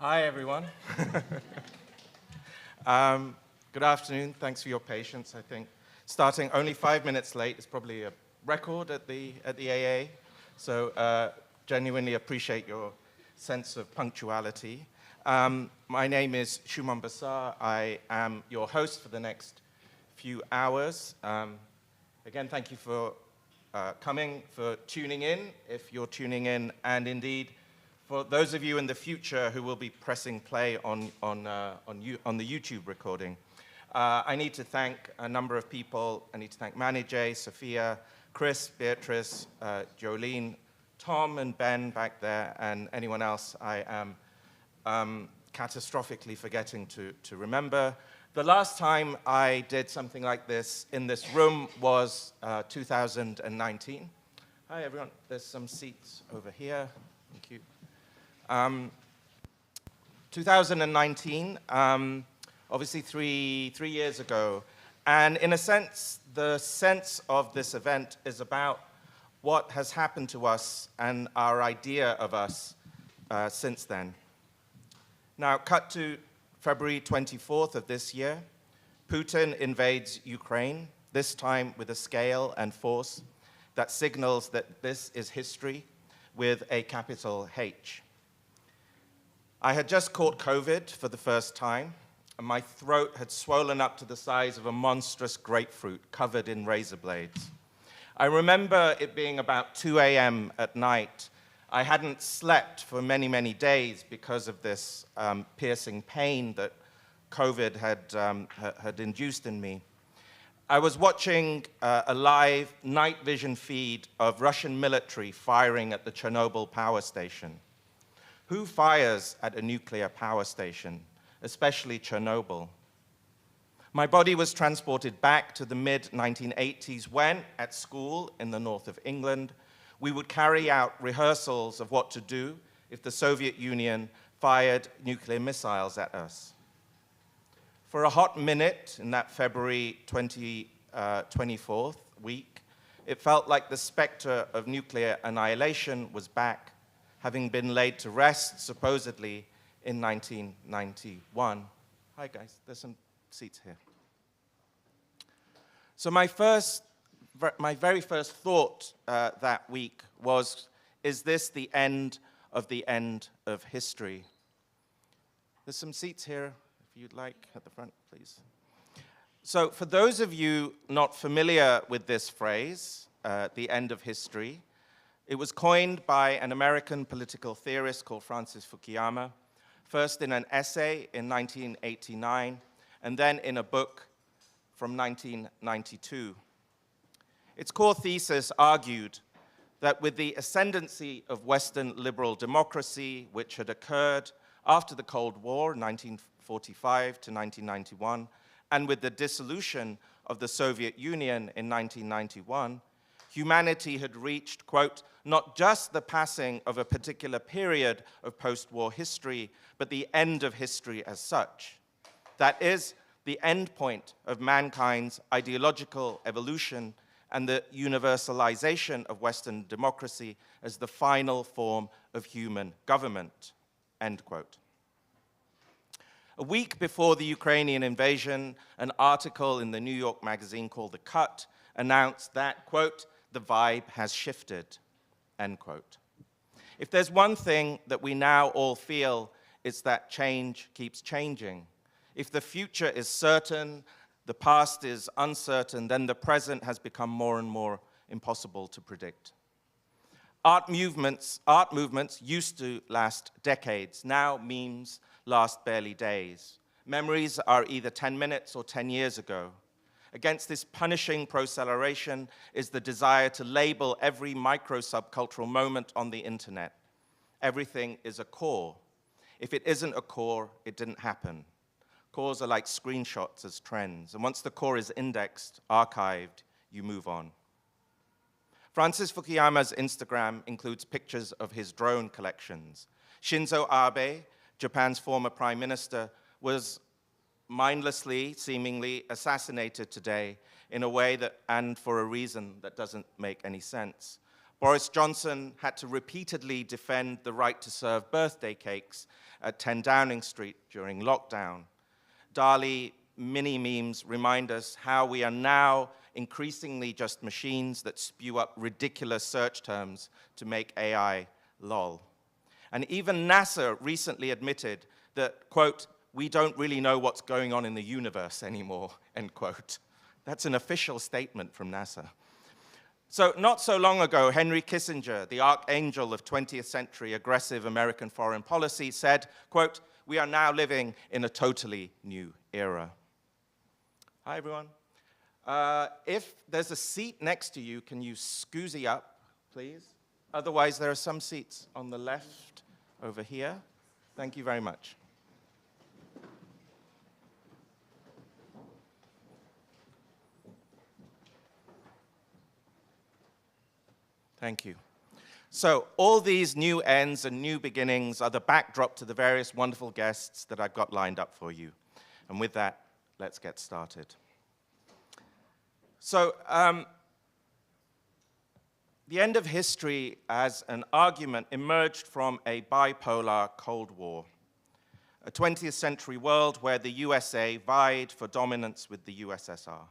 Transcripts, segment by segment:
Hi, everyone. Good afternoon. Thanks for your patience. I think starting only 5 minutes late is probably a record at the AA. So genuinely appreciate your sense of punctuality. My name is Shumon Basar. I am your host for the next few hours. Again, thank you for coming, for tuning in, if you're tuning in, and indeed, for those of you in the future who will be pressing play on the YouTube recording. I need to thank a number of people. I need to thank Manny J, Sophia, Chris, Beatrice, Jolene, Tom and Ben back there, and anyone else I am catastrophically forgetting to remember. The last time I did something like this in this room was 2019. Hi, everyone. There's some seats over here. Thank you. 2019, obviously three years ago. And in a sense, the sense of this event is about what has happened to us and our idea of us since then. Now, cut to February 24th of this year, Putin invades Ukraine, this time with a scale and force that signals that this is history with a capital H. I had just caught COVID for the first time, and my throat had swollen up to the size of a monstrous grapefruit covered in razor blades. I remember it being about 2 a.m. at night. I hadn't slept for many, many days because of this piercing pain that COVID had induced in me. I was watching a live night vision feed of Russian military firing at the Chernobyl power station. Who fires at a nuclear power station, especially Chernobyl? My body was transported back to the mid-1980s when, at school in the north of England, we would carry out rehearsals of what to do if the Soviet Union fired nuclear missiles at us. For a hot minute in that February 24th week, it felt like the specter of nuclear annihilation was back, having been laid to rest, supposedly, in 1991. Hi, guys. There's some seats here. So my very first thought that week was, is this the end of history? There's some seats here, if you'd like, at the front, please. So for those of you not familiar with this phrase, the end of history, it was coined by an American political theorist called Francis Fukuyama, first in an essay in 1989, and then in a book from 1992. Its core thesis argued that with the ascendancy of Western liberal democracy, which had occurred after the Cold War, 1945 to 1991, and with the dissolution of the Soviet Union in 1991, humanity had reached, quote, not just the passing of a particular period of post-war history, but the end of history as such. That is, the end point of mankind's ideological evolution and the universalization of Western democracy as the final form of human government, end quote. A week before the Ukrainian invasion, an article in the New York magazine called The Cut announced that, quote, the vibe has shifted, end quote. If there's one thing that we now all feel, it's that change keeps changing. If the future is certain, the past is uncertain, then the present has become more and more impossible to predict. Art movements used to last decades. Now memes last barely days. Memories are either 10 minutes or 10 years ago. Against this punishing proceleration is the desire to label every micro-subcultural moment on the internet. Everything is a core. If it isn't a core, it didn't happen. Cores are like screenshots as trends, and once the core is indexed, archived, you move on. Francis Fukuyama's Instagram includes pictures of his drone collections. Shinzo Abe, Japan's former prime minister, was mindlessly, seemingly assassinated today in a way that, and for a reason that doesn't make any sense, Boris Johnson had to repeatedly defend the right to serve birthday cakes at 10 Downing Street during lockdown. DALL-E mini memes remind us how we are now increasingly just machines that spew up ridiculous search terms to make AI lol. And even NASA recently admitted that, quote, we don't really know what's going on in the universe anymore, end quote. That's an official statement from NASA. So not so long ago, Henry Kissinger, the archangel of 20th century aggressive American foreign policy, said, quote, we are now living in a totally new era. Hi, everyone. If there's a seat next to you, can you scoozy up, please? Otherwise, there are some seats on the left over here. Thank you very much. Thank you. So all these new ends and new beginnings are the backdrop to the various wonderful guests that I've got lined up for you. And with that, let's get started. So the end of history as an argument emerged from a bipolar Cold War, a 20th century world where the USA vied for dominance with the USSR.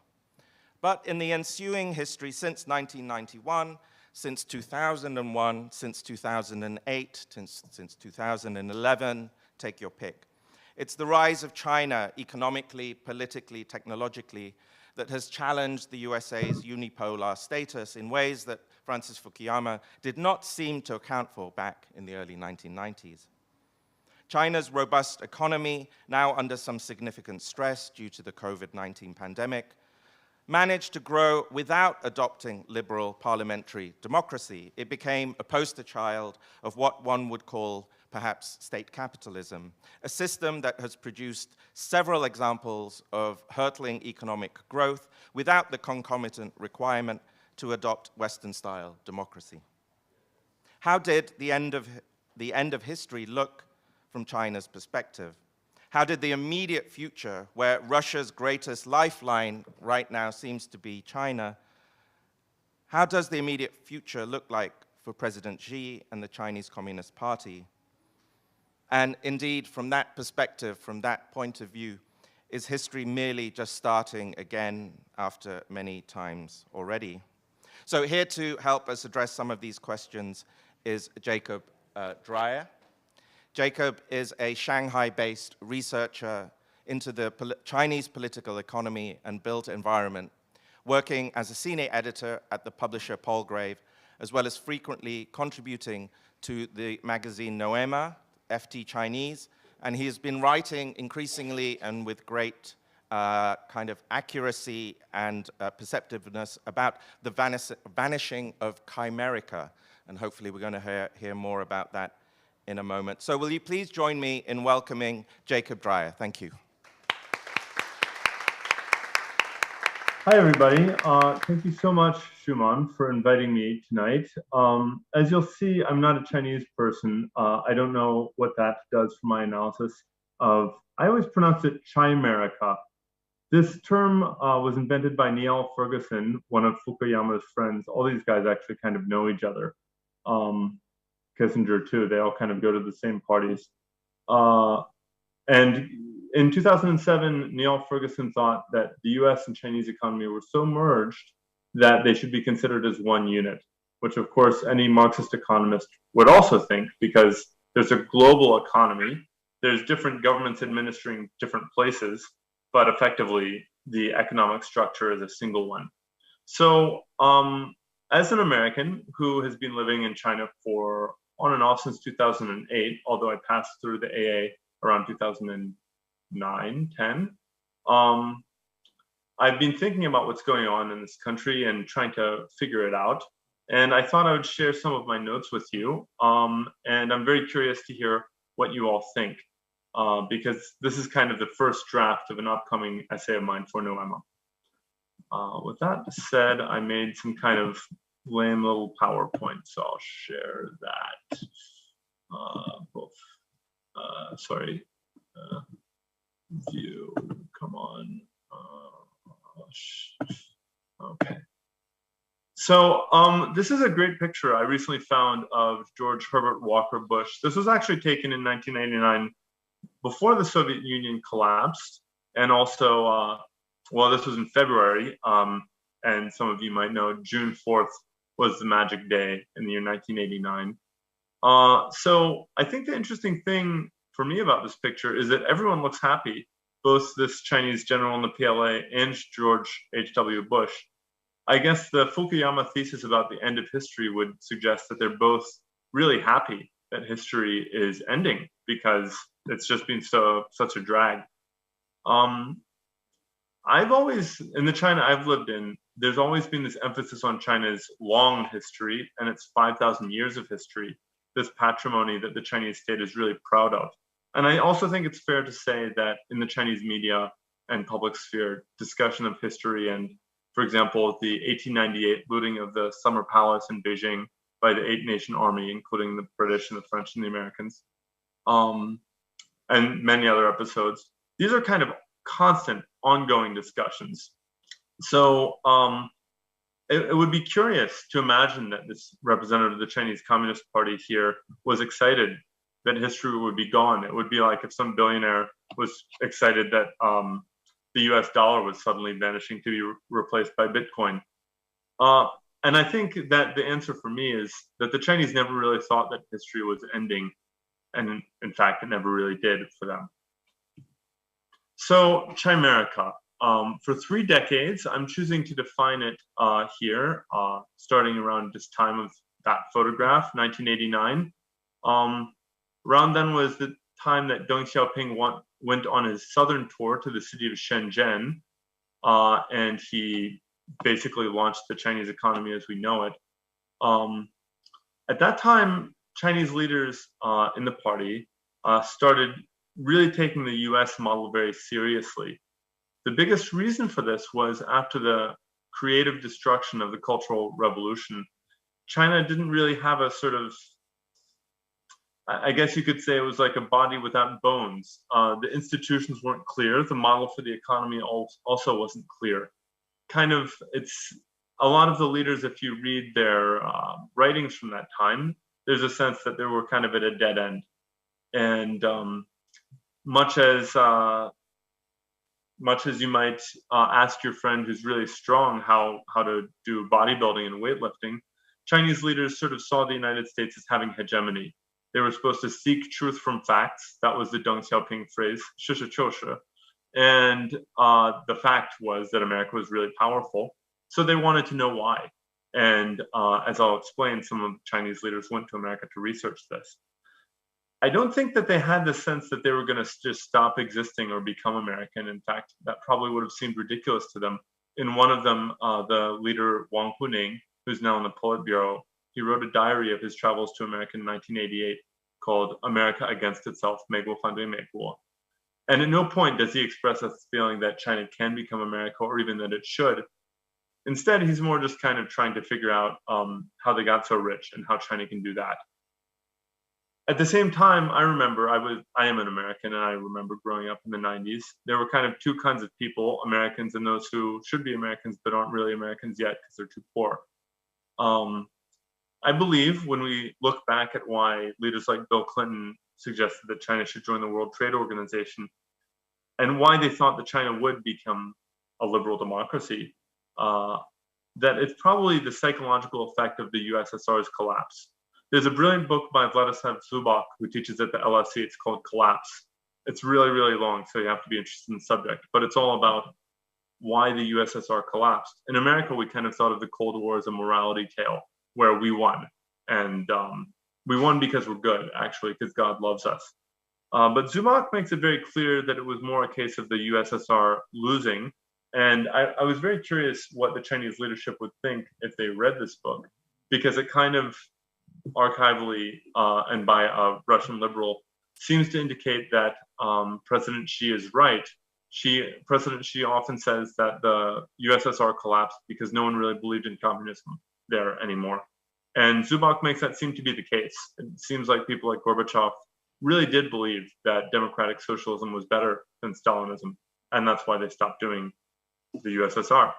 But in the ensuing history since 1991, since 2001, since 2008, since 2011, take your pick. It's the rise of China economically, politically, technologically that has challenged the USA's unipolar status in ways that Francis Fukuyama did not seem to account for back in the early 1990s. China's robust economy, now under some significant stress due to the COVID-19 pandemic, managed to grow without adopting liberal parliamentary democracy. It became a poster child of what one would call perhaps state capitalism, a system that has produced several examples of hurtling economic growth without the concomitant requirement to adopt Western-style democracy. How did the end of history look from China's perspective? How did the immediate future, where Russia's greatest lifeline right now seems to be China, how does the immediate future look like for President Xi and the Chinese Communist Party? And indeed, from that perspective, from that point of view, is history merely just starting again after many times already? So here to help us address some of these questions is Jacob Dreyer. Jacob is a Shanghai-based researcher into the Chinese political economy and built environment, working as a senior editor at the publisher Palgrave, as well as frequently contributing to the magazine Noema, FT Chinese, and he has been writing increasingly and with great kind of accuracy and perceptiveness about the vanishing of chimerica, and hopefully we're going to hear more about that in a moment. So will you please join me in welcoming Jacob Dreyer? Thank you. Hi, everybody. Thank you so much, Shumon, for inviting me tonight. As you'll see, I'm not a Chinese person. I don't know what that does for my analysis of, I always pronounce it chimerica. This term was invented by Niall Ferguson, one of Fukuyama's friends. All these guys actually kind of know each other. Kissinger too, they all kind of go to the same parties. And in 2007, Niall Ferguson thought that the US and Chinese economy were so merged that they should be considered as one unit, which of course any Marxist economist would also think, because there's a global economy, there's different governments administering different places, but effectively the economic structure is a single one. So as an American who has been living in China for on and off since 2008, although I passed through the AA around 2009, 10. I've been thinking about what's going on in this country and trying to figure it out. And I thought I would share some of my notes with you. And I'm very curious to hear what you all think, because this is kind of the first draft of an upcoming essay of mine for Noema. With that said, I made some kind of lame little PowerPoint, so I'll share that. View, come on. Okay. This is a great picture I recently found of George Herbert Walker Bush. This was actually taken in 1989 before the Soviet Union collapsed. And also, well, this was in February. And some of you might know June 4th was the magic day in the year 1989. So I think the interesting thing for me about this picture is that everyone looks happy, both this Chinese general in the PLA and George H.W. Bush. I guess the Fukuyama thesis about the end of history would suggest that they're both really happy that history is ending because it's just been such a drag. I've always, in the China I've lived in, there's always been this emphasis on China's long history and its 5,000 years of history, this patrimony that the Chinese state is really proud of. And I also think it's fair to say that in the Chinese media and public sphere, discussion of history and, for example, the 1898 looting of the Summer Palace in Beijing by the Eight-Nation Army, including the British and the French and the Americans, and many other episodes. These are kind of constant, ongoing discussions. So it would be curious to imagine that this representative of the Chinese Communist Party here was excited that history would be gone. It would be like if some billionaire was excited that the US dollar was suddenly vanishing to be replaced by Bitcoin. And I think that the answer for me is that the Chinese never really thought that history was ending. And in fact, it never really did for them. So Chimerica, for 3 decades, I'm choosing to define it here, starting around this time of that photograph, 1989. Around then was the time that Deng Xiaoping went on his southern tour to the city of Shenzhen, and he basically launched the Chinese economy as we know it. At that time, Chinese leaders in the party started really taking the US model very seriously. The biggest reason for this was after the creative destruction of the Cultural Revolution, China didn't really have a sort of, I guess you could say it was like a body without bones. The institutions weren't clear. The model for the economy also wasn't clear. Kind of, it's a lot of the leaders, if you read their writings from that time, there's a sense that they were kind of at a dead end. And much as you might ask your friend who's really strong how to do bodybuilding and weightlifting, Chinese leaders sort of saw the United States as having hegemony. They were supposed to seek truth from facts. That was the Deng Xiaoping phrase, 实事求是. And the fact was that America was really powerful. So they wanted to know why. And as I'll explain, some of the Chinese leaders went to America to research this. I don't think that they had the sense that they were going to just stop existing or become American. In fact, that probably would have seemed ridiculous to them. In one of them, the leader Wang Huning, who's now in the Politburo, he wrote a diary of his travels to America in 1988 called America Against Itself, 美国反对美国. And at no point does he express a feeling that China can become America or even that it should. Instead, he's more just kind of trying to figure out how they got so rich and how China can do that. At the same time, I remember I am an American, and I remember growing up in the 90s. There were kind of 2 kinds of people, Americans and those who should be Americans but aren't really Americans yet because they're too poor. I believe when we look back at why leaders like Bill Clinton suggested that China should join the World Trade Organization and why they thought that China would become a liberal democracy, that it's probably the psychological effect of the USSR's collapse. There's a brilliant book by Vladislav Zubak who teaches at the LSE. It's called Collapse. It's really, really long, so you have to be interested in the subject. But it's all about why the USSR collapsed. In America, we kind of thought of the Cold War as a morality tale where we won. And we won because we're good, actually, because God loves us. But Zubak makes it very clear that it was more a case of the USSR losing. And I was very curious what the Chinese leadership would think if they read this book, because it kind of archivally and by a Russian liberal seems to indicate that President Xi is right. President Xi often says that the USSR collapsed because no one really believed in communism there anymore. And Zubak makes that seem to be the case. It seems like people like Gorbachev really did believe that democratic socialism was better than Stalinism, and that's why they stopped doing the USSR.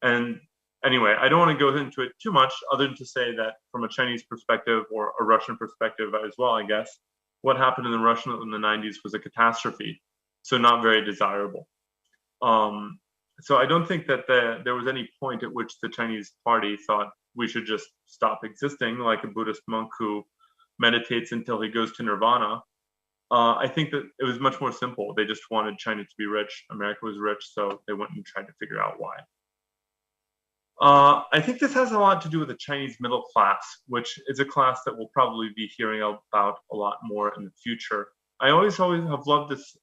And Anyway, I don't want to go into it too much other than to say that from a Chinese perspective or a Russian perspective as well, I guess, what happened in Russia in the 90s was a catastrophe, so not very desirable. So I don't think that there was any point at which the Chinese party thought we should just stop existing like a Buddhist monk who meditates until he goes to nirvana. I think that it was much more simple. They just wanted China to be rich. America was rich, so they went and tried to figure out why. I think this has a lot to do with the Chinese middle class, which is a class that we'll probably be hearing about a lot more in the future. I always have loved this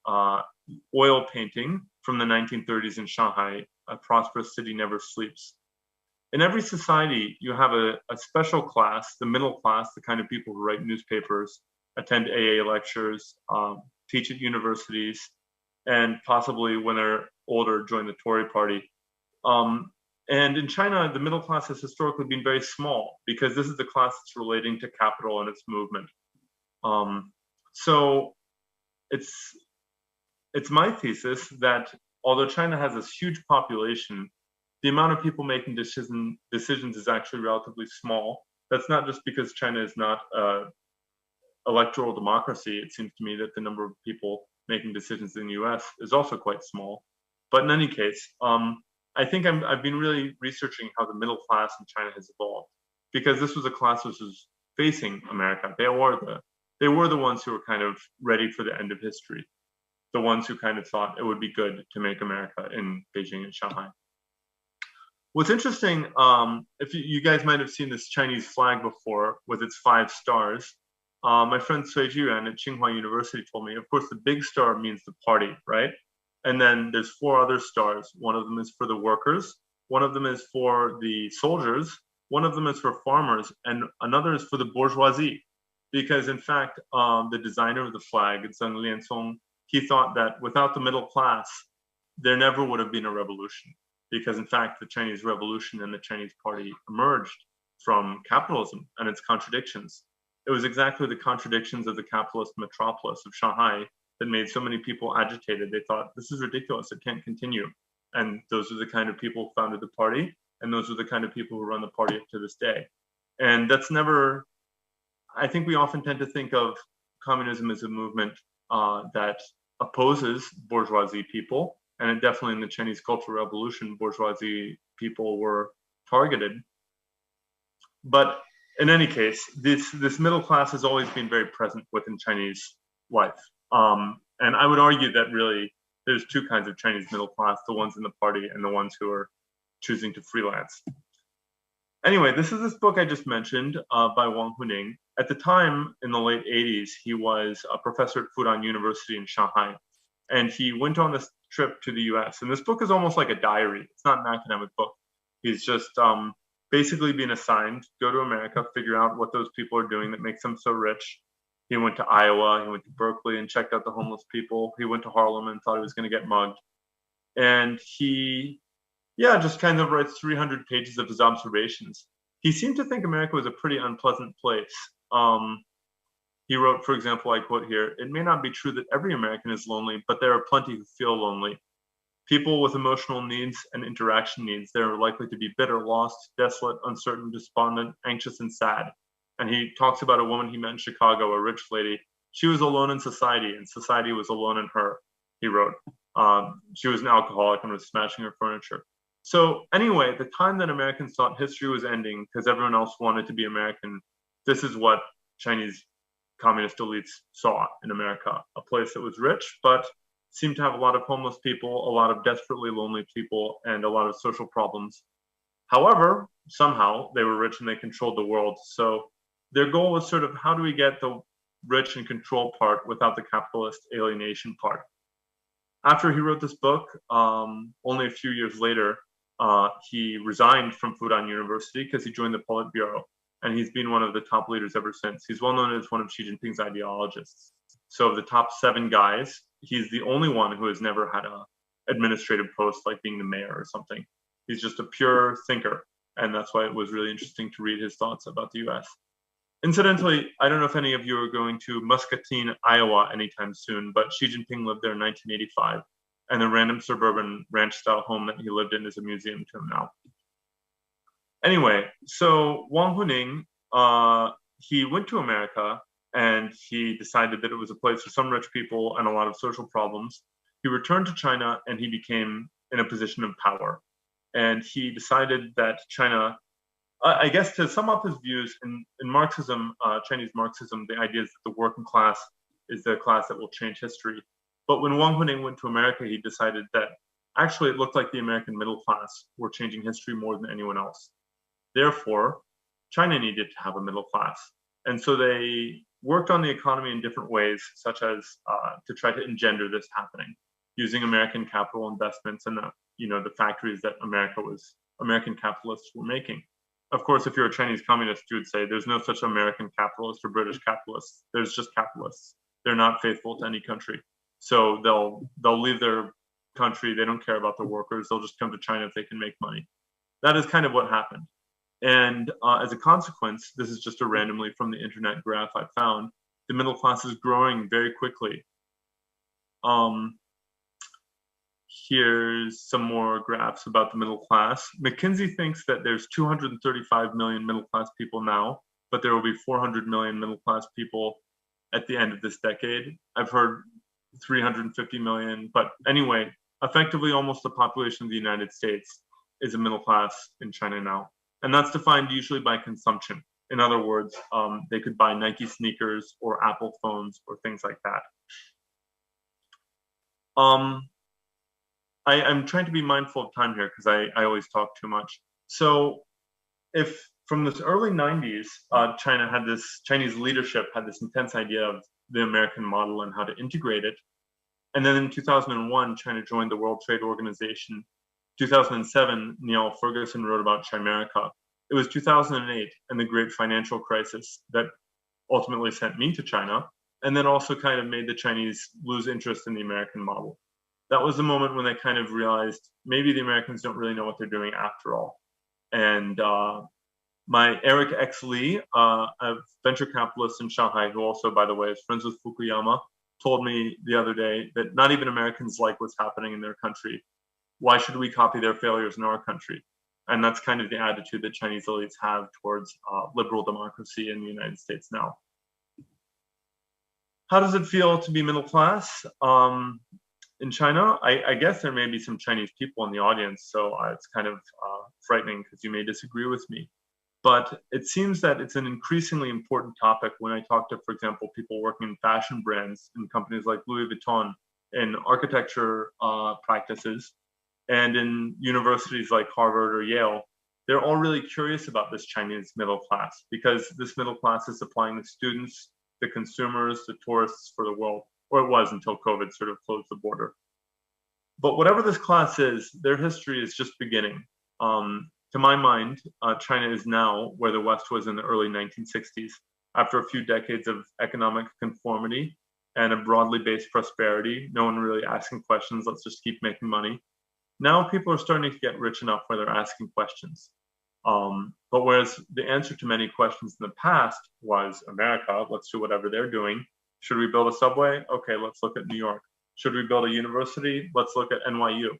oil painting from the 1930s in Shanghai, "A prosperous city never sleeps." In every society, you have a special class, the middle class, the kind of people who write newspapers, attend AA lectures, teach at universities, and possibly when they're older, join the Tory party. And in China, the middle class has historically been very small because this is the class that's relating to capital and its movement. So it's my thesis that although China has this huge population, the amount of people making decisions is actually relatively small. That's not just because China is not electoral democracy. It seems to me that the number of people making decisions in the US is also quite small. But in any case, I think I've been really researching how the middle class in China has evolved, because this was a class which was facing America. They were the ones who were kind of ready for the end of history, the ones who kind of thought it would be good to make America in Beijing and Shanghai. What's interesting, if you guys might have seen this Chinese flag before with its 5 stars. My friend Sui Zhiyuan at Tsinghua University told me, of course, the big star means the party, right? And then there's 4 other stars. One of them is for the workers, one of them is for the soldiers, one of them is for farmers, and another is for the bourgeoisie. Because in fact, the designer of the flag, Zheng Liancong, he thought that without the middle class, there never would have been a revolution. Because in fact, the Chinese Revolution and the Chinese Party emerged from capitalism and its contradictions. It was exactly the contradictions of the capitalist metropolis of Shanghai that made so many people agitated. They thought, this is ridiculous, it can't continue. And those are the kind of people who founded the party, and those are the kind of people who run the party up to this day. And that's never, I think we often tend to think of communism as a movement that opposes bourgeoisie people. And definitely in the Chinese Cultural Revolution, bourgeoisie people were targeted. But in any case, this middle class has always been very present within Chinese life. And I would argue that really there's 2 kinds of Chinese middle class, the ones in the party and the ones who are choosing to freelance. Anyway, this is this book I just mentioned by Wang Huning. At the time, in the late 80s, he was a professor at Fudan University in Shanghai. And he went on this trip to the US. And this book is almost like a diary. It's not an academic book. He's just basically being assigned, go to America, figure out what those people are doing that makes them so rich. He went to Iowa, he went to Berkeley and checked out the homeless people. He went to Harlem and thought he was going to get mugged. And he, just kind of writes 300 pages of his observations. He seemed to think America was a pretty unpleasant place. He wrote, for example, I quote here, "It may not be true that every American is lonely, but there are plenty who feel lonely. People with emotional needs and interaction needs, they're likely to be bitter, lost, desolate, uncertain, despondent, anxious, and sad." And he talks about a woman he met in Chicago, a rich lady. She was alone in society, and society was alone in her, he wrote. She was an alcoholic and was smashing her furniture. So anyway, the time that Americans thought history was ending because everyone else wanted to be American, this is what Chinese communist elites saw in America, a place that was rich, but seemed to have a lot of homeless people, a lot of desperately lonely people, and a lot of social problems. However, somehow they were rich and they controlled the world. So their goal was sort of, how do we get the rich and control part without the capitalist alienation part? After he wrote this book, only a few years later, he resigned from Fudan University because he joined the Politburo. And he's been one of the top leaders ever since. He's well known as one of Xi Jinping's ideologists. So of the top 7 guys, he's the only one who has never had an administrative post like being the mayor or something. He's just a pure thinker. And that's why it was really interesting to read his thoughts about the US. Incidentally, I don't know if any of you are going to Muscatine, Iowa anytime soon, but Xi Jinping lived there in 1985. And the random suburban ranch-style home that he lived in is a museum to him now. Anyway, so Wang Huning, he went to America and he decided that it was a place for some rich people and a lot of social problems. He returned to China and he became in a position of power. And he decided that China, I guess to sum up his views, in Marxism, Chinese Marxism, the idea is that the working class is the class that will change history. But when Wang Huning went to America, he decided that actually it looked like the American middle class were changing history more than anyone else. Therefore, China needed to have a middle class. And so they worked on the economy in different ways, such as to try to engender this happening, using American capital investments and the factories that American capitalists were making. Of course, if you're a Chinese communist, you would say there's no such American capitalist or British capitalists. There's just capitalists. They're not faithful to any country. So they'll leave their country. They don't care about the workers. They'll just come to China if they can make money. That is kind of what happened. And as a consequence, this is just a randomly from the internet graph I found, the middle class is growing very quickly. Here's some more graphs about the middle class. McKinsey thinks that there's 235 million middle class people now, but there will be 400 million middle class people at the end of this decade. I've heard 350 million, but anyway, effectively almost the population of the United States is a middle class in China now. And that's defined usually by consumption. In other words, they could buy Nike sneakers or Apple phones or things like that. I'm trying to be mindful of time here because I always talk too much. So if from this early 90s, Chinese leadership had this intense idea of the American model and how to integrate it. And then in 2001, China joined the World Trade Organization. 2007, Niall Ferguson wrote about Chimerica. It was 2008 and the great financial crisis that ultimately sent me to China, and then also kind of made the Chinese lose interest in the American model. That was the moment when they kind of realized maybe the Americans don't really know what they're doing after all. And my Eric X. Lee, a venture capitalist in Shanghai, who also, by the way, is friends with Fukuyama, told me the other day that not even Americans like what's happening in their country. Why should we copy their failures in our country? And that's kind of the attitude that Chinese elites have towards liberal democracy in the United States now. How does it feel to be middle class? In China, I guess there may be some Chinese people in the audience, so it's kind of frightening because you may disagree with me. But it seems that it's an increasingly important topic when I talk to, for example, people working in fashion brands in companies like Louis Vuitton, in architecture practices, and in universities like Harvard or Yale. They're all really curious about this Chinese middle class because this middle class is supplying the students, the consumers, the tourists for the world, or it was until COVID sort of closed the border. But whatever this class is, their history is just beginning. To my mind, China is now where the West was in the early 1960s, after a few decades of economic conformity and a broadly based prosperity, no one really asking questions, let's just keep making money. Now people are starting to get rich enough where they're asking questions. But whereas the answer to many questions in the past was America, let's do whatever they're doing. Should we build a subway? Okay, let's look at New York. Should we build a university? Let's look at NYU.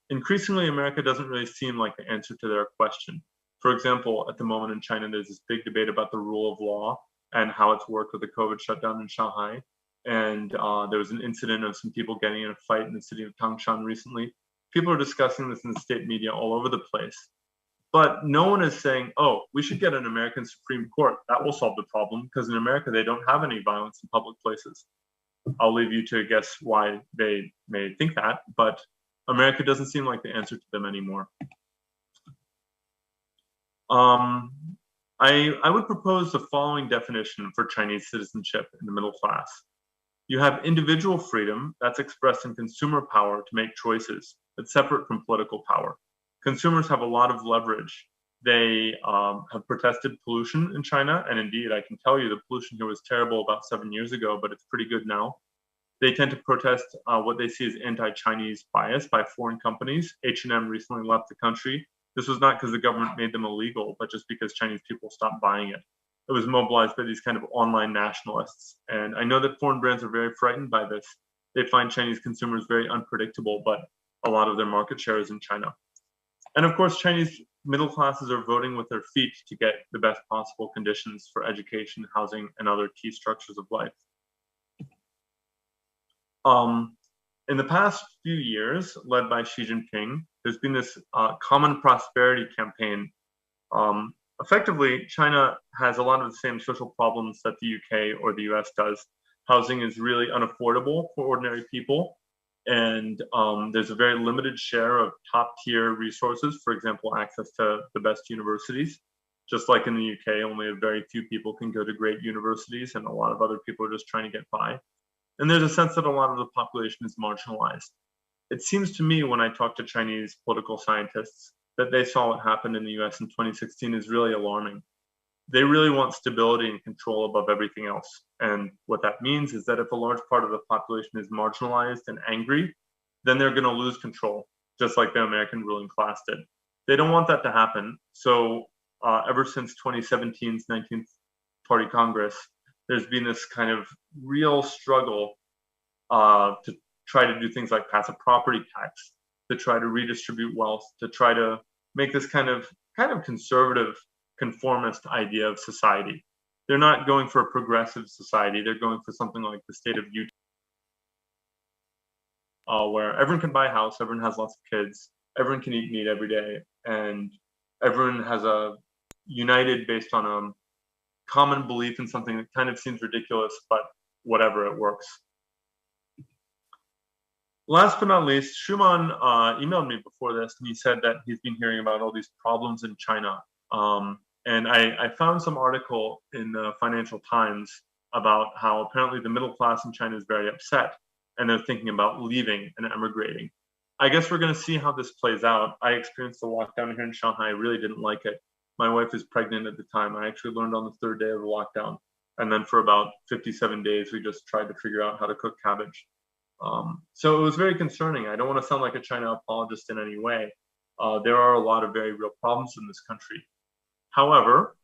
Increasingly, America doesn't really seem like the answer to their question. For example, at the moment in China, there's this big debate about the rule of law and how it's worked with the COVID shutdown in Shanghai. And there was an incident of some people getting in a fight in the city of Tangshan recently. People are discussing this in the state media all over the place. But no one is saying, oh, we should get an American Supreme Court. That will solve the problem, because in America, they don't have any violence in public places. I'll leave you to guess why they may think that, but America doesn't seem like the answer to them anymore. I would propose the following definition for Chinese citizenship in the middle class. You have individual freedom that's expressed in consumer power to make choices that's separate from political power. Consumers have a lot of leverage. They have protested pollution in China, and indeed, I can tell you the pollution here was terrible about 7 years ago, but it's pretty good now. They tend to protest what they see as anti-Chinese bias by foreign companies. H&M recently left the country. This was not because the government made them illegal, but just because Chinese people stopped buying it. It was mobilized by these kind of online nationalists. And I know that foreign brands are very frightened by this. They find Chinese consumers very unpredictable, but a lot of their market share is in China. And of course, Chinese middle classes are voting with their feet to get the best possible conditions for education, housing, and other key structures of life. In the past few years, led by Xi Jinping, there's been this common prosperity campaign. Effectively, China has a lot of the same social problems that the UK or the US does. Housing is really unaffordable for ordinary people, and there's a very limited share of top-tier resources, for example, access to the best universities. Just like in the UK, only a very few people can go to great universities, and a lot of other people are just trying to get by. And there's a sense that a lot of the population is marginalized. It seems to me when I talk to Chinese political scientists that they saw what happened in the US in 2016 is really alarming. They really want stability and control above everything else. And what that means is that if a large part of the population is marginalized and angry, then they're going to lose control, just like the American ruling class did. They don't want that to happen. So ever since 2017's 19th Party Congress, there's been this kind of real struggle to try to do things like pass a property tax, to try to redistribute wealth, to try to make this kind of conservative, conformist idea of society. They're not going for a progressive society. They're going for something like the state of Utah, where everyone can buy a house, everyone has lots of kids, everyone can eat meat every day, and everyone has a united based on a common belief in something that kind of seems ridiculous, but whatever, it works. Last but not least, Shumon emailed me before this, and he said that he's been hearing about all these problems in China. And I found some article in the Financial Times about how apparently the middle class in China is very upset, and they're thinking about leaving and emigrating. I guess we're going to see how this plays out. I experienced the lockdown here in Shanghai. I really didn't like it. My wife is pregnant at the time. I actually learned on the third day of the lockdown. And then for about 57 days, we just tried to figure out how to cook cabbage. So it was very concerning. I don't want to sound like a China apologist in any way. There are a lot of very real problems in this country. However,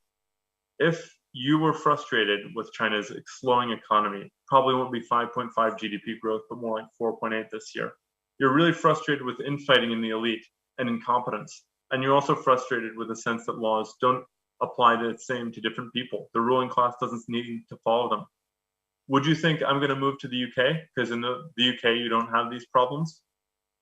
if you were frustrated with China's slowing economy, probably won't be 5.5 GDP growth, but more like 4.8 this year. You're really frustrated with infighting in the elite and incompetence. And you're also frustrated with the sense that laws don't apply the same to different people. The ruling class doesn't need to follow them. Would you think I'm going to move to the UK because in the UK you don't have these problems?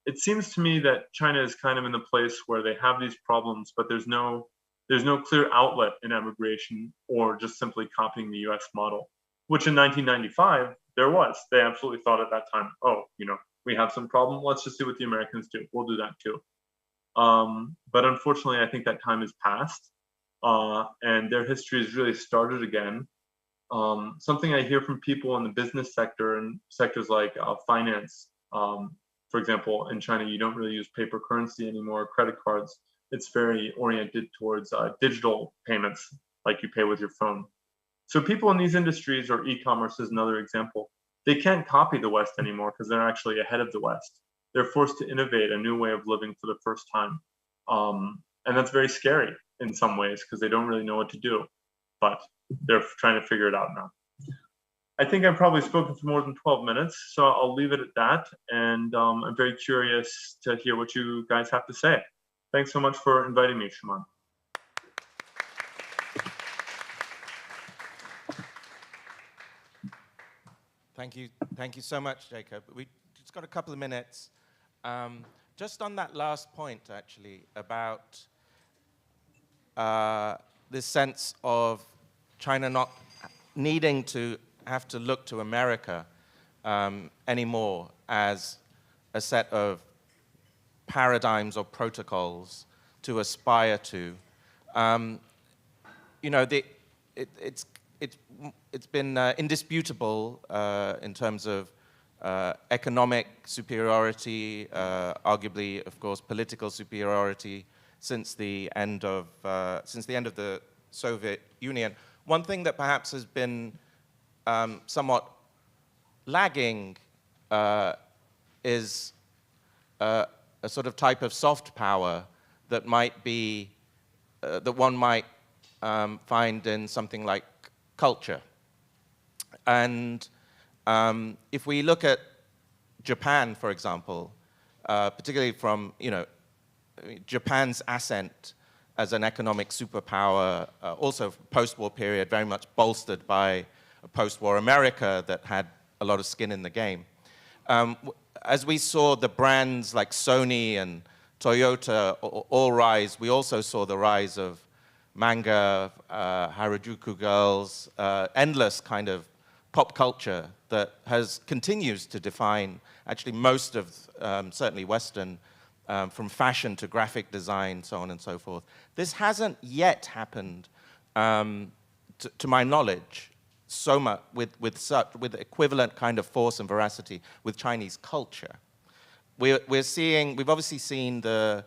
It seems to me that China is kind of in the place where they have these problems, but there's no clear outlet in emigration or just simply copying the US model, which in 1995 there was. They absolutely thought at that time, oh, we have some problem. Let's just do what the Americans do. We'll do that too. But unfortunately, I think that time has passed, and their history has really started again. Something I hear from people in the business sector and sectors like finance, for example, in China, you don't really use paper currency anymore, credit cards. It's very oriented towards digital payments, like you pay with your phone. So people in these industries, or e-commerce is another example, they can't copy the West anymore because they're actually ahead of the West. They're forced to innovate a new way of living for the first time. And that's very scary in some ways because they don't really know what to do, but they're trying to figure it out now. I think I've probably spoken for more than 12 minutes, so I'll leave it at that. And I'm very curious to hear what you guys have to say. Thanks so much for inviting me, Shumon. Thank you so much, Jacob. We just got a couple of minutes. Just on that last point, actually, about this sense of China not needing to have to look to America anymore as a set of paradigms or protocols to aspire to. It's been indisputable in terms of economic superiority, arguably, of course, political superiority since the end of the Soviet Union. One thing that perhaps has been somewhat lagging is a sort of type of soft power that might be that one might find in something like culture. And if we look at Japan, for example, particularly from Japan's ascent as an economic superpower, also post-war period, very much bolstered by a post-war America that had a lot of skin in the game. As we saw the brands like Sony and Toyota all rise, we also saw the rise of manga, Harajuku girls, endless kind of pop culture that continues to define actually most of, certainly Western, from fashion to graphic design, so on and so forth. This hasn't yet happened, to my knowledge, so much with equivalent kind of force and veracity with Chinese culture. We've obviously seen the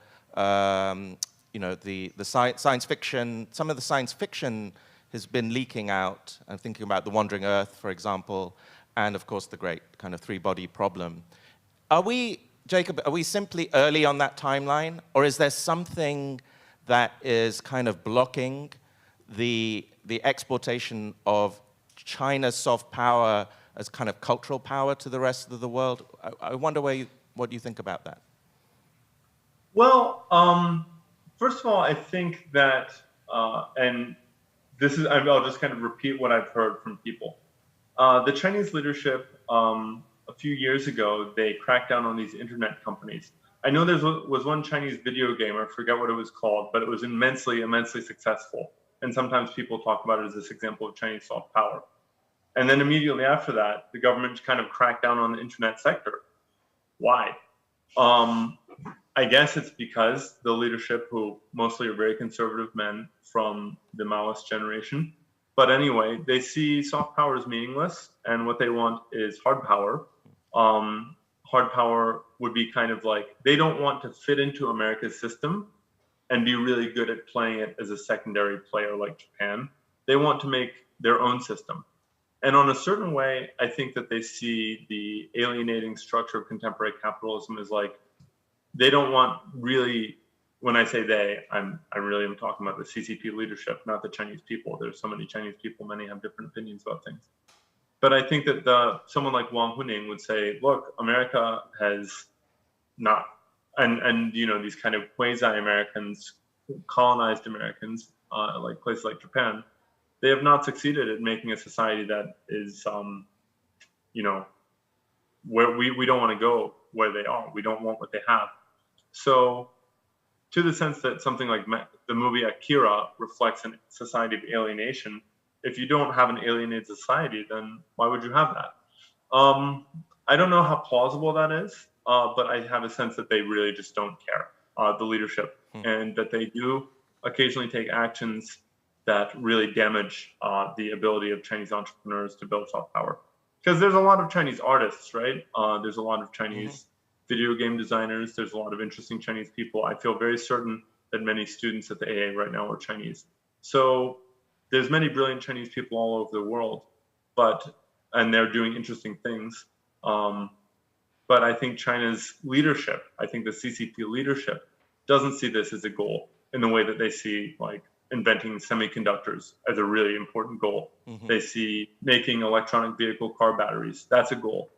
science fiction. Some of the science fiction has been leaking out. I'm thinking about The Wandering Earth, for example, and of course the great kind of three-body problem. Jacob, are we simply early on that timeline, or is there something that is kind of blocking the exportation of China's soft power as kind of cultural power to the rest of the world? I wonder what you think about that. Well, first of all, I think that, and this is, I'll just kind of repeat what I've heard from people. The Chinese leadership, a few years ago, they cracked down on these internet companies. I know there was one Chinese video game, I forget what it was called, but it was immensely, immensely successful. And sometimes people talk about it as this example of Chinese soft power. And then immediately after that, the government kind of cracked down on the internet sector. Why? I guess it's because the leadership, who mostly are very conservative men from the Maoist generation, but anyway, they see soft power as meaningless, and what they want is hard power. Hard power would be kind of like, they don't want to fit into America's system and be really good at playing it as a secondary player like Japan. They want to make their own system. And on a certain way, I think that they see the alienating structure of contemporary capitalism as like, they don't want really, when I say they, I really am talking about the CCP leadership, not the Chinese people. There's so many Chinese people, many have different opinions about things. But I think that someone like Wang Huning would say, look, America has not, and you know, these kind of quasi-Americans, colonized Americans, like places like Japan, they have not succeeded at making a society that is, you know, where we don't want to go where they are. We don't want what they have. So to the sense that something like the movie Akira reflects a society of alienation, if you don't have an alienated society, then why would you have that? I don't know how plausible that is, but I have a sense that they really just don't care, the leadership, and that they do occasionally take actions that really damage the ability of Chinese entrepreneurs to build soft power. Because there's a lot of Chinese artists, right? There's a lot of Chinese video game designers. There's a lot of interesting Chinese people. I feel very certain that many students at the AA right now are Chinese. So there's many brilliant Chinese people all over the world, and they're doing interesting things. But I think China's leadership, I think the CCP leadership doesn't see this as a goal in the way that they see like inventing semiconductors as a really important goal. They see making electronic vehicle car batteries. That's a goal.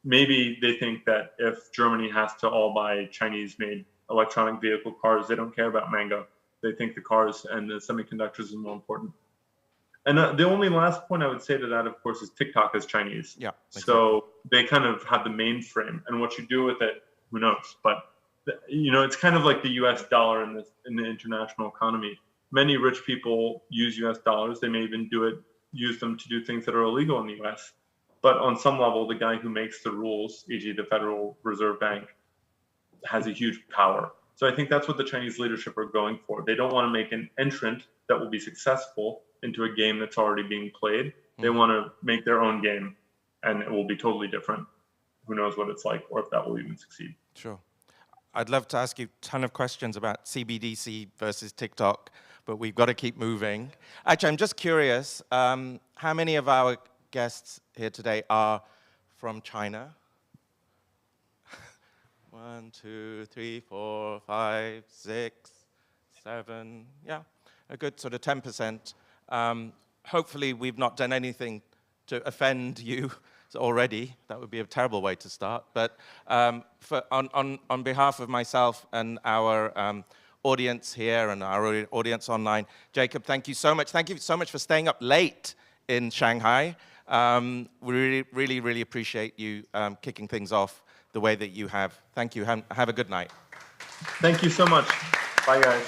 Maybe they think that if Germany has to all buy Chinese-made electronic vehicle cars, they don't care about manga. They think the cars and the semiconductors are more important. And the only last point I would say to that, of course, is TikTok is Chinese. Yeah. Exactly. So they kind of have the mainframe, and what you do with it, who knows? But you know, it's kind of like the U.S. dollar in the international economy. Many rich people use U.S. dollars. They may even use them to do things that are illegal in the U.S. But on some level, the guy who makes the rules, e.g. the Federal Reserve Bank, has a huge power. So I think that's what the Chinese leadership are going for. They don't want to make an entrant that will be successful into a game that's already being played. They want to make their own game, and it will be totally different. Who knows what it's like, or if that will even succeed. Sure. I'd love to ask you a ton of questions about CBDC versus TikTok, but we've got to keep moving. Actually, I'm just curious, how many of our guests here today are from China? 1, 2, 3, 4, 5, 6, 7, yeah, a good sort of 10%. Hopefully we've not done anything to offend you already. That would be a terrible way to start. But on behalf of myself and our audience here and our audience online. Jacob, thank you so much. Thank you so much for staying up late in Shanghai. We really appreciate you kicking things off the way that you have. Thank you. Have a good night. Thank you so much. Bye, guys.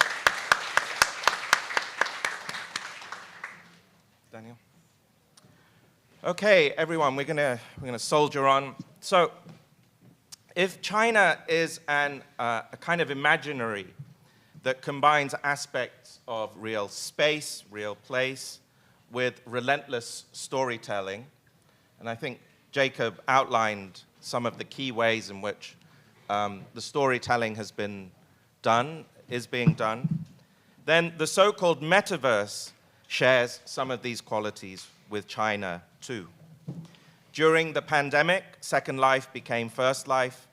Daniel. Okay, everyone, we're gonna soldier on. So, if China is a kind of imaginary that combines aspects of real space, real place, with relentless storytelling, and I think Jacob outlined some of the key ways in which the storytelling is being done, then the so-called metaverse shares some of these qualities with China too. During the pandemic, Second Life became First Life,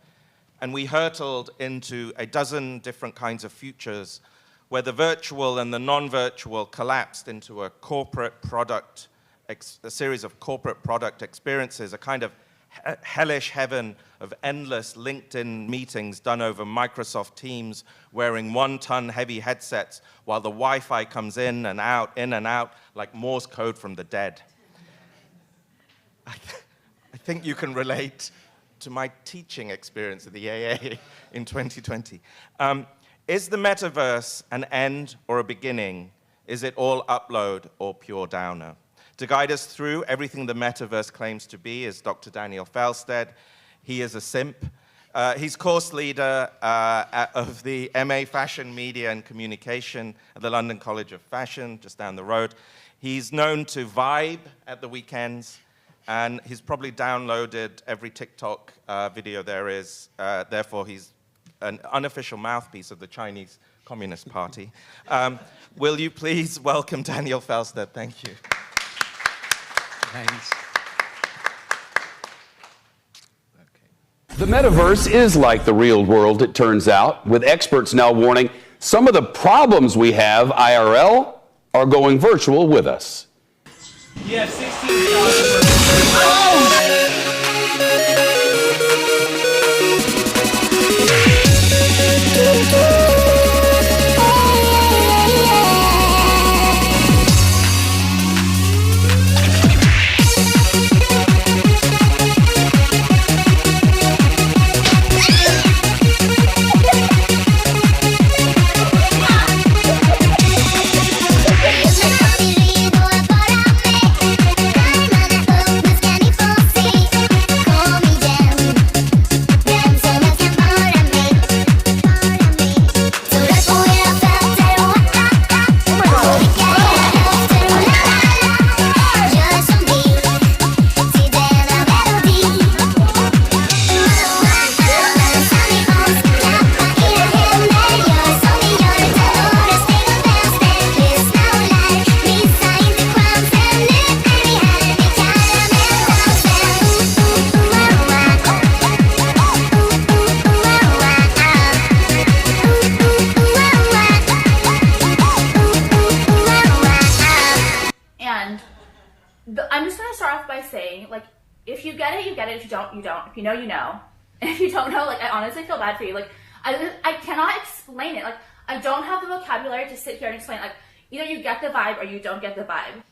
and we hurtled into a dozen different kinds of futures where the virtual and the non-virtual collapsed into a series of corporate product experiences, a kind of hellish heaven of endless LinkedIn meetings done over Microsoft Teams, wearing 1-ton heavy headsets while the Wi-Fi comes in and out, like Morse code from the dead. I think you can relate to my teaching experience at the AA in 2020. Is the metaverse an end or a beginning? Is it all upload or pure downer? To guide us through everything the metaverse claims to be is Dr. Daniel Felstead. He is a simp. He's course leader of the MA Fashion, Media and Communication at the London College of Fashion, just down the road. He's known to vibe at the weekends, and he's probably downloaded every TikTok video there is. Therefore, he's an unofficial mouthpiece of the Chinese Communist Party. Will you please welcome Daniel Felstead? Thank you. Thanks. The metaverse is like the real world, it turns out, with experts now warning some of the problems we have IRL are going virtual with us. You have 16,000. I'm just going to start off by saying, like, if you get it, you get it. If you don't, you don't. If you know, you know. And if you don't know, like, I honestly feel bad for you. Like, I cannot explain it. Like, I don't have the vocabulary to sit here and explain. Like, either you get the vibe or you don't get the vibe.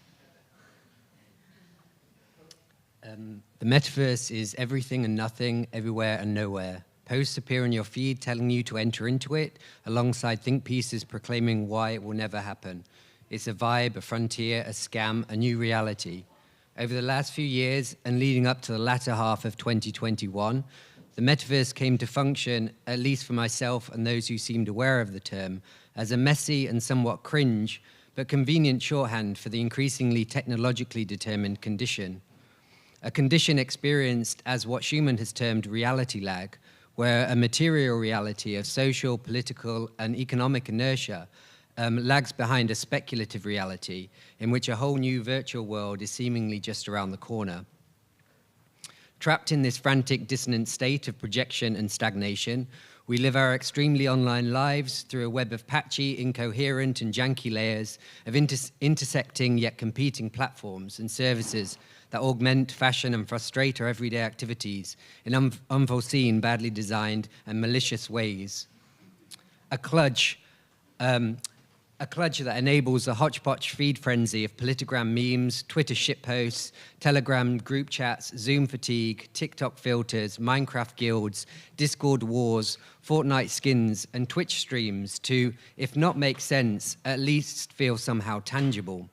The metaverse is everything and nothing, everywhere and nowhere. Posts appear on your feed telling you to enter into it, alongside think pieces proclaiming why it will never happen. It's a vibe, a frontier, a scam, a new reality. Over the last few years, and leading up to the latter half of 2021, the metaverse came to function, at least for myself and those who seemed aware of the term, as a messy and somewhat cringe, but convenient shorthand for the increasingly technologically determined condition. A condition experienced as what Shumon has termed reality lag, where a material reality of social, political, and economic inertia lags behind a speculative reality in which a whole new virtual world is seemingly just around the corner. Trapped in this frantic, dissonant state of projection and stagnation, we live our extremely online lives through a web of patchy, incoherent, and janky layers of intersecting yet competing platforms and services that augment, fashion, and frustrate our everyday activities in unforeseen, badly designed, and malicious ways. A kludge A clutch that enables a hodgepodge feed frenzy of politigram memes, Twitter shitposts, Telegram group chats, Zoom fatigue, TikTok filters, Minecraft guilds, Discord wars, Fortnite skins, and Twitch streams to, if not make sense, at least feel somehow tangible.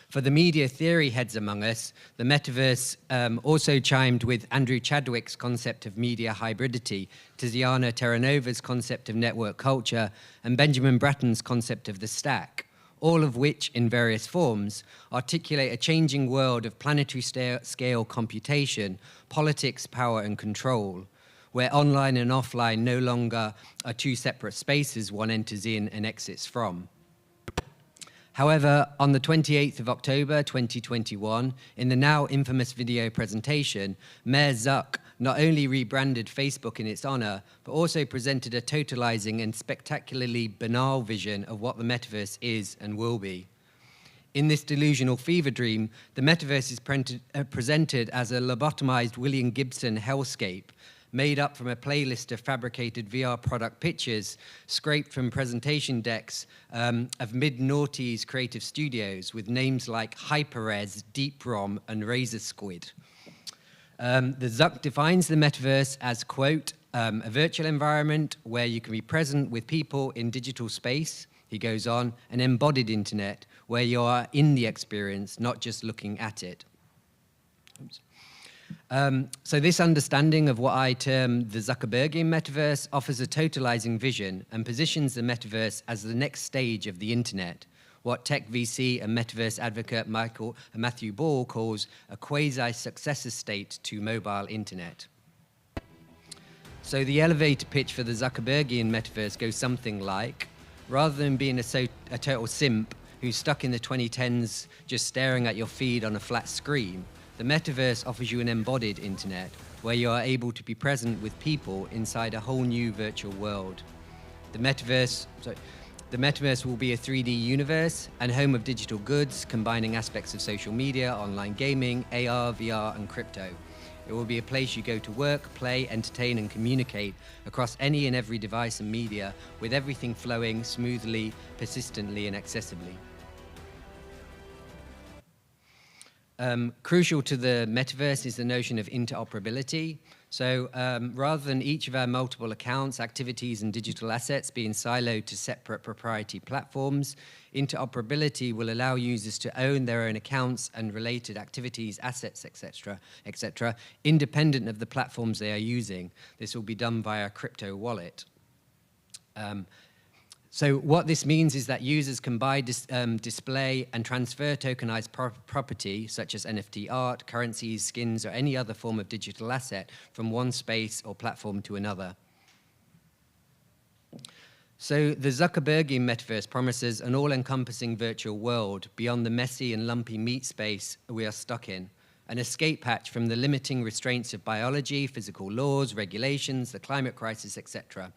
For the media theory heads among us, the metaverse also chimed with Andrew Chadwick's concept of media hybridity, Tiziana Terranova's concept of network culture, and Benjamin Bratton's concept of the stack, all of which, in various forms, articulate a changing world of planetary scale computation, politics, power, and control, where online and offline no longer are two separate spaces one enters in and exits from. However, on the 28th of October 2021, in the now infamous video presentation, Mayor Zuck not only rebranded Facebook in its honor, but also presented a totalizing and spectacularly banal vision of what the metaverse is and will be. In this delusional fever dream, the metaverse is presented as a lobotomized William Gibson hellscape, made up from a playlist of fabricated VR product pictures, scraped from presentation decks of mid-noughties creative studios with names like Hyperres, DeepROM, and Razor Squid. The Zuck defines the metaverse as, quote, a virtual environment where you can be present with people in digital space. He goes on, an embodied internet where you are in the experience, not just looking at it. Oops. So this understanding of what I term the Zuckerbergian metaverse offers a totalizing vision and positions the metaverse as the next stage of the internet, what tech VC and metaverse advocate Matthew Ball calls a quasi-successor state to mobile internet. So the elevator pitch for the Zuckerbergian metaverse goes something like, rather than being a total simp who's stuck in the 2010s just staring at your feed on a flat screen, the metaverse offers you an embodied internet where you are able to be present with people inside a whole new virtual world. The metaverse will be a 3D universe and home of digital goods, combining aspects of social media, online gaming, AR, VR, and crypto. It will be a place you go to work, play, entertain, and communicate across any and every device and media, with everything flowing smoothly, persistently, and accessibly. Crucial to the metaverse is the notion of interoperability. So rather than each of our multiple accounts, activities, and digital assets being siloed to separate proprietary platforms, interoperability will allow users to own their own accounts and related activities, assets, etc., independent of the platforms they are using. This will be done via a crypto wallet. So what this means is that users can buy, display, and transfer tokenized property, such as NFT art, currencies, skins, or any other form of digital asset from one space or platform to another. So the Zuckerbergian metaverse promises an all-encompassing virtual world beyond the messy and lumpy meat space we are stuck in, an escape hatch from the limiting restraints of biology, physical laws, regulations, the climate crisis, etc.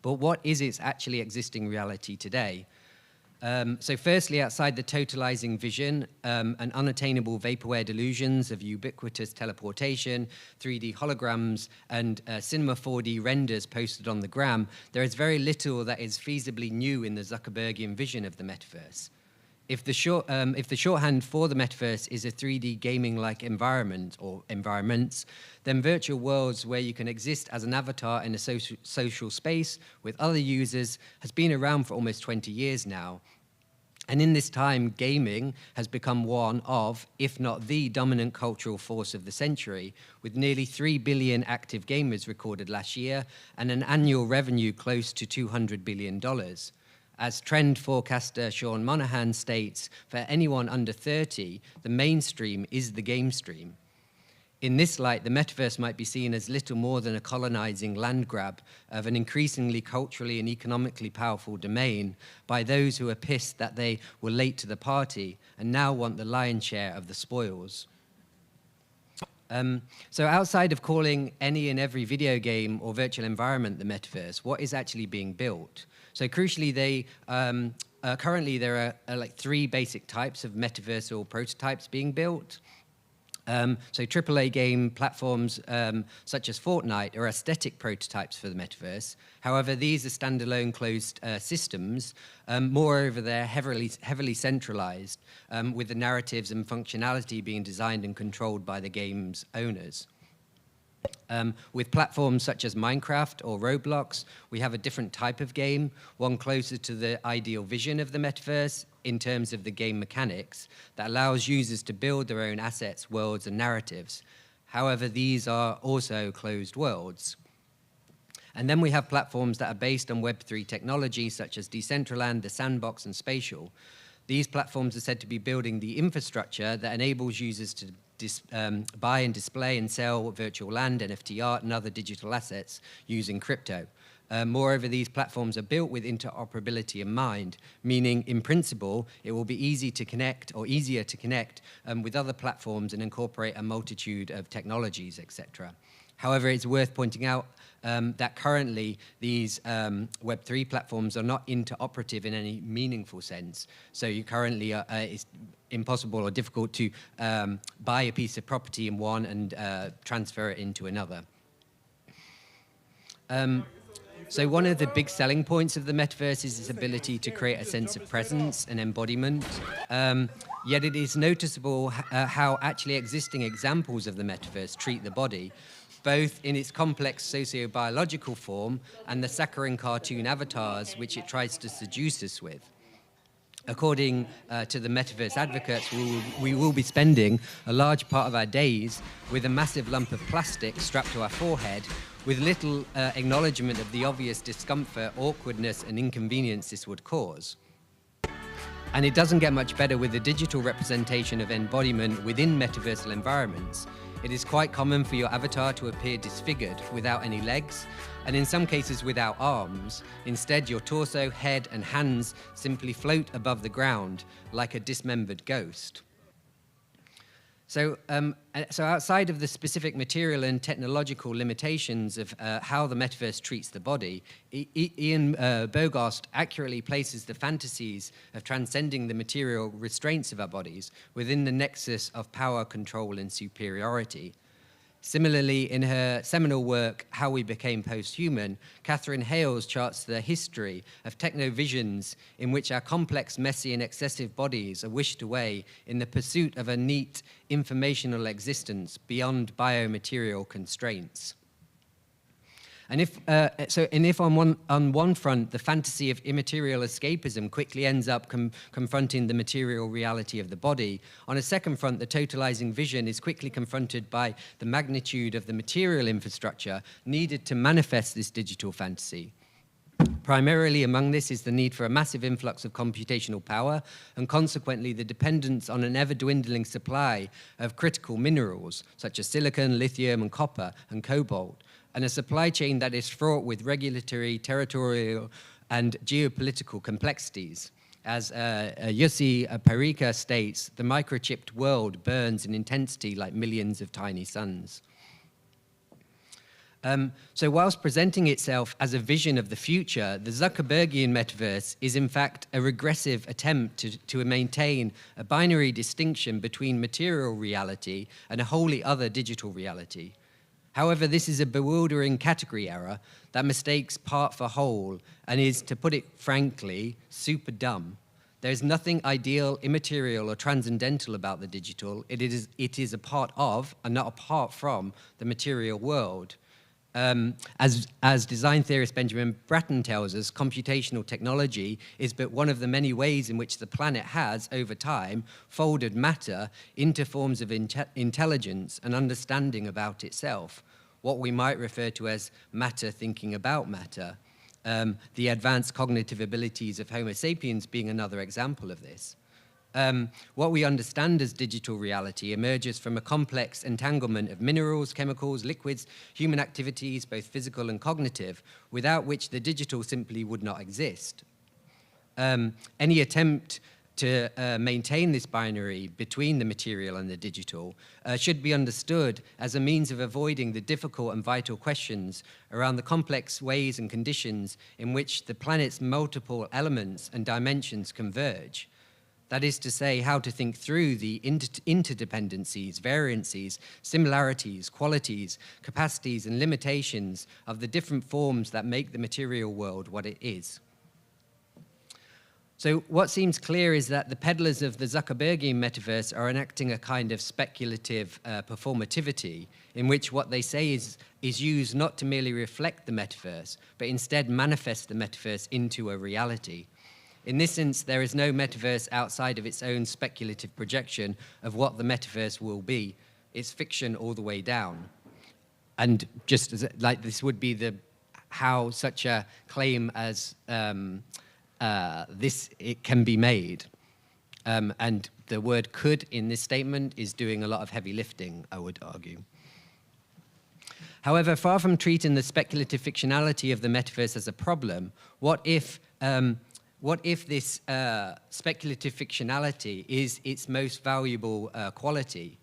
But what is its actually existing reality today? So firstly, outside the totalizing vision and unattainable vaporware delusions of ubiquitous teleportation, 3D holograms, and cinema 4D renders posted on the gram, there is very little that is feasibly new in the Zuckerbergian vision of the metaverse. If the shorthand for the metaverse is a 3D gaming-like environment or environments, then virtual worlds where you can exist as an avatar in a social space with other users has been around for almost 20 years now. And in this time, gaming has become one of, if not the dominant cultural force of the century, with nearly 3 billion active gamers recorded last year and an annual revenue close to $200 billion. As trend forecaster Sean Monahan states, for anyone under 30, the mainstream is the game stream. In this light, the metaverse might be seen as little more than a colonizing land grab of an increasingly culturally and economically powerful domain by those who are pissed that they were late to the party and now want the lion's share of the spoils. So outside of calling any and every video game or virtual environment the metaverse, what is actually being built? So crucially, currently there are like 3 basic types of metaversal prototypes being built. So AAA game platforms such as Fortnite are aesthetic prototypes for the metaverse. However, these are standalone closed systems. Moreover, they're heavily centralized, with the narratives and functionality being designed and controlled by the game's owners. With platforms such as Minecraft or Roblox, we have a different type of game, one closer to the ideal vision of the metaverse in terms of the game mechanics that allows users to build their own assets, worlds, and narratives. However, these are also closed worlds. And then we have platforms that are based on Web3 technology, such as Decentraland, The Sandbox, and Spatial. These platforms are said to be building the infrastructure that enables users to buy and display and sell virtual land, NFT art, and other digital assets using crypto. Moreover, these platforms are built with interoperability in mind, meaning in principle, it will be easy to connect or easier to connect with other platforms and incorporate a multitude of technologies, etc. However, it's worth pointing out that currently these Web3 platforms are not interoperative in any meaningful sense. So you currently, it's impossible or difficult to buy a piece of property in one and transfer it into another. So one of the big selling points of the metaverse is its ability to create a sense of presence and embodiment. Yet it is noticeable how actually existing examples of the metaverse treat the body, both in its complex socio-biological form and the saccharine cartoon avatars which it tries to seduce us with. According to the metaverse advocates, we will be spending a large part of our days with a massive lump of plastic strapped to our forehead, with little acknowledgement of the obvious discomfort, awkwardness, and inconvenience this would cause. And it doesn't get much better with the digital representation of embodiment within metaversal environments. It is quite common for your avatar to appear disfigured without any legs, and in some cases without arms. Instead, your torso, head, and hands simply float above the ground like a dismembered ghost. So outside of the specific material and technological limitations of how the metaverse treats the body, Ian Bogost accurately places the fantasies of transcending the material restraints of our bodies within the nexus of power, control, and superiority. Similarly, in her seminal work, How We Became Posthuman, Catherine Hales charts the history of techno-visions in which our complex, messy, and excessive bodies are wished away in the pursuit of a neat, informational existence beyond biomaterial constraints. And if on one front, the fantasy of immaterial escapism quickly ends up confronting the material reality of the body, on a second front, the totalizing vision is quickly confronted by the magnitude of the material infrastructure needed to manifest this digital fantasy. Primarily among this is the need for a massive influx of computational power, and consequently the dependence on an ever-dwindling supply of critical minerals, such as silicon, lithium, and copper, and cobalt, and a supply chain that is fraught with regulatory, territorial, and geopolitical complexities. As Yussi Parika states, the microchipped world burns in intensity like millions of tiny suns. So whilst presenting itself as a vision of the future, the Zuckerbergian metaverse is in fact a regressive attempt to maintain a binary distinction between material reality and a wholly other digital reality. However, this is a bewildering category error that mistakes part for whole and is, to put it frankly, super dumb. There is nothing ideal, immaterial, or transcendental about the digital. It is a part of, and not apart from, the material world. As design theorist Benjamin Bratton tells us, computational technology is but one of the many ways in which the planet has, over time, folded matter into forms of intelligence and understanding about itself, what we might refer to as matter thinking about matter. The advanced cognitive abilities of Homo sapiens being another example of this. What we understand as digital reality emerges from a complex entanglement of minerals, chemicals, liquids, human activities, both physical and cognitive, without which the digital simply would not exist. Any attempt to maintain this binary between the material and the digital should be understood as a means of avoiding the difficult and vital questions around the complex ways and conditions in which the planet's multiple elements and dimensions converge. That is to say, how to think through the interdependencies, variances, similarities, qualities, capacities, and limitations of the different forms that make the material world what it is. So what seems clear is that the peddlers of the Zuckerbergian metaverse are enacting a kind of speculative performativity in which what they say is used not to merely reflect the metaverse, but instead manifest the metaverse into a reality. In this sense, there is no metaverse outside of its own speculative projection of what the metaverse will be. It's fiction all the way down. And just as, like, this would be how such a claim as it can be made. And the word could in this statement is doing a lot of heavy lifting, I would argue. However, far from treating the speculative fictionality of the metaverse as a problem, what if this speculative fictionality is its most valuable quality?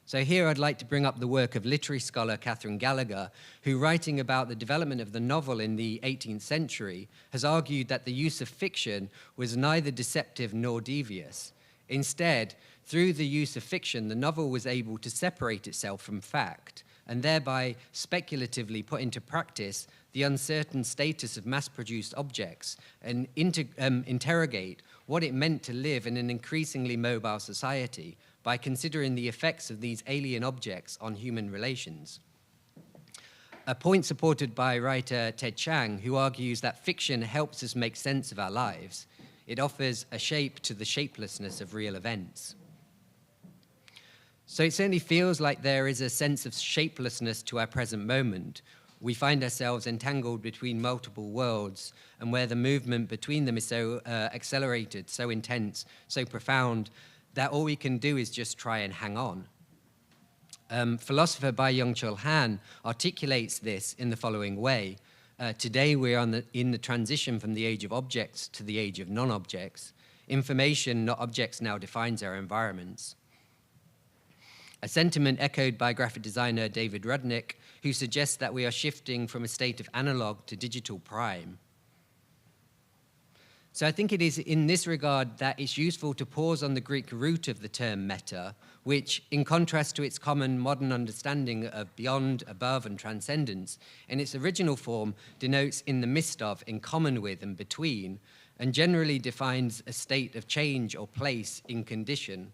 So here I'd like to bring up the work of literary scholar Catherine Gallagher, who, writing about the development of the novel in the 18th century, has argued that the use of fiction was neither deceptive nor devious. Instead, through the use of fiction, the novel was able to separate itself from fact, and thereby speculatively put into practice the uncertain status of mass-produced objects and interrogate what it meant to live in an increasingly mobile society by considering the effects of these alien objects on human relations. A point supported by writer Ted Chiang, who argues that fiction helps us make sense of our lives. It offers a shape to the shapelessness of real events. So it certainly feels like there is a sense of shapelessness to our present moment. We find ourselves entangled between multiple worlds, and where the movement between them is so accelerated, so intense, so profound, that all we can do is just try and hang on. Philosopher Byung-Chul Han articulates this in the following way. Today we're in the transition from the age of objects to the age of non-objects. Information, not objects, now defines our environments. A sentiment echoed by graphic designer David Rudnick, who suggests that we are shifting from a state of analog to digital prime. So I think it is in this regard that it's useful to pause on the Greek root of the term meta, which, in contrast to its common modern understanding of beyond, above, and transcendence, in its original form denotes in the midst of, in common with, and between, and generally defines a state of change or place in condition.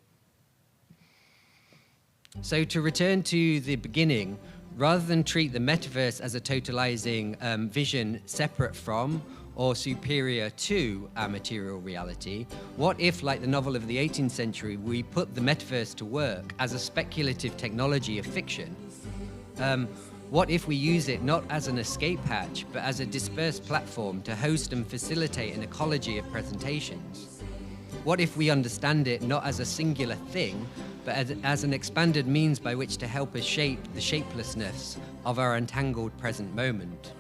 So to return to the beginning, rather than treat the metaverse as a totalizing vision separate from or superior to our material reality, what if, like the novel of the 18th century, we put the metaverse to work as a speculative technology of fiction? What if we use it not as an escape hatch, but as a dispersed platform to host and facilitate an ecology of presentations? What if we understand it not as a singular thing, but as an expanded means by which to help us shape the shapelessness of our entangled present moment?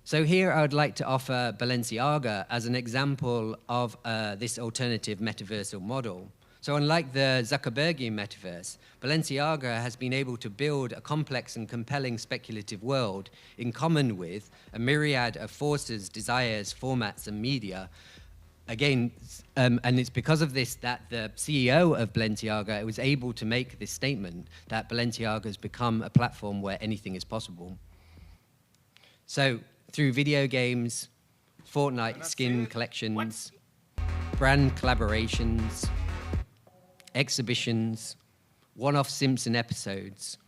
So here I would like to offer Balenciaga as an example of this alternative metaversal model. So unlike the Zuckerbergian metaverse, Balenciaga has been able to build a complex and compelling speculative world in common with a myriad of forces, desires, formats, and media. Again, and it's because of this that the CEO of Balenciaga was able to make this statement that Balenciaga has become a platform where anything is possible. So, through video games, Fortnite skin collections, brand collaborations, exhibitions, one-off Simpson episodes,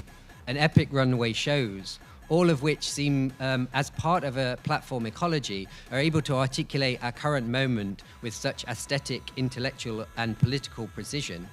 and epic runway shows, all of which seem, as part of a platform ecology, are able to articulate our current moment with such aesthetic, intellectual, and political precision.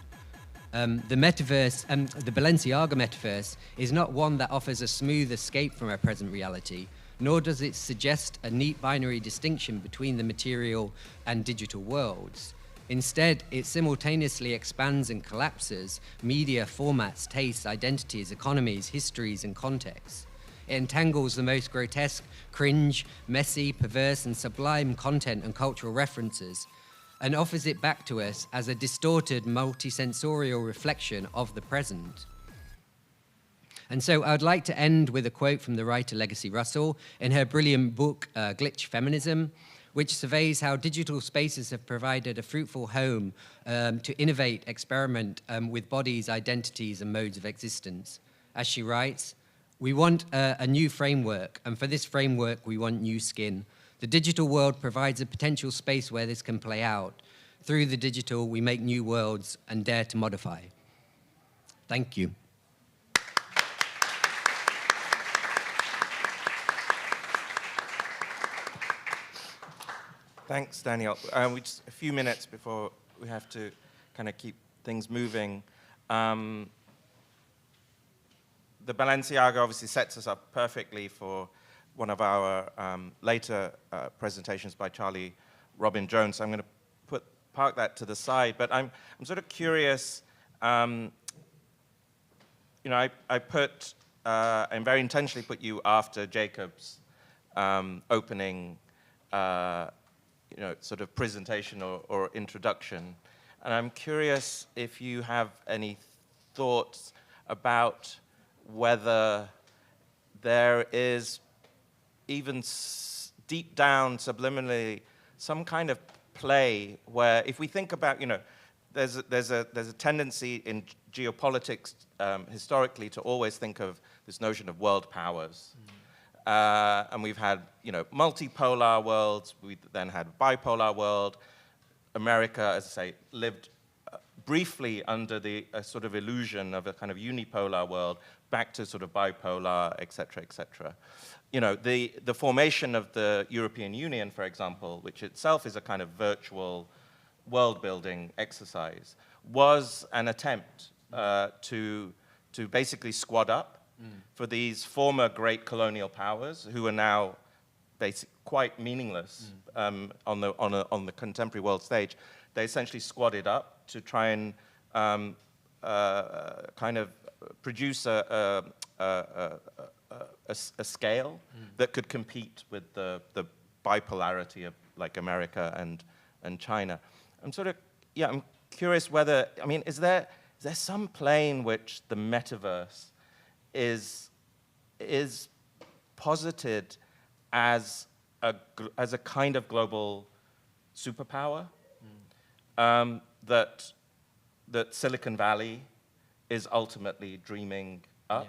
The metaverse, the Balenciaga metaverse, is not one that offers a smooth escape from our present reality, nor does it suggest a neat binary distinction between the material and digital worlds. Instead, it simultaneously expands and collapses media, formats, tastes, identities, economies, histories, and contexts. It entangles the most grotesque, cringe, messy, perverse, and sublime content and cultural references, and offers it back to us as a distorted, multisensorial reflection of the present. And so I'd like to end with a quote from the writer Legacy Russell in her brilliant book, Glitch Feminism, which surveys how digital spaces have provided a fruitful home to innovate, experiment with bodies, identities, and modes of existence. As she writes, we want a new framework, and for this framework, we want new skin. The digital world provides a potential space where this can play out. Through the digital, we make new worlds and dare to modify. Thank you. Thanks, Daniel. We just a few minutes before we have to kind of keep things moving. The Balenciaga obviously sets us up perfectly for one of our later presentations by Charlie Robin Jones. So I'm going to park that to the side. But I'm sort of curious. You know, I put and very intentionally put you after Jacob's opening. You know, sort of presentation or introduction. And I'm curious if you have any thoughts about whether there is even deep down, subliminally, some kind of play where, if we think about, you know, there's a tendency in geopolitics historically to always think of this notion of world powers. And we've had, you know, multipolar worlds. We then had bipolar world. America, as I say, lived briefly under the sort of illusion of a kind of unipolar world, back to sort of bipolar, et cetera, et cetera. You know, the formation of the European Union, for example, which itself is a kind of virtual world-building exercise, was an attempt to basically squad up for these former great colonial powers who are now quite meaningless on the contemporary world stage. They essentially squadded up to try and kind of produce a scale that could compete with the bipolarity of like America and China. I'm curious whether, I mean, is there some plane in which the metaverse is posited as a kind of global superpower that Silicon Valley is ultimately dreaming up?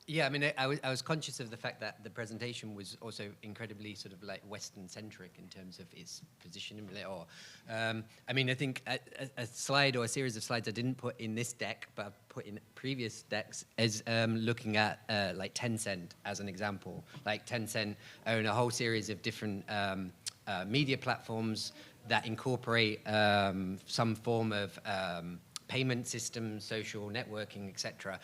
Yeah, I mean, I was conscious of the fact that the presentation was also incredibly sort of like Western-centric in terms of its positioning. I mean, I think a slide or a series of slides I didn't put in this deck, but I've put in previous decks, is looking at like Tencent as an example. Like Tencent own a whole series of different media platforms that incorporate some form of payment systems, social networking, etc.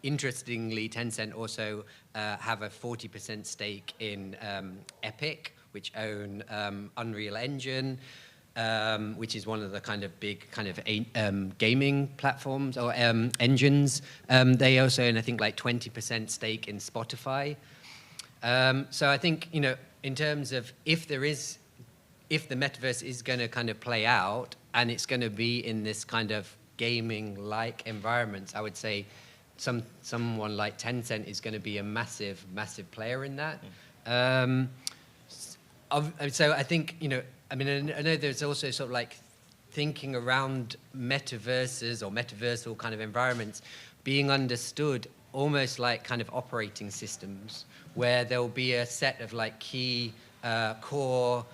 Interestingly, Tencent also have a 40% stake in Epic, which own Unreal Engine, which is one of the kind of big kind of gaming platforms or engines. They also own, I think, like 20% stake in Spotify. So I think, you know, in terms of if the metaverse is going to kind of play out and it's going to be in this kind of gaming-like environments, I would say someone like Tencent is going to be a massive, massive player in that. So I think, you know, I mean, I know there's also sort of like thinking around metaverses or metaversal kind of environments being understood almost like kind of operating systems where there'll be a set of like key core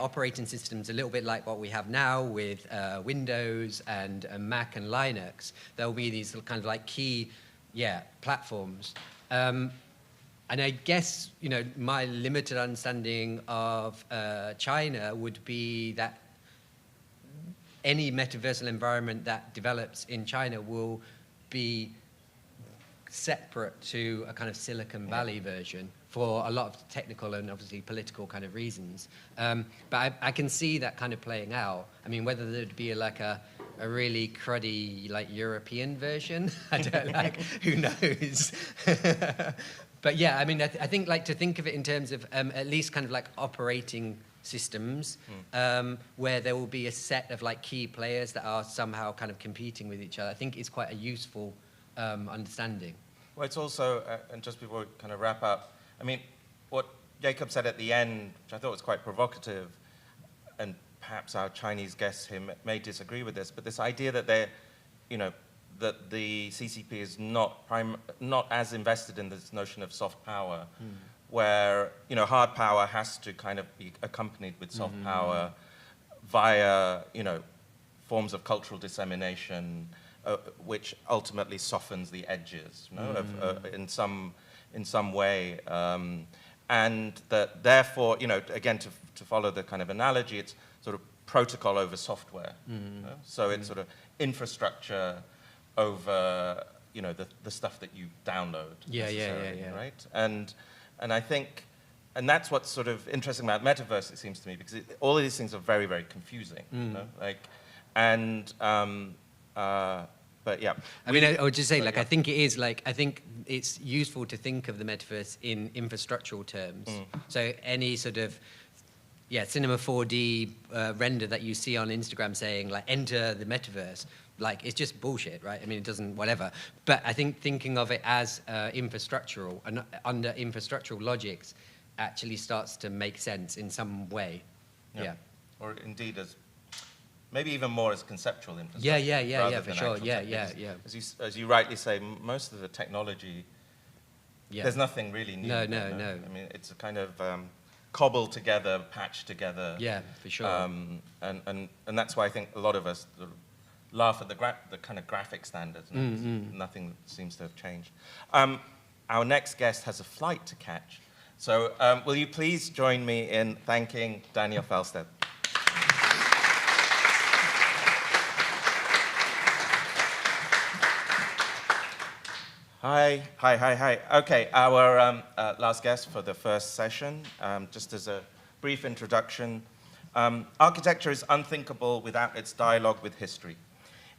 operating systems, a little bit like what we have now with Windows and Mac and Linux. There'll be these kind of like key, platforms. And I guess, you know, my limited understanding of China would be that any metaversal environment that develops in China will be separate to a kind of Silicon Valley version for a lot of technical and obviously political kind of reasons. But I can see that kind of playing out. I mean, whether there'd be like a really cruddy like European version, I don't like, who knows? But yeah, I mean, I think like to think of it in terms of at least kind of like operating systems where there will be a set of like key players that are somehow kind of competing with each other, I think is quite a useful understanding. Well, it's also, and just before we kind of wrap up, I mean, what Jacob said at the end, which I thought was quite provocative, and perhaps our Chinese guests here may disagree with this, but this idea that that the CCP is not as invested in this notion of soft power, where hard power has to kind of be accompanied with soft power via forms of cultural dissemination, which ultimately softens the edges, in some way, and that therefore, again to follow the kind of analogy, it's sort of protocol over software. So it's sort of infrastructure over the stuff that you download. Right? And I think, and that's what's sort of interesting about metaverse, it seems to me, because all of these things are very, very confusing. But yeah. I mean, I would just say, I think it is, I think it's useful to think of the metaverse in infrastructural terms. So any sort of, Cinema 4D render that you see on Instagram saying, enter the metaverse, it's just bullshit, right? I mean, it doesn't, whatever. But I think thinking of it as infrastructural, and under infrastructural logics, actually starts to make sense in some way. Yeah. Or indeed as, maybe even more as conceptual infrastructure. Yeah, for sure. Yeah. As you rightly say, most of the technology, there's nothing really new. No. I mean, it's a kind of cobbled together, patched together. Yeah, for sure. And that's why I think a lot of us sort of laugh at the kind of graphic standards. Nothing seems to have changed. Our next guest has a flight to catch. So will you please join me in thanking Daniel Felstead? Hi. Okay, our last guest for the first session, just as a brief introduction. Architecture is unthinkable without its dialogue with history,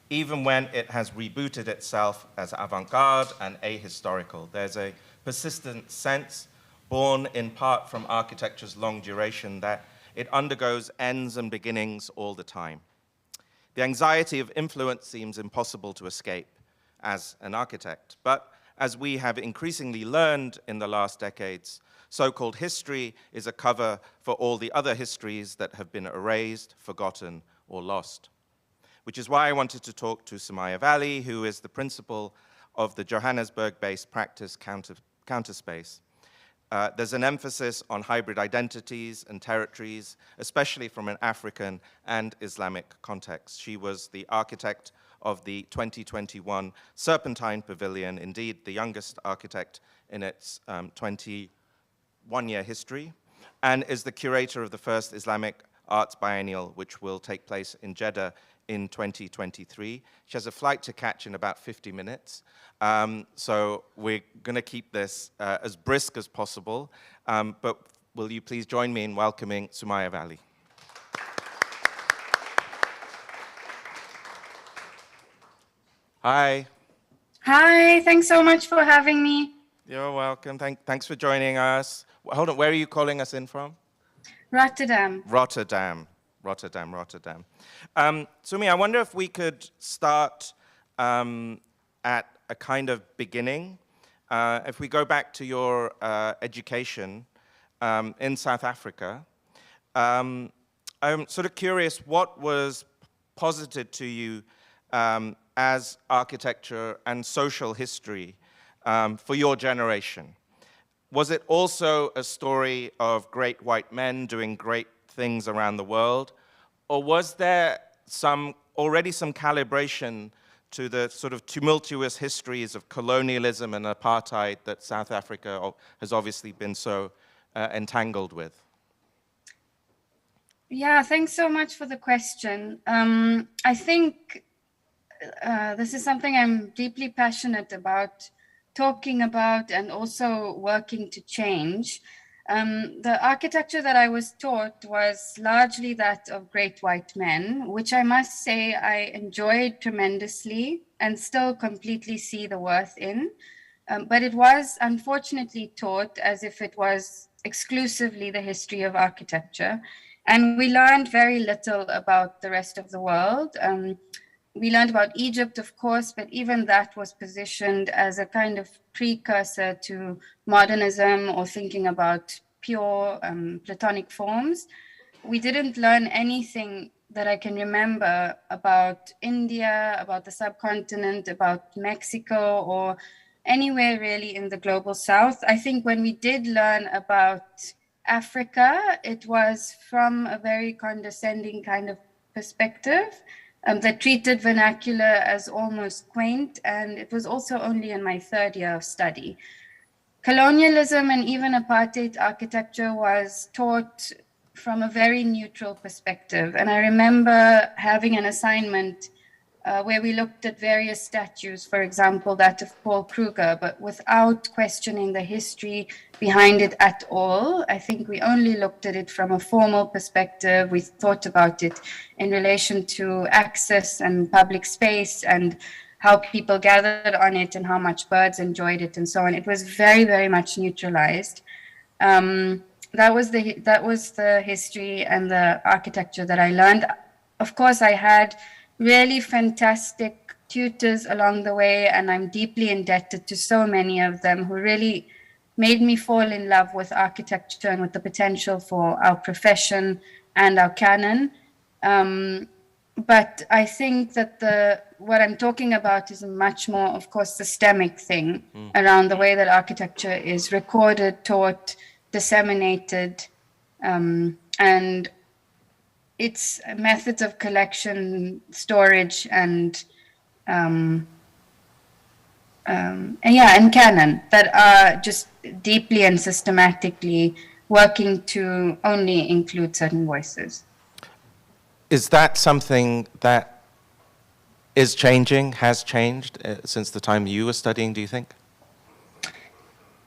even when it has rebooted itself as avant-garde and ahistorical. There's a persistent sense, born in part from architecture's long duration, that it undergoes ends and beginnings all the time. The anxiety of influence seems impossible to escape as an architect. But as we have increasingly learned in the last decades, so-called history is a cover for all the other histories that have been erased, forgotten, or lost. Which is why I wanted to talk to Sumayya Valli, who is the principal of the Johannesburg-based practice Counterspace. There's an emphasis on hybrid identities and territories, especially from an African and Islamic context. She was the architect of the 2021 Serpentine Pavilion, indeed the youngest architect in its 21-year history, and is the curator of the first Islamic Arts Biennial, which will take place in Jeddah in 2023. She has a flight to catch in about 50 minutes. So we're going to keep this as brisk as possible. But will you please join me in welcoming Sumayya Valli? Hi. Hi, thanks so much for having me. You're welcome. Thanks for joining us. Hold on, where are you calling us in from? Rotterdam. Rotterdam. Sumi, I wonder if we could start at a kind of beginning. If we go back to your education in South Africa, I'm sort of curious what was posited to you as architecture and social history for your generation. Was it also a story of great white men doing great things around the world? Or was there already some calibration to the sort of tumultuous histories of colonialism and apartheid that South Africa has obviously been so entangled with? Yeah, thanks so much for the question. I think this is something I'm deeply passionate about talking about and also working to change. The architecture that I was taught was largely that of great white men, which I must say I enjoyed tremendously and still completely see the worth in. But it was unfortunately taught as if it was exclusively the history of architecture. And we learned very little about the rest of the world. We learned about Egypt, of course, but even that was positioned as a kind of precursor to modernism or thinking about pure Platonic forms. We didn't learn anything that I can remember about India, about the subcontinent, about Mexico, or anywhere really in the global south. I think when we did learn about Africa, it was from a very condescending kind of perspective that treated vernacular as almost quaint, and it was also only in my third year of study. Colonialism and even apartheid architecture was taught from a very neutral perspective. And I remember having an assignment where we looked at various statues, for example, that of Paul Kruger, but without questioning the history behind it at all. I think we only looked at it from a formal perspective. We thought about it in relation to access and public space and how people gathered on it and how much birds enjoyed it and so on. It was very, very much neutralized. That was the history and the architecture that I learned. Of course, I had really fantastic tutors along the way, and I'm deeply indebted to so many of them who really made me fall in love with architecture and with the potential for our profession and our canon. But I think that what I'm talking about is a much more, of course, systemic thing around the way that architecture is recorded, taught, disseminated, and its methods of collection, storage, and canon that are just deeply and systematically working to only include certain voices. Is that something that is changing, has changed since the time you were studying, do you think?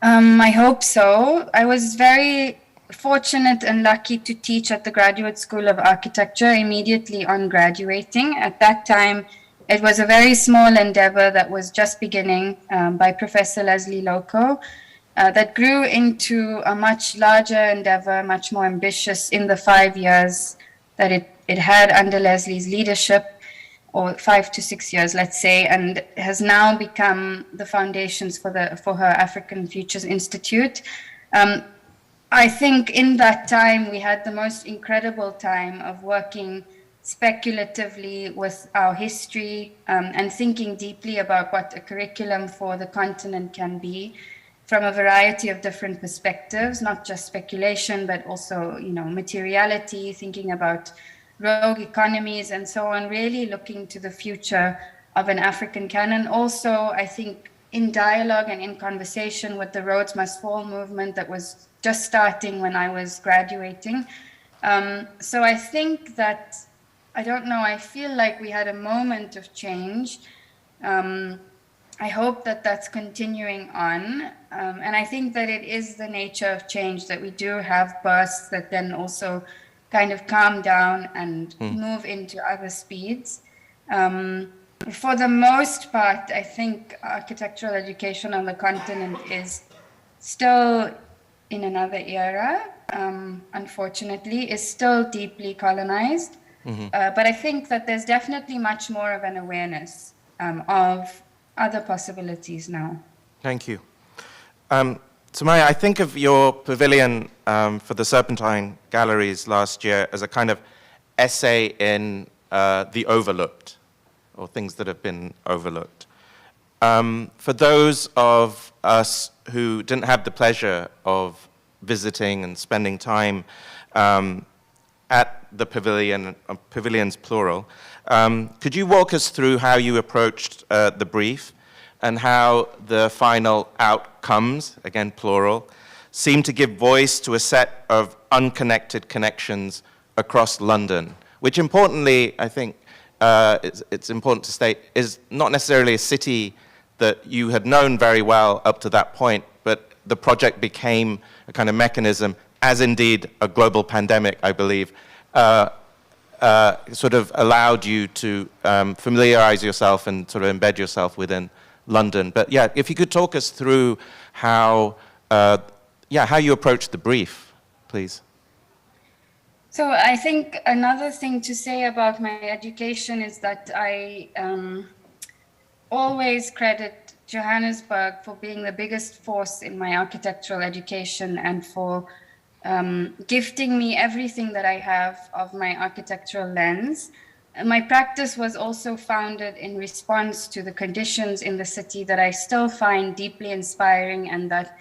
I hope so. I was very fortunate and lucky to teach at the Graduate School of Architecture immediately on graduating. At that time, it was a very small endeavor that was just beginning by Professor Leslie Loco that grew into a much larger endeavor, much more ambitious in the 5 years that it had under Leslie's leadership, or 5 to 6 years, let's say, and has now become the foundations for her African Futures Institute. I think in that time, we had the most incredible time of working speculatively with our history and thinking deeply about what a curriculum for the continent can be from a variety of different perspectives, not just speculation, but also, materiality, thinking about rogue economies and so on, really looking to the future of an African canon. Also, I think in dialogue and in conversation with the Roads Must Fall movement that was just starting when I was graduating. So I think that, I don't know, I feel like we had a moment of change. I hope that that's continuing on. And I think that it is the nature of change that we do have bursts that then also kind of calm down and move into other speeds. For the most part, I think architectural education on the continent is still in another era, unfortunately, is still deeply colonized. But I think that there's definitely much more of an awareness of other possibilities now. Thank you. Sumayya, I think of your pavilion for the Serpentine Galleries last year as a kind of essay in the overlooked, or things that have been overlooked. For those of us who didn't have the pleasure of visiting and spending time at the pavilion, pavilions plural, could you walk us through how you approached the brief and how the final outcomes, again plural, seem to give voice to a set of unconnected connections across London, which importantly, I think it's important to state, is not necessarily a city that you had known very well up to that point, but the project became a kind of mechanism, as indeed a global pandemic, I believe, sort of allowed you to familiarize yourself and sort of embed yourself within London. But yeah, if you could talk us through how you approached the brief, please. So I think another thing to say about my education is that I always credit Johannesburg for being the biggest force in my architectural education and for gifting me everything that I have of my architectural lens. My practice was also founded in response to the conditions in the city that I still find deeply inspiring, and that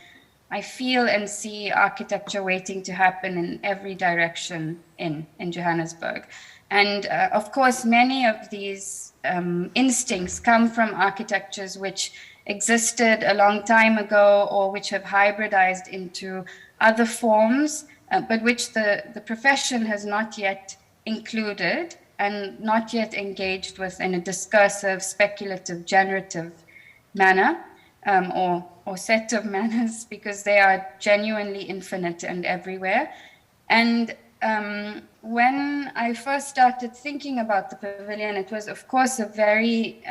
I feel and see architecture waiting to happen in every direction in Johannesburg. And of course, many of these instincts come from architectures which existed a long time ago, or which have hybridized into other forms, but which the profession has not yet included and not yet engaged with in a discursive, speculative, generative manner, or set of manners, because they are genuinely infinite and everywhere. And when I first started thinking about the pavilion, it was, of course, a very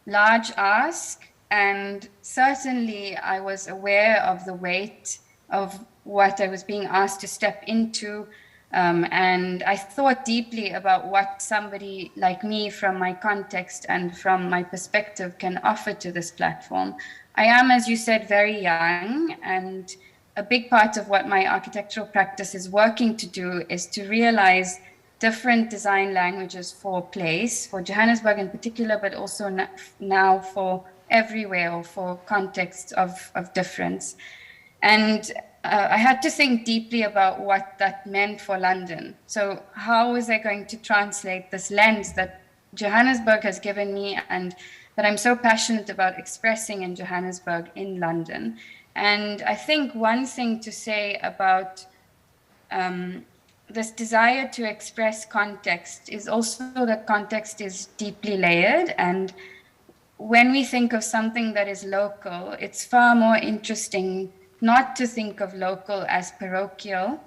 large ask, and certainly I was aware of the weight of what I was being asked to step into, and I thought deeply about what somebody like me, from my context and from my perspective, can offer to this platform. I am, as you said, very young, and a big part of what my architectural practice is working to do is to realize different design languages for place, for Johannesburg in particular, but also now for everywhere, or for contexts of difference. And I had to think deeply about what that meant for London. So how was I going to translate this lens that Johannesburg has given me, and that I'm so passionate about expressing in Johannesburg, in London? And I think one thing to say about this desire to express context is also that context is deeply layered. And when we think of something that is local, it's far more interesting not to think of local as parochial,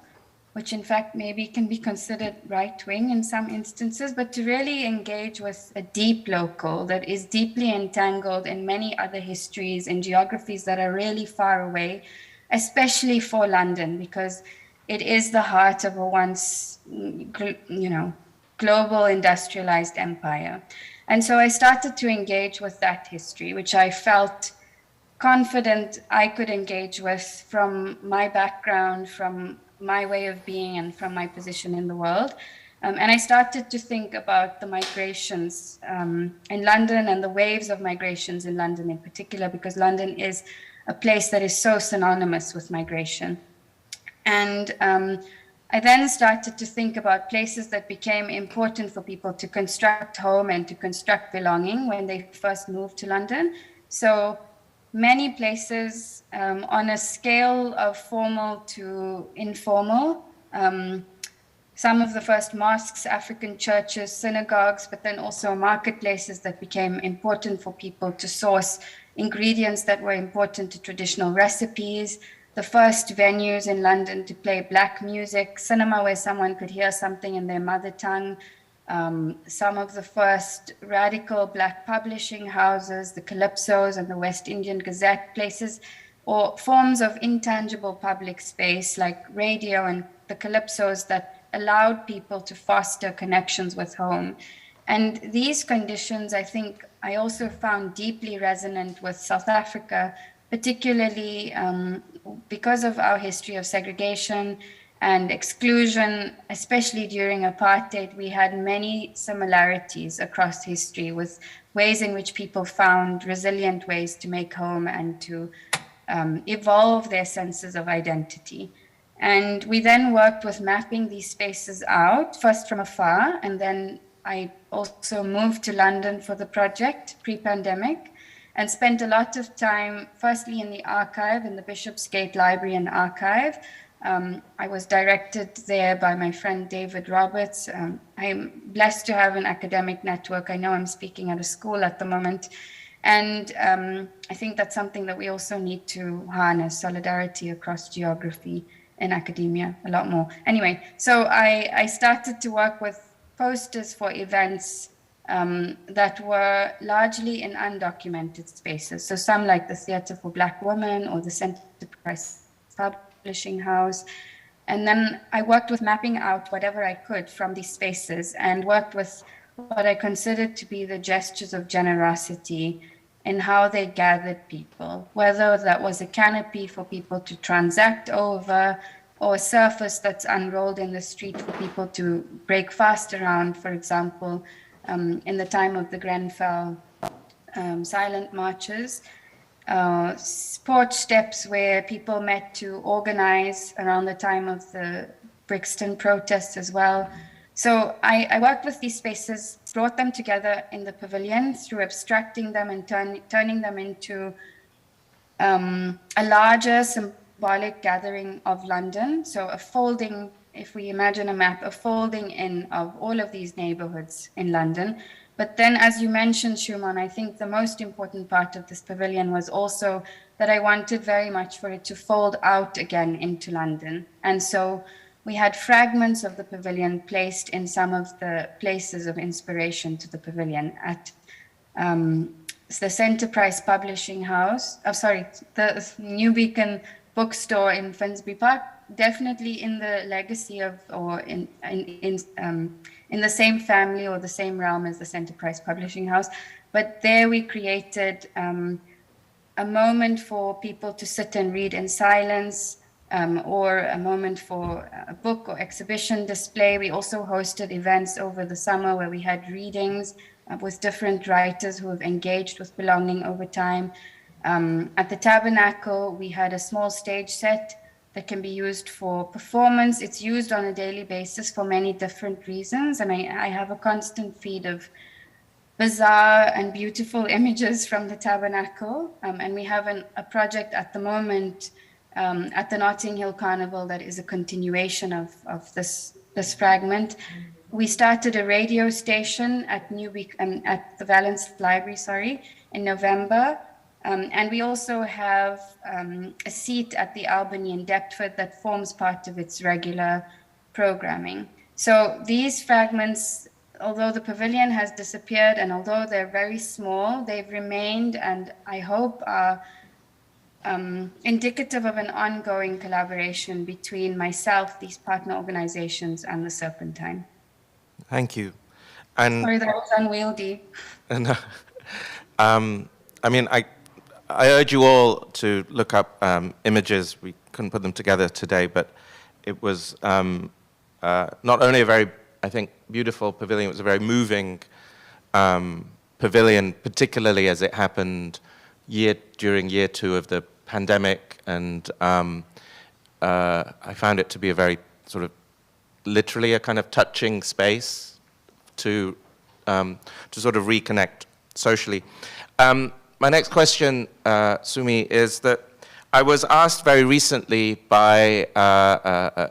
which in fact maybe can be considered right-wing in some instances, but to really engage with a deep local that is deeply entangled in many other histories and geographies that are really far away, especially for London, because it is the heart of a once, global industrialized empire. And so I started to engage with that history, which I felt confident I could engage with from my background, from my way of being, and from my position in the world. And I started to think about the migrations in London, and the waves of migrations in London in particular, because London is a place that is so synonymous with migration. And I then started to think about places that became important for people to construct home and to construct belonging when they first moved to London. So many places on a scale of formal to informal. Some of the first mosques, African churches, synagogues, but then also marketplaces that became important for people to source ingredients that were important to traditional recipes. The first venues in London to play Black music, cinema where someone could hear something in their mother tongue. Some of the first radical Black publishing houses, the Calypsos and the West Indian Gazette, places or forms of intangible public space like radio and the Calypsos that allowed people to foster connections with home. And these conditions, I think, I also found deeply resonant with South Africa, particularly because of our history of segregation and exclusion, especially during apartheid. We had many similarities across history with ways in which people found resilient ways to make home and to evolve their senses of identity. And we then worked with mapping these spaces out, first from afar, and then I also moved to London for the project pre-pandemic, and spent a lot of time, firstly in the archive, in the Bishopsgate Library and Archive. I was directed there by my friend David Roberts. I'm blessed to have an academic network. I know I'm speaking at a school at the moment. And I think that's something that we also need to harness, solidarity across geography in academia a lot more. Anyway, so I started to work with posters for events that were largely in undocumented spaces. So some like the Theatre for Black Women or the Enterprise Publishing House. And then I worked with mapping out whatever I could from these spaces and worked with what I considered to be the gestures of generosity in how they gathered people, whether that was a canopy for people to transact over, or a surface that's unrolled in the street for people to break fast around, for example, in the time of the Grenfell silent marches. Porch steps where people met to organize around the time of the Brixton protests as well. So I worked with these spaces, brought them together in the pavilion through abstracting them and turning them into a larger symbolic gathering of London. So a folding, if we imagine a map, a folding in of all of these neighborhoods in London. But then, as you mentioned, Shumon, I think the most important part of this pavilion was also that I wanted very much for it to fold out again into London. And so we had fragments of the pavilion placed in some of the places of inspiration to the pavilion at the Enterprise Publishing House, the New Beacon bookstore in Finsbury Park, definitely in the legacy of, or in the same family or the same realm as the Enterprise Publishing House. But there we created a moment for people to sit and read in silence, or a moment for a book or exhibition display. We also hosted events over the summer where we had readings with different writers who have engaged with belonging over time. At the Tabernacle, we had a small stage set that can be used for performance. It's used on a daily basis for many different reasons. And I have a constant feed of bizarre and beautiful images from the Tabernacle. And we have a project at the moment at the Notting Hill Carnival that is a continuation of this fragment. We started a radio station at at the Valence Library, in November. And we also have a seat at the Albany in Deptford that forms part of its regular programming. So these fragments, although the pavilion has disappeared and although they're very small, they've remained and I hope are indicative of an ongoing collaboration between myself, these partner organizations, and the Serpentine. Thank you. And sorry, that was unwieldy. And I mean, I urge you all to look up images. We couldn't put them together today, but it was not only a very, I think, beautiful pavilion, it was a very moving pavilion, particularly as it happened during year 2 of the pandemic. And I found it to be a very sort of literally a kind of touching space to sort of reconnect socially. My next question, Sumi, is that I was asked very recently by a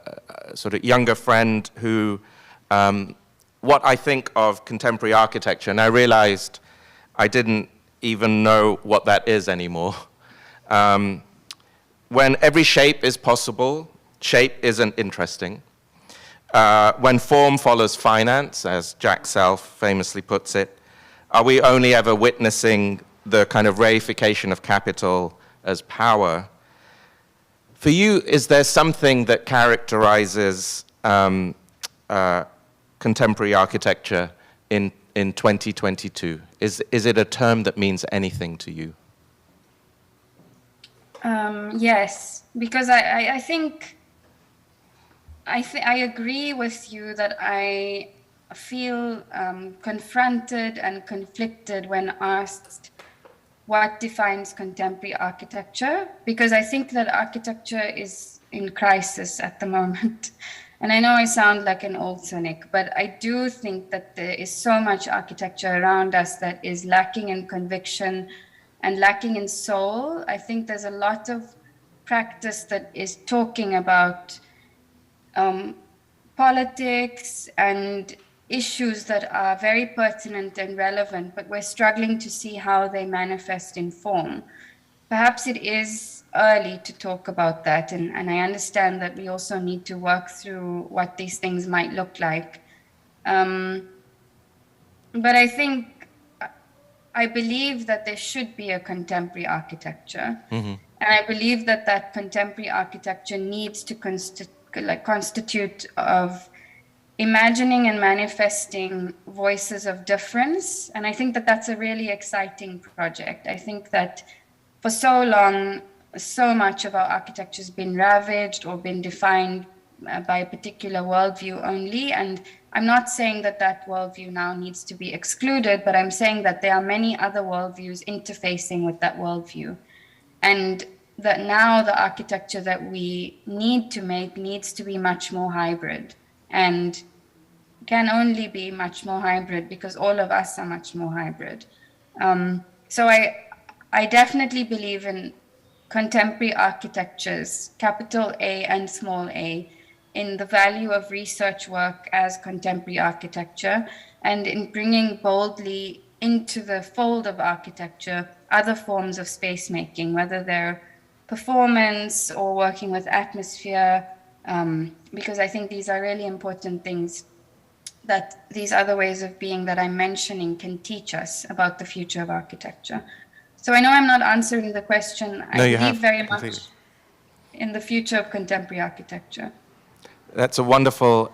sort of younger friend who, what I think of contemporary architecture, and I realized I didn't even know what that is anymore. When every shape is possible, shape isn't interesting. When form follows finance, as Jack Self famously puts it, are we only ever witnessing the kind of reification of capital as power? For you, is there something that characterizes contemporary architecture in 2022? Is it a term that means anything to you? Yes, because I think I agree with you that I feel confronted and conflicted when asked what defines contemporary architecture, because I think that architecture is in crisis at the moment. And I know I sound like an old cynic, but I do think that there is so much architecture around us that is lacking in conviction and lacking in soul. I think there's a lot of practice that is talking about politics and issues that are very pertinent and relevant, but we're struggling to see how they manifest in form. Perhaps it is early to talk about that, and I understand that we also need to work through what these things might look like. But I believe that there should be a contemporary architecture. Mm-hmm. And I believe that that contemporary architecture needs to constitute of imagining and manifesting voices of difference. And I think that that's a really exciting project. I think that for so long, so much of our architecture has been ravaged or been defined by a particular worldview only. And I'm not saying that that worldview now needs to be excluded, but I'm saying that there are many other worldviews interfacing with that worldview. And that now the architecture that we need to make needs to be much more hybrid, and can only be much more hybrid because all of us are much more hybrid. So I definitely believe in contemporary architectures, capital A and small a, in the value of research work as contemporary architecture, and in bringing boldly into the fold of architecture other forms of space making, whether they're performance or working with atmosphere, because I think these are really important things that these other ways of being that I'm mentioning can teach us about the future of architecture. So I know I'm not answering the question. No, I you believe have, very completely. much in the future of contemporary architecture. That's a wonderful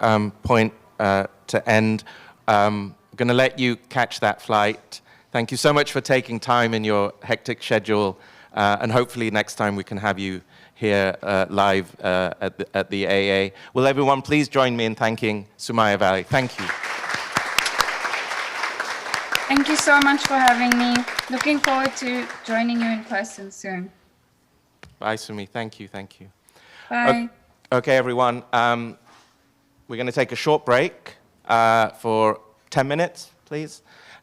point to end. I'm going to let you catch that flight. Thank you so much for taking time in your hectic schedule, and hopefully next time we can have you here live at the AA. Will everyone please join me in thanking Sumayya Valli? Thank you. Thank you so much for having me. Looking forward to joining you in person soon. Bye, Sumi. Thank you. Thank you. Bye. Okay, everyone. We're going to take a short break for 10 minutes, please,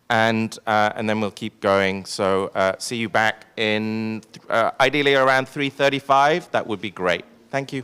and then we'll keep going. So see you back in ideally around 3:35. That would be great. Thank you.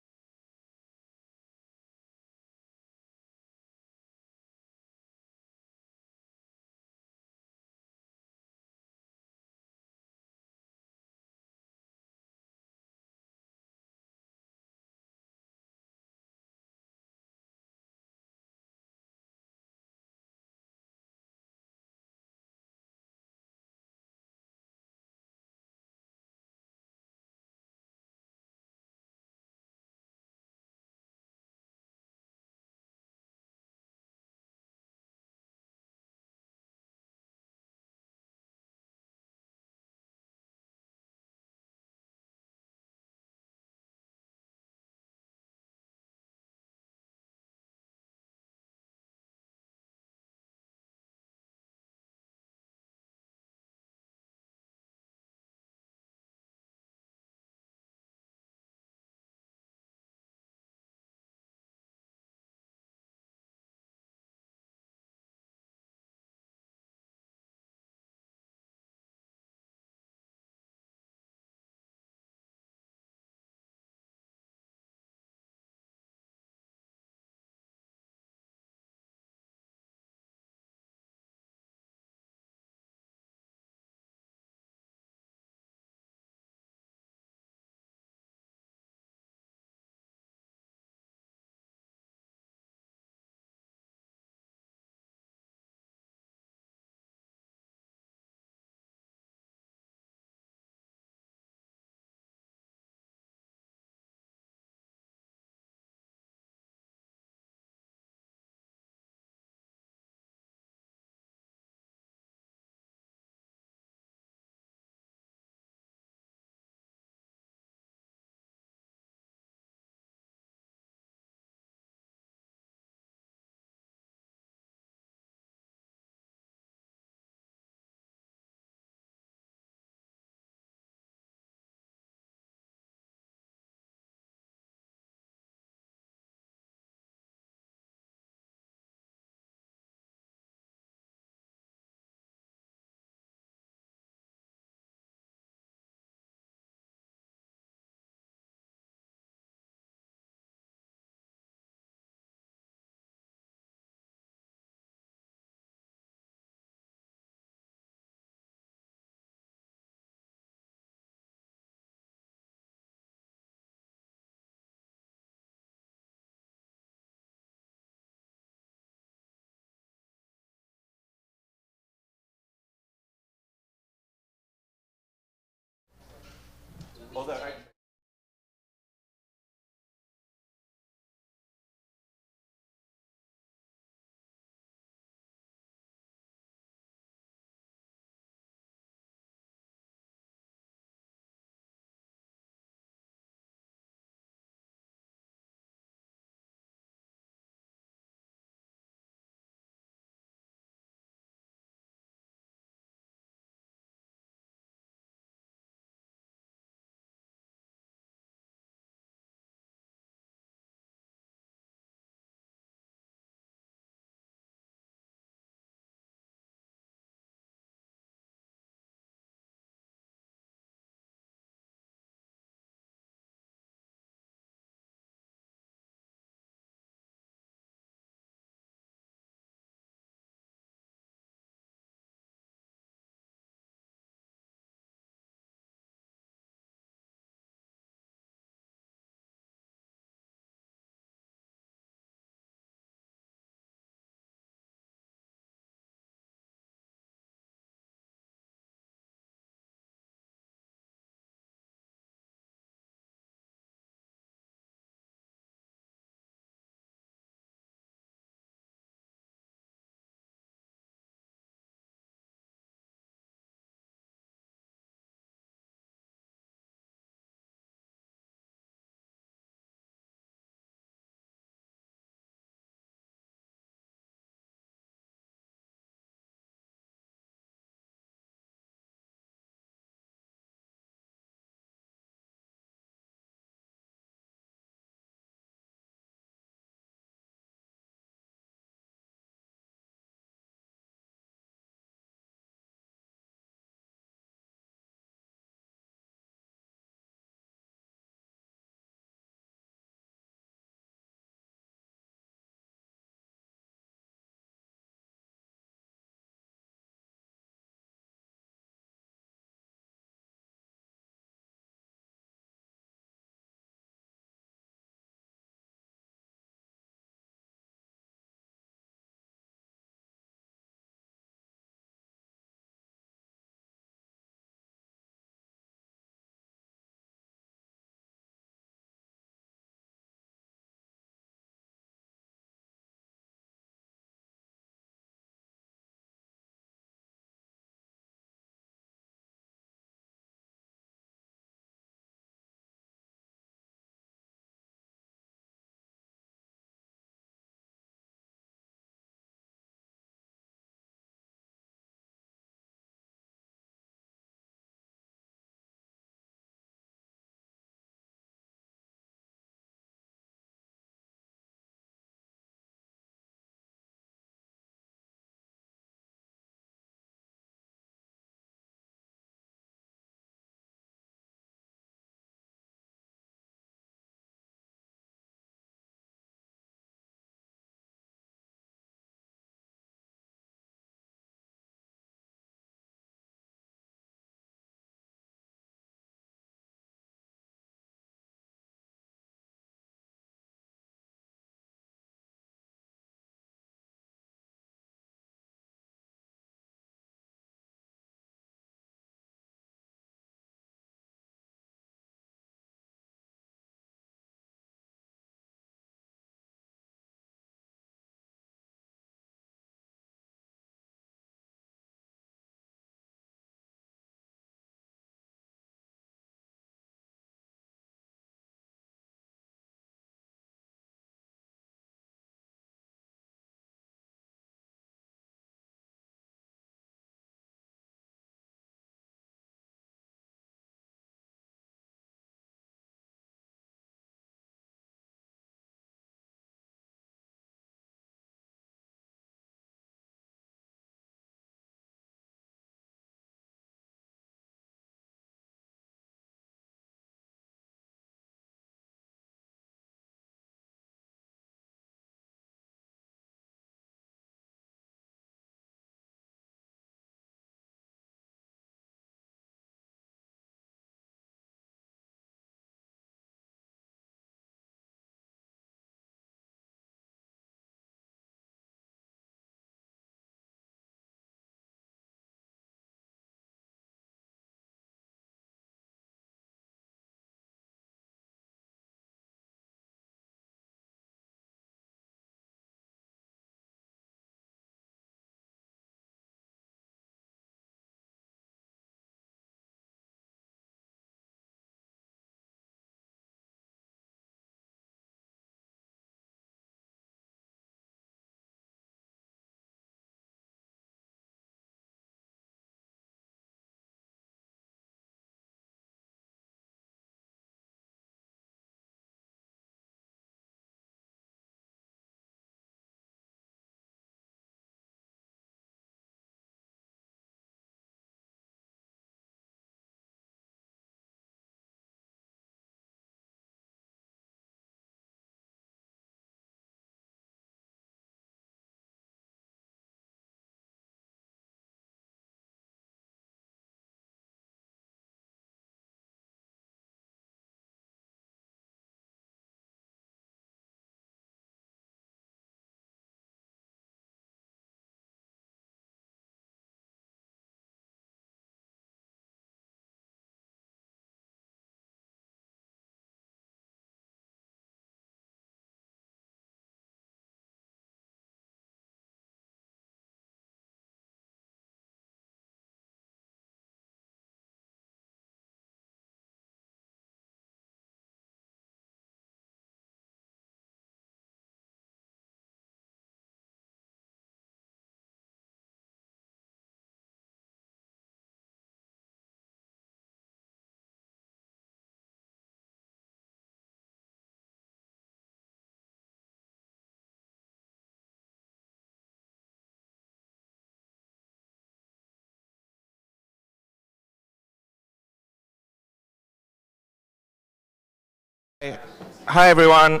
Hi, everyone.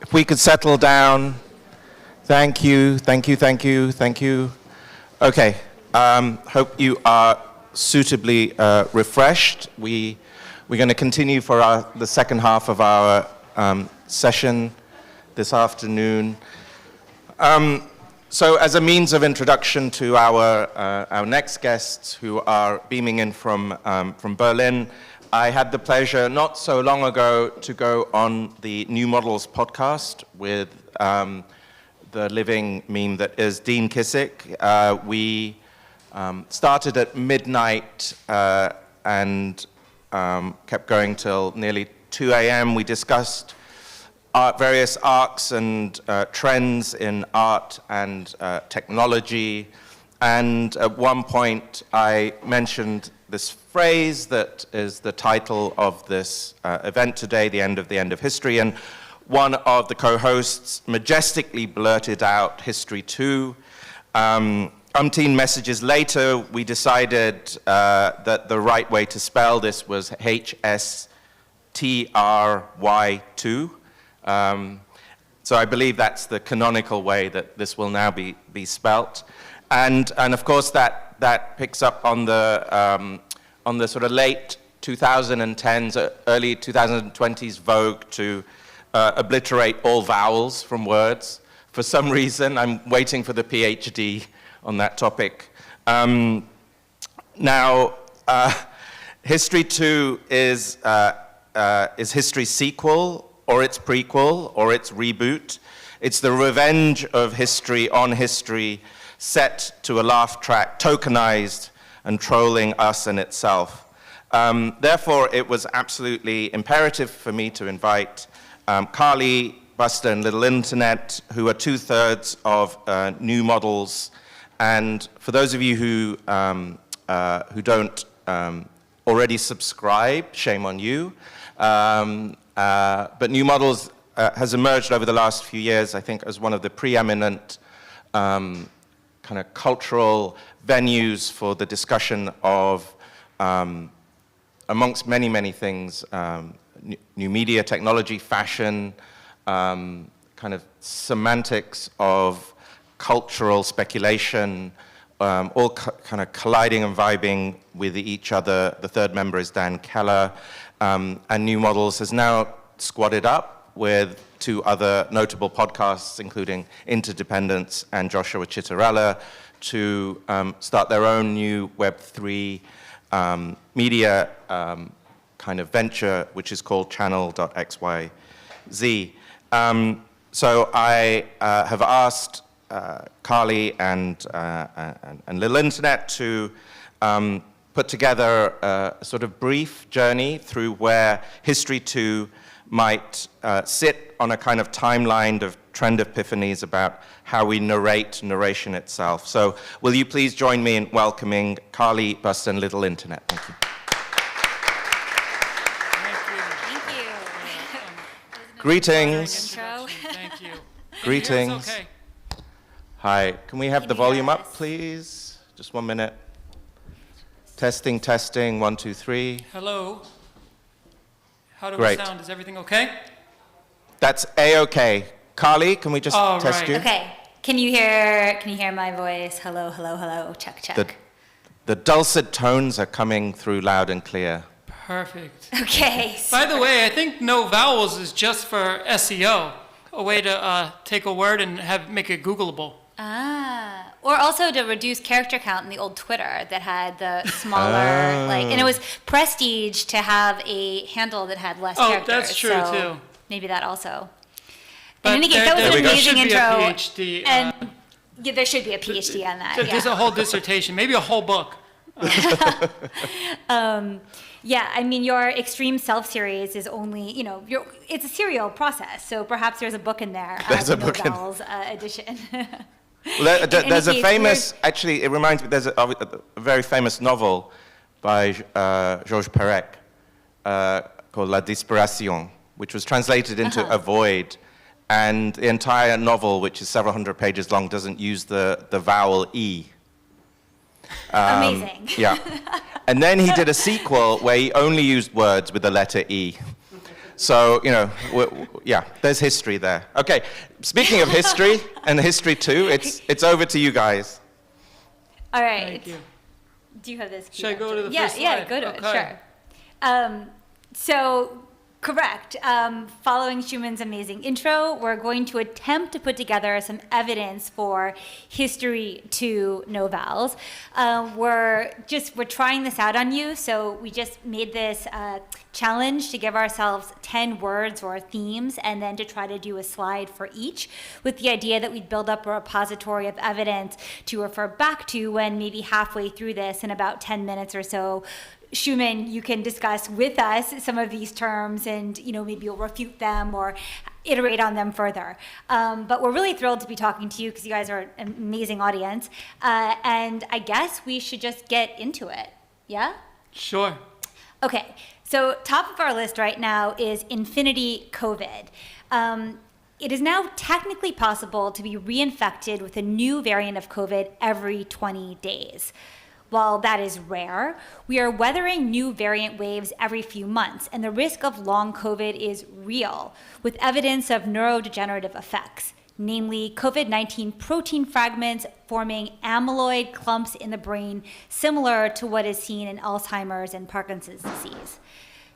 If we could settle down. Thank you, thank you, thank you, thank you. Okay, hope you are suitably refreshed. We're going to continue for the second half of our session this afternoon. So as a means of introduction to our next guests who are beaming in from Berlin, I had the pleasure not so long ago to go on the New Models podcast with the living meme that is Dean Kissick. We started at midnight and kept going till nearly 2 a.m. We discussed various arcs and trends in art and technology. And at one point, I mentioned this phrase that is the title of this event today, the end of history. And one of the co-hosts majestically blurted out HSTRY2. Umpteen messages later, we decided that the right way to spell this was HSTRY2. So I believe that's the canonical way that this will now be spelt. And of course, that picks up on the sort of late 2010s, early 2020s vogue to obliterate all vowels from words. For some reason, I'm waiting for the PhD on that topic. Now, HSTRY2 is history's sequel, or its prequel, or its reboot. It's the revenge of history on history, set to a laugh track, tokenized and trolling us and itself. Therefore, it was absolutely imperative for me to invite Carly, Busta and Lil Internet, who are 2/3 of New Models. And for those of you who don't already subscribe, shame on you. But New Models has emerged over the last few years, I think, as one of the preeminent kind of cultural venues for the discussion of, amongst many, many things, new media, technology, fashion, kind of semantics of cultural speculation, all kind of colliding and vibing with each other. The third member is Dan Keller, and New Models has now squadded up with 2 other notable podcasts, including Interdependence and Joshua Chitterella, to start their own new Web3 media kind of venture, which is called channel.xyz. So I have asked Carly and Lil Internet to put together a sort of brief journey through where HSTRY2 might sit on a kind of timeline of trend epiphanies about how we narrate narration itself. So will you please join me in welcoming Carly, Busta and Lil Internet? Thank you. Thank you. Greetings. Thank you. Greetings. Okay. Hi, can we have the volume up, please? Just 1 minute. Testing, testing, 1, 2, 3. Hello. How do Great. we sound? Is everything okay? That's A-okay. Carly, can we just test right. you? Okay. Can you hear my voice? Hello, hello, hello. Check, check. The dulcet tones are coming through loud and clear. Perfect. Okay. By the way, I think no vowels is just for SEO, a way to take a word and make it Googleable. Ah. Or also to reduce character count in the old Twitter that had the smaller, and it was prestige to have a handle that had less characters. Oh, that's true, too. Maybe that also. But in any case, that was an amazing intro. There should be a PhD. And yeah, there should be a PhD on that. There's a whole dissertation, maybe a whole book. Yeah, I mean, your Extreme Self series is only, it's a serial process. So perhaps there's a book in there. There's a book in edition. Well, there's a famous, actually, it reminds me, there's a very famous novel by Georges Perec called La Disparition, which was translated into A Void. And the entire novel, which is several hundred pages long, doesn't use the vowel E. Amazing. Yeah. And then he did a sequel where he only used words with the letter E. So, yeah, there's history there. Okay, speaking of history and history too, it's over to you guys. All right. Thank you. Do you have this? Should I go to the yeah, first Yeah, slide? go to Okay. it, sure. Correct. Following Shumon's amazing intro, we're going to attempt to put together some evidence for history to no vowels. We're trying this out on you, so we just made this challenge to give ourselves 10 words or themes, and then to try to do a slide for each, with the idea that we'd build up a repository of evidence to refer back to when maybe halfway through this, in about 10 minutes or so, Shumon, you can discuss with us some of these terms, and maybe you'll refute them or iterate on them further. But we're really thrilled to be talking to you because you guys are an amazing audience. And I guess we should just get into it. Yeah? Sure. Okay, so top of our list right now is Infinity COVID. It is now technically possible to be reinfected with a new variant of COVID every 20 days. While that is rare, we are weathering new variant waves every few months, and the risk of long COVID is real, with evidence of neurodegenerative effects, namely COVID-19 protein fragments forming amyloid clumps in the brain, similar to what is seen in Alzheimer's and Parkinson's disease.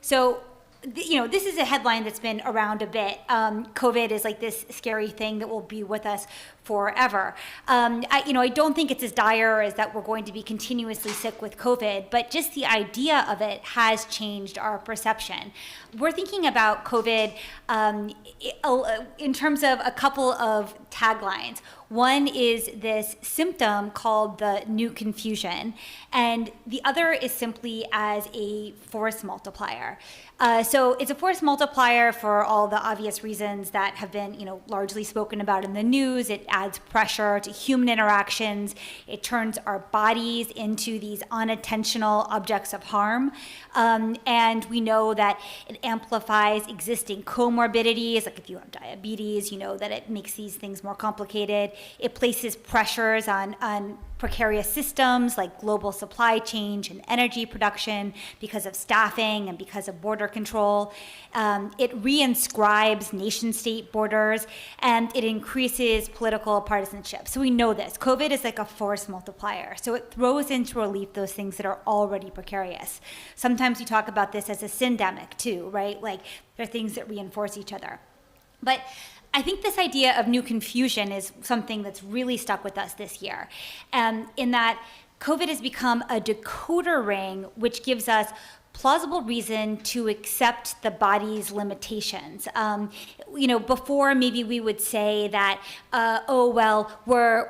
So, this is a headline that's been around a bit. COVID is like this scary thing that will be with us forever. I don't think it's as dire as that we're going to be continuously sick with COVID, but just the idea of it has changed our perception. We're thinking about COVID in terms of a couple of taglines. One is this symptom called the new confusion, and the other is simply as a force multiplier. So it's a force multiplier for all the obvious reasons that have been, largely spoken about in the news. It adds pressure to human interactions. It turns our bodies into these unintentional objects of harm. And we know that it amplifies existing comorbidities. Like if you have diabetes, you know that it makes these things more complicated. It places pressures on precarious systems like global supply chain and energy production because of staffing and because of border control. It reinscribes nation-state borders, and it increases political partisanship. So we know this. COVID is like a force multiplier. So it throws into relief those things that are already precarious. Sometimes we talk about this as a syndemic too, right? Like there are things that reinforce each other. But I think this idea of new confusion is something that's really stuck with us this year, in that COVID has become a decoder ring, which gives us plausible reason to accept the body's limitations. Before maybe we would say that,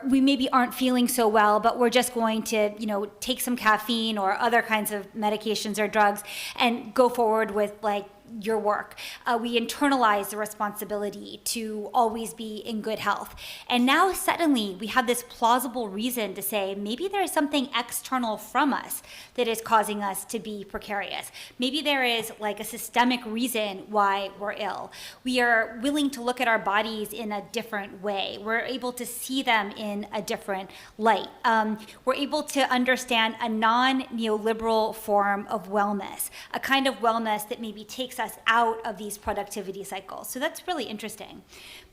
we maybe aren't feeling so well, but we're just going to, take some caffeine or other kinds of medications or drugs and go forward with your work. We internalize the responsibility to always be in good health. And now suddenly we have this plausible reason to say maybe there is something external from us that is causing us to be precarious. Maybe there is a systemic reason why we're ill. We are willing to look at our bodies in a different way. We're able to see them in a different light. We're able to understand a non-neoliberal form of wellness, a kind of wellness that maybe takes us out of these productivity cycles. So that's really interesting.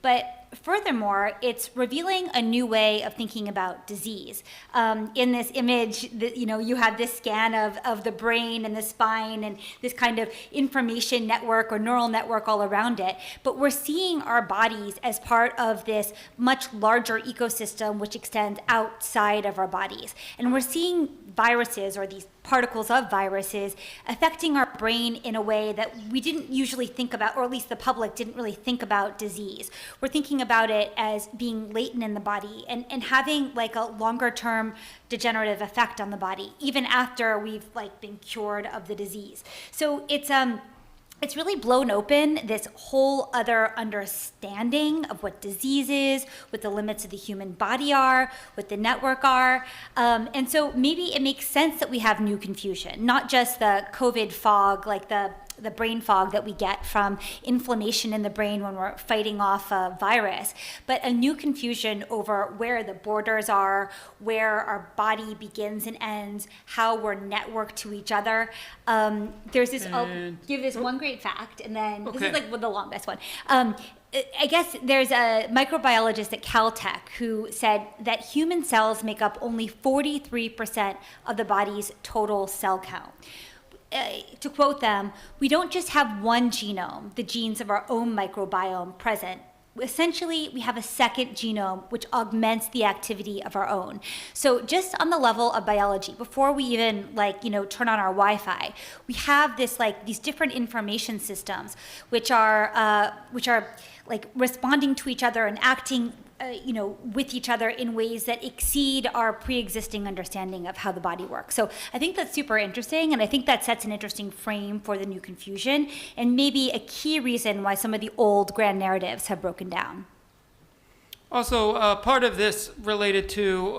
But furthermore, it's revealing a new way of thinking about disease. In this image, you have this scan of the brain and the spine and this kind of information network or neural network all around it. But we're seeing our bodies as part of this much larger ecosystem which extends outside of our bodies. And we're seeing viruses, or these particles of viruses, affecting our brain in a way that we didn't usually think about, or at least the public didn't really think about disease. We're thinking about it as being latent in the body and having a longer term degenerative effect on the body, even after we've been cured of the disease. So it's really blown open this whole other understanding of what disease is, what the limits of the human body are, what the network are. And so maybe it makes sense that we have new confusion, not just the COVID fog, like the the brain fog that we get from inflammation in the brain when we're fighting off a virus, but a new confusion over where the borders are, where our body begins and ends, how we're networked to each other. There's this, I'll give this one great fact, and then this is like the longest one. I guess there's a microbiologist at Caltech who said that human cells make up only 43% of the body's total cell count. To quote them, we don't just have one genome, the genes of our own microbiome present. Essentially, we have a second genome which augments the activity of our own. So just on the level of biology, before we even turn on our Wi-Fi, we have this these different information systems which are like responding to each other and acting with each other in ways that exceed our pre-existing understanding of how the body works. So I think that's super interesting, and I think that sets an interesting frame for the new confusion, and maybe a key reason why some of the old grand narratives have broken down. Also, part of this related to,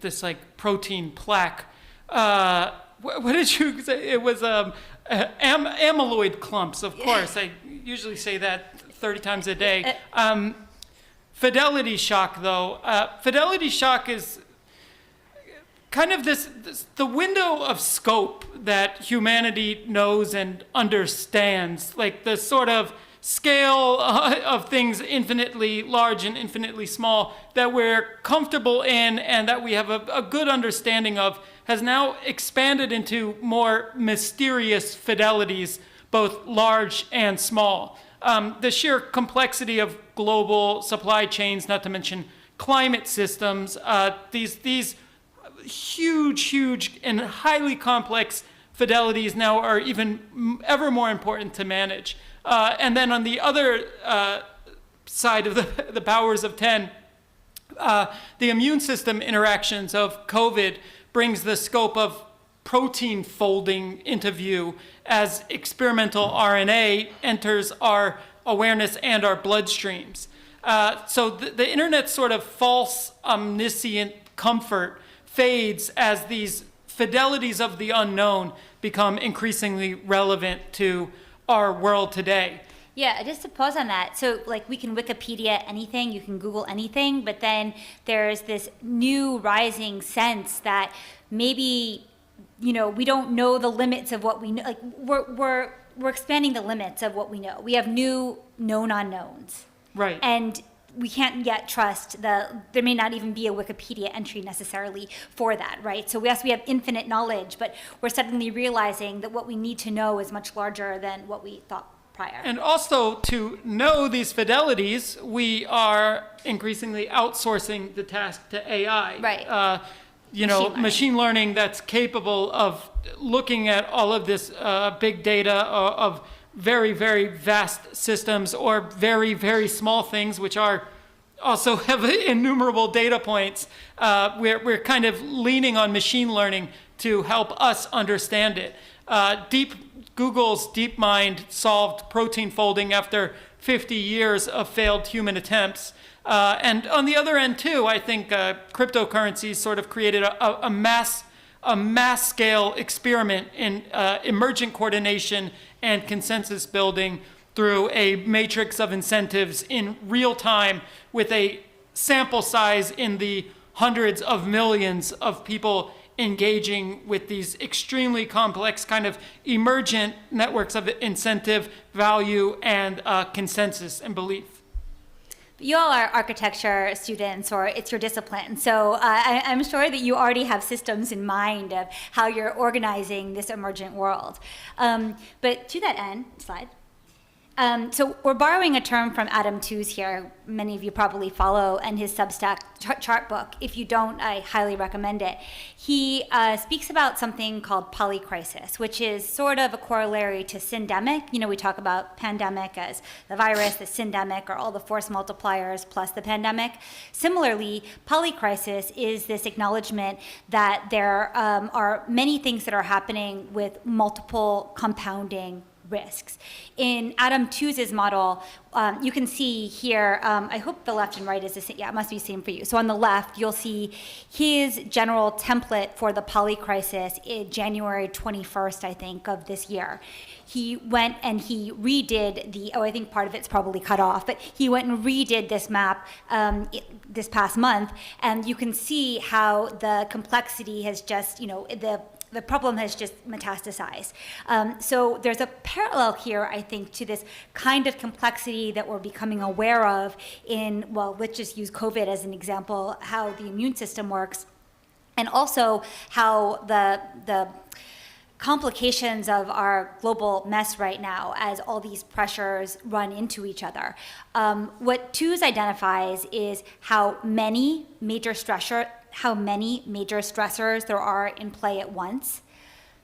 this protein plaque. What did you say? It was amyloid clumps, of course. I usually say that 30 times a day. Fidelity shock, though. Fidelity shock is kind of the window of scope that humanity knows and understands, like the sort of scale of things infinitely large and infinitely small that we're comfortable in and that we have a good understanding of has now expanded into more mysterious fidelities, both large and small. The sheer complexity of global supply chains, not to mention climate systems, these huge and highly complex fidelities now are even ever more important to manage. And then on the other side of the powers of 10, the immune system interactions of COVID brings the scope of protein folding into view as experimental RNA enters our awareness and our bloodstreams. So the internet's sort of false omniscient comfort fades as these fidelities of the unknown become increasingly relevant to our world today. Yeah, just to pause on that. So we can Wikipedia anything, you can Google anything, but then there's this new rising sense that maybe we don't know the limits of what we know. We're expanding the limits of what we know. We have new known unknowns. Right. And we can't yet trust there may not even be a Wikipedia entry necessarily for that, right? So yes, we have infinite knowledge, but we're suddenly realizing that what we need to know is much larger than what we thought prior. And also, to know these fidelities, we are increasingly outsourcing the task to AI. Right. Machine learning that's capable of looking at all of this big data of very, very vast systems or very, very small things, which are also have innumerable data points. We're kind of leaning on machine learning to help us understand it. Google's DeepMind solved protein folding after 50 years of failed human attempts. And on the other end, too, I think cryptocurrencies sort of created a mass scale experiment in emergent coordination and consensus building through a matrix of incentives in real time with a sample size in the hundreds of millions of people engaging with these extremely complex kind of emergent networks of incentive, value, and consensus and belief. You all are architecture students, or it's your discipline. So I'm sure that you already have systems in mind of how you're organizing this emergent world. But to that end, slide. So we're borrowing a term from Adam Tooze here. Many of you probably follow, and his Substack chart book. If you don't, I highly recommend it. He speaks about something called polycrisis, which is sort of a corollary to syndemic. We talk about pandemic as the virus, the syndemic, or all the force multipliers plus the pandemic. Similarly, polycrisis is this acknowledgement that there are many things that are happening with multiple compounding risks. In Adam Tooze's model, you can see here, I hope the left and right is the same. Yeah, it must be the same for you. So on the left, you'll see his general template for the poly crisis in January 21st, I think, of this year. He went and he redid I think part of it's probably cut off, but he went and redid this map this past month, and you can see how the complexity has just, the problem has just metastasized. So there's a parallel here, I think, to this kind of complexity that we're becoming aware of let's just use COVID as an example, how the immune system works, and also how the complications of our global mess right now as all these pressures run into each other. What Tooze identifies is how many major stressors there are in play at once,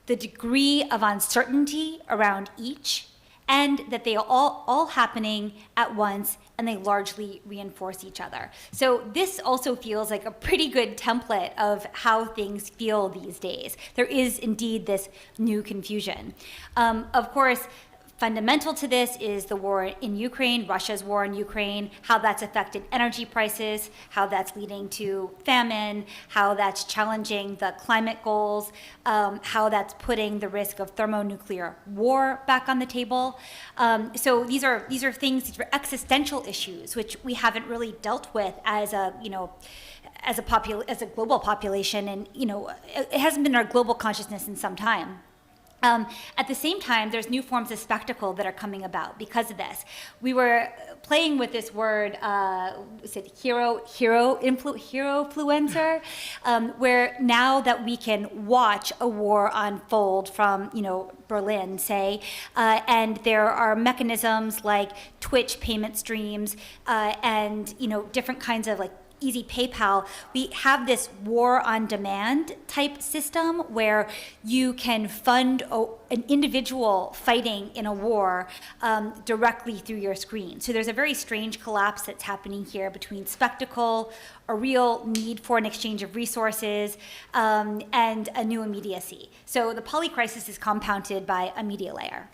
the degree of uncertainty around each, and that they are all happening at once, and they largely reinforce each other. So this also feels like a pretty good template of how things feel these days. There is indeed this new confusion. Of course, fundamental to this is the war in Ukraine, Russia's war in Ukraine, how that's affected energy prices, how that's leading to famine, how that's challenging the climate goals, how that's putting the risk of thermonuclear war back on the table. So these are existential issues which we haven't really dealt with as a global population, and it hasn't been our global consciousness in some time. At the same time, there's new forms of spectacle that are coming about because of this. We were playing with this word, hero-influencer, where now that we can watch a war unfold from, Berlin, say, and there are mechanisms like Twitch payment streams and, different kinds of easy PayPal, we have this war on demand type system where you can fund an individual fighting in a war directly through your screen. So there's a very strange collapse that's happening here between spectacle, a real need for an exchange of resources, and a new immediacy. So the poly crisis is compounded by a media layer.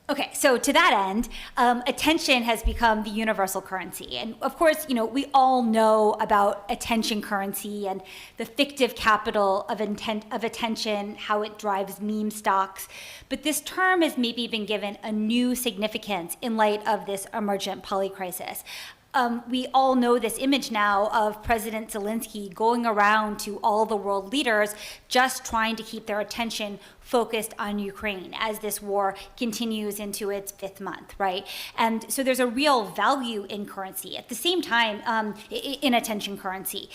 Okay, so to that end, attention has become the universal currency. And of course, we all know about attention currency and the fictive capital of attention, how it drives meme stocks. But this term has maybe been given a new significance in light of this emergent poly crisis. We all know this image now of President Zelensky going around to all the world leaders just trying to keep their attention focused on Ukraine as this war continues into its 5th month, right? And so there's a real value in currency. At the same time, in attention currency,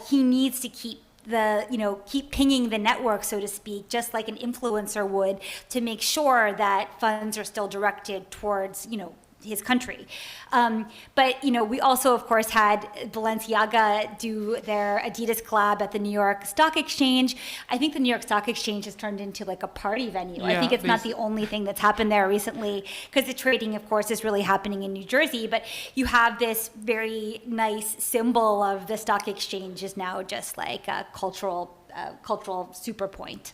he needs to keep pinging the network, so to speak, just like an influencer would, to make sure that funds are still directed towards, his country. But we also, of course, had Balenciaga do their Adidas collab at the New York Stock Exchange. I think the New York Stock Exchange has turned into like a party venue. Yeah, I think it's not the only thing that's happened there recently, because the trading, of course, is really happening in New Jersey. But you have this very nice symbol of the stock exchange is now just like a cultural super point.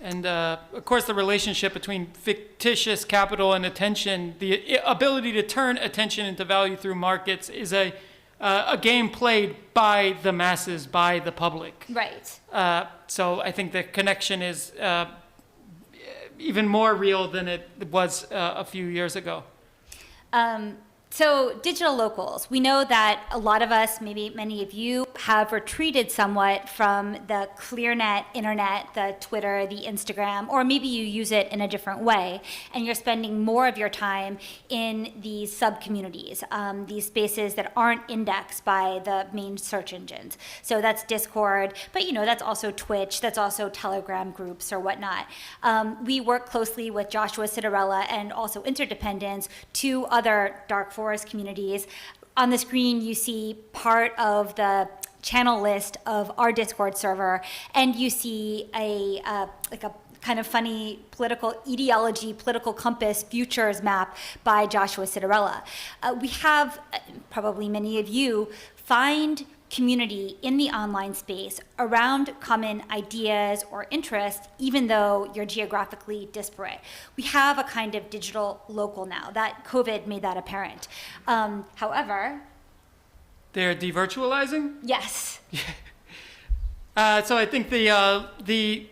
And of course, the relationship between fictitious capital and attention, the ability to turn attention into value through markets, is a game played by the masses, by the public. Right. So I think the connection is even more real than it was a few years ago. So digital locals, we know that a lot of us, maybe many of you, have retreated somewhat from the ClearNet internet, the Twitter, the Instagram, or maybe you use it in a different way, and you're spending more of your time in these sub-communities, these spaces that aren't indexed by the main search engines. So that's Discord, but that's also Twitch, that's also Telegram groups or whatnot. We work closely with Joshua Citarella and also Interdependence, 2 other dark forest communities. On the screen, you see part of the channel list of our Discord server, and you see a kind of funny political ideology, political compass futures map by Joshua Citarella. We have, probably many of you, find community in the online space around common ideas or interests, even though you're geographically disparate. We have a kind of digital local now. That COVID made that apparent. However, they're devirtualizing? yes. So I think the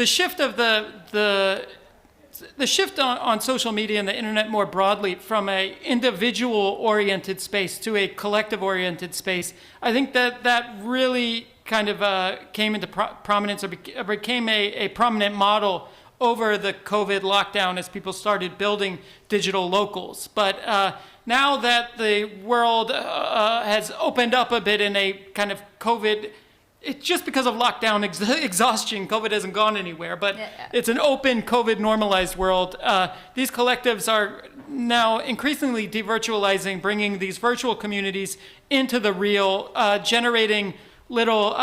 shift of the shift on social media and the internet more broadly from a individual-oriented space to a collective-oriented space, I think that really kind of came into prominence or became a prominent model over the COVID lockdown as people started building digital locals. But now that the world has opened up a bit in a kind of COVID, it's just because of lockdown exhaustion, COVID hasn't gone anywhere, but it's an open COVID normalized world. These collectives are now increasingly devirtualizing, bringing these virtual communities into the real, generating little,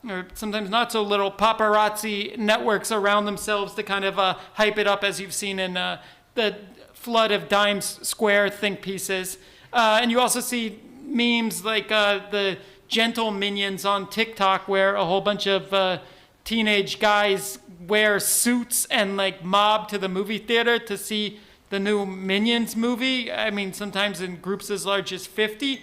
or sometimes not so little, paparazzi networks around themselves to kind of hype it up, as you've seen in the flood of Times Square think pieces. And you also see memes like the gentle minions on TikTok, where a whole bunch of teenage guys wear suits and like mob to the movie theater to see the new Minions movie. I mean, sometimes in groups as large as 50.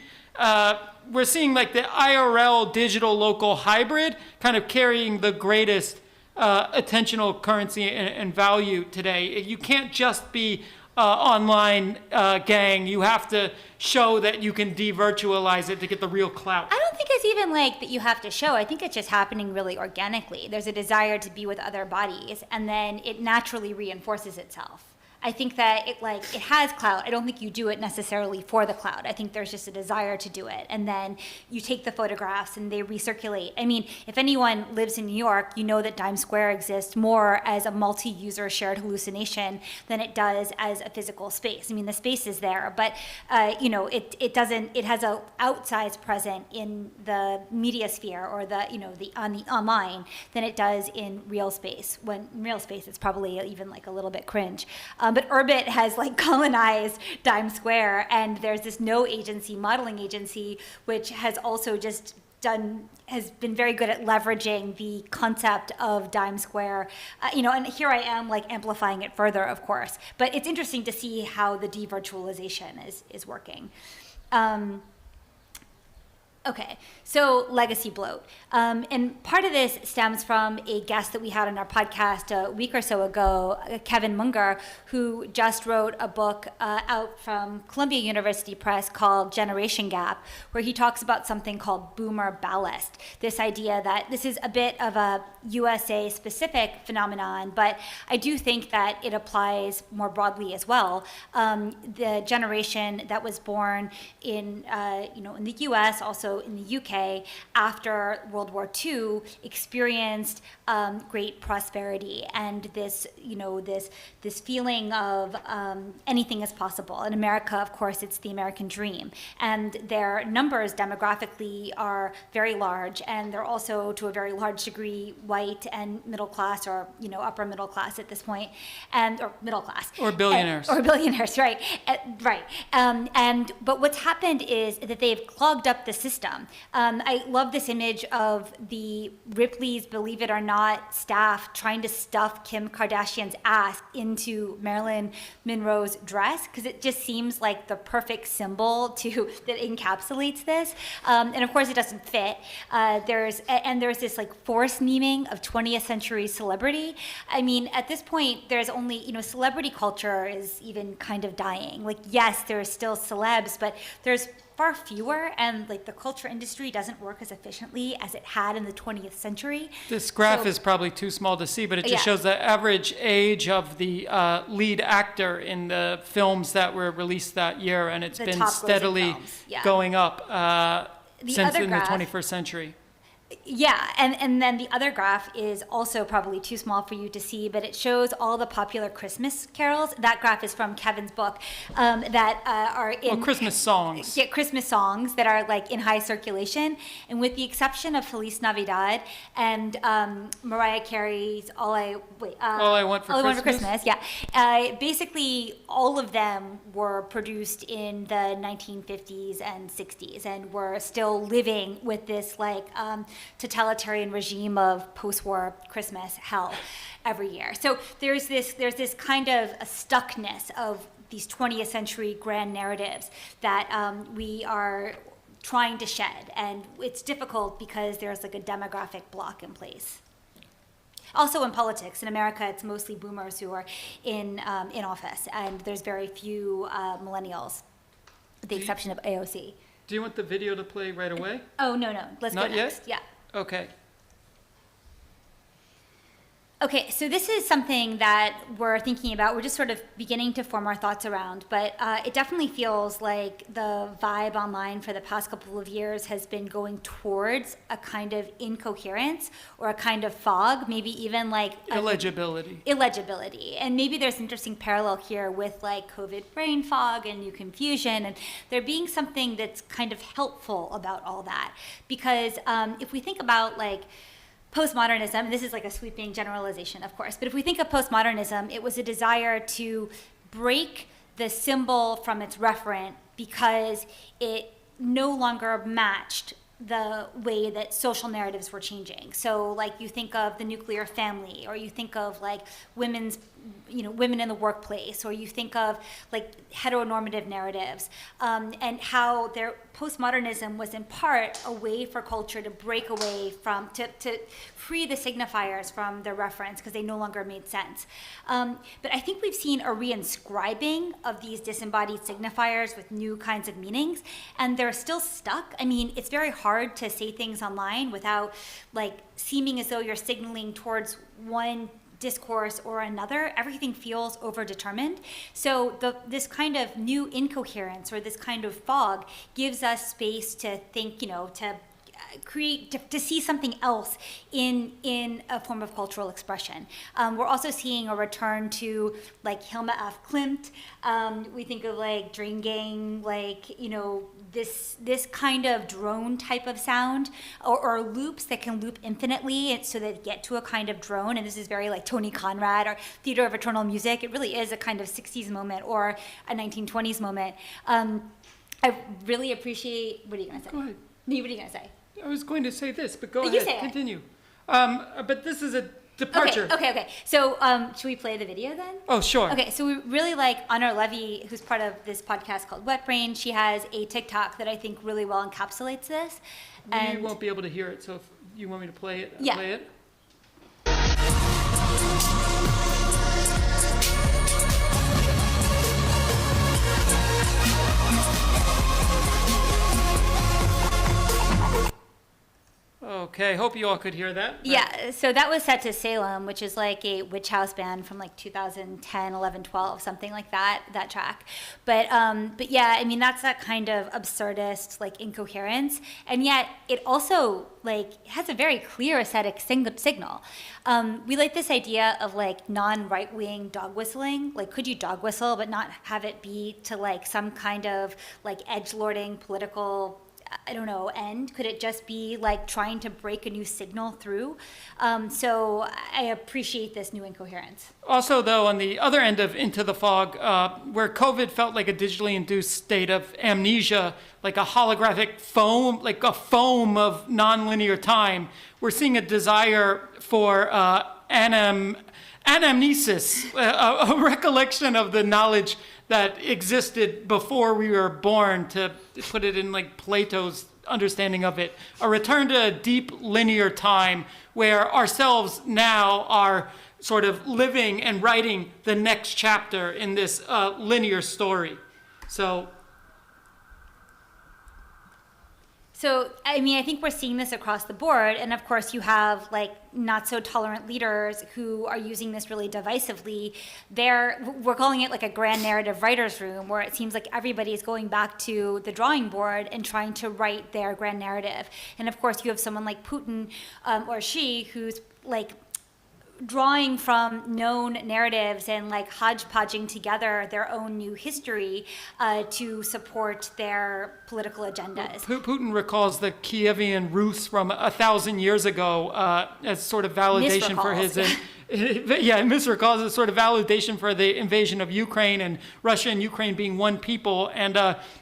We're seeing like the IRL digital local hybrid kind of carrying the greatest attentional currency and value today. You can't just be online gang. You have to show that you can devirtualize it to get the real clout. I don't think it's even like that you have to show. I think it's just happening really organically. There's a desire to be with other bodies, and then it naturally reinforces itself. I think that it has clout. I don't think you do it necessarily for the clout. I think there's just a desire to do it. And then you take the photographs and they recirculate. I mean, if anyone lives in New York, you know that Times Square exists more as a multi-user shared hallucination than it does as a physical space. I mean, the space is there, but it has a outsized presence in the media sphere or the online than it does in real space. When in real space, it's probably even like a little bit cringe. But Urbit has like colonized Times Square, and there's this no agency modeling agency, which has also has been very good at leveraging the concept of Times Square, and here I am like amplifying it further, of course. But it's interesting to see how the devirtualization is working. Okay, so legacy bloat. And part of this stems from a guest that we had on our podcast a week or so ago, Kevin Munger, who just wrote a book out from Columbia University Press called Generation Gap, where he talks about something called boomer ballast. This idea that this is a bit of a USA-specific phenomenon, but I do think that it applies more broadly as well. The generation that was born in the US, also in the UK, after World War II, experienced great prosperity and this feeling of anything is possible. In America, of course, it's the American dream, and their numbers demographically are very large, and they're also to a very large degree white and middle class, or upper middle class at this point, or middle class, or billionaires, right, right. But what's happened is that they've clogged up the system. I love this image of the Ripley's Believe It or Not staff trying to stuff Kim Kardashian's ass into Marilyn Monroe's dress, because it just seems like the perfect symbol that encapsulates this. And of course it doesn't fit. There's this like forced memeing of 20th century celebrity. I mean, at this point, there's only, celebrity culture is even kind of dying. Like, yes, there's still celebs, but there's far fewer, and like the culture industry doesn't work as efficiently as it had in the 20th century. This graph is probably too small to see, but it just shows the average age of the lead actor in the films that were released that year, and it's been steadily going up since in the 21st century. Yeah, and then the other graph is also probably too small for you to see, but it shows all the popular Christmas carols. That graph is from Kevin's book that are in Christmas songs. Yeah, Christmas songs that are like in high circulation, and with the exception of Feliz Navidad and Mariah Carey's All I Want for Christmas. Yeah, basically all of them were produced in the 1950s and 60s, and were still living with this like totalitarian regime of post-war Christmas hell every year. So there's this kind of a stuckness of these 20th century grand narratives that we are trying to shed, and it's difficult because there's like a demographic block in place. Also in politics, in America, it's mostly boomers who are in office, and there's very few millennials, with the exception of AOC. Do you want the video to play right away? Oh, no. Let's go Not next. yet? Yeah. Okay. Okay, so this is something that we're thinking about. We're just sort of beginning to form our thoughts around, but it definitely feels like the vibe online for the past couple of years has been going towards a kind of incoherence or a kind of fog, maybe even like illegibility. And maybe there's an interesting parallel here with like COVID brain fog and new confusion, and there being something that's kind of helpful about all that. Because if we think about like postmodernism, and this is like a sweeping generalization, of course, but if we think of postmodernism, it was a desire to break the symbol from its referent because it no longer matched the way that social narratives were changing. So like you think of the nuclear family, or you think of like women in the workplace, or you think of like heteronormative narratives, and how their postmodernism was in part a way for culture to break away from, to free the signifiers from their reference because they no longer made sense. But I think we've seen a reinscribing of these disembodied signifiers with new kinds of meanings, and they're still stuck. I mean, it's very hard to say things online without like seeming as though you're signaling towards one discourse or another. Everything feels overdetermined. So this kind of new incoherence or this kind of fog gives us space to think, to create, to see something else in a form of cultural expression. We're also seeing a return to like Hilma F. Klimt. We think of like Drain Gang, like, this kind of drone type of sound, or loops that can loop infinitely so that get to a kind of drone. And this is very like Tony Conrad or Theater of Eternal Music. It really is a kind of 60s moment or a 1920s moment. I really appreciate, what are you going to say? Go ahead. What are you going to say? I was going to say this, but go You ahead, say it. continue. But this is a departure. Okay. So should we play the video then? Oh, sure. Okay, so we really like Honor Levy, who's part of this podcast called Wet Brain. She has a TikTok that I think really well encapsulates this. We won't be able to hear it, so if you want me to play it, Yeah. play it. Okay, hope you all could hear that. Yeah, so that was set to Salem, which is like a witch house band from like 2010, 11, 12, something like that track. But yeah, I mean, that's that kind of absurdist, like, incoherence. And yet it also, like, has a very clear aesthetic signal. We like this idea of, like, non-right-wing dog whistling. Like, could you dog whistle but not have it be to, like, some kind of, like, edgelording political, I don't know, end? Could it just be like trying to break a new signal through? So I appreciate this new incoherence. Also, though, on the other end of Into the Fog, where COVID felt like a digitally induced state of amnesia, like a holographic foam, like a foam of nonlinear time, we're seeing a desire for anamnesis, a recollection of the knowledge that existed before we were born, to put it in like Plato's understanding of it, a return to a deep linear time where ourselves now are sort of living and writing the next chapter in this linear story. So So, I mean, I think we're seeing this across the board. And of course, you have like not so tolerant leaders who are using this really divisively. We're calling it like a grand narrative writer's room, where it seems like everybody's going back to the drawing board and trying to write their grand narrative. And of course, you have someone like Putin or Xi, who's like drawing from known narratives and like hodgepodging together their own new history to support their political agendas. Putin recalls the Kievan Rus from 1,000 years ago as sort of validation for his... misrecalls as sort of validation for the invasion of Ukraine, and Russia and Ukraine being one people. And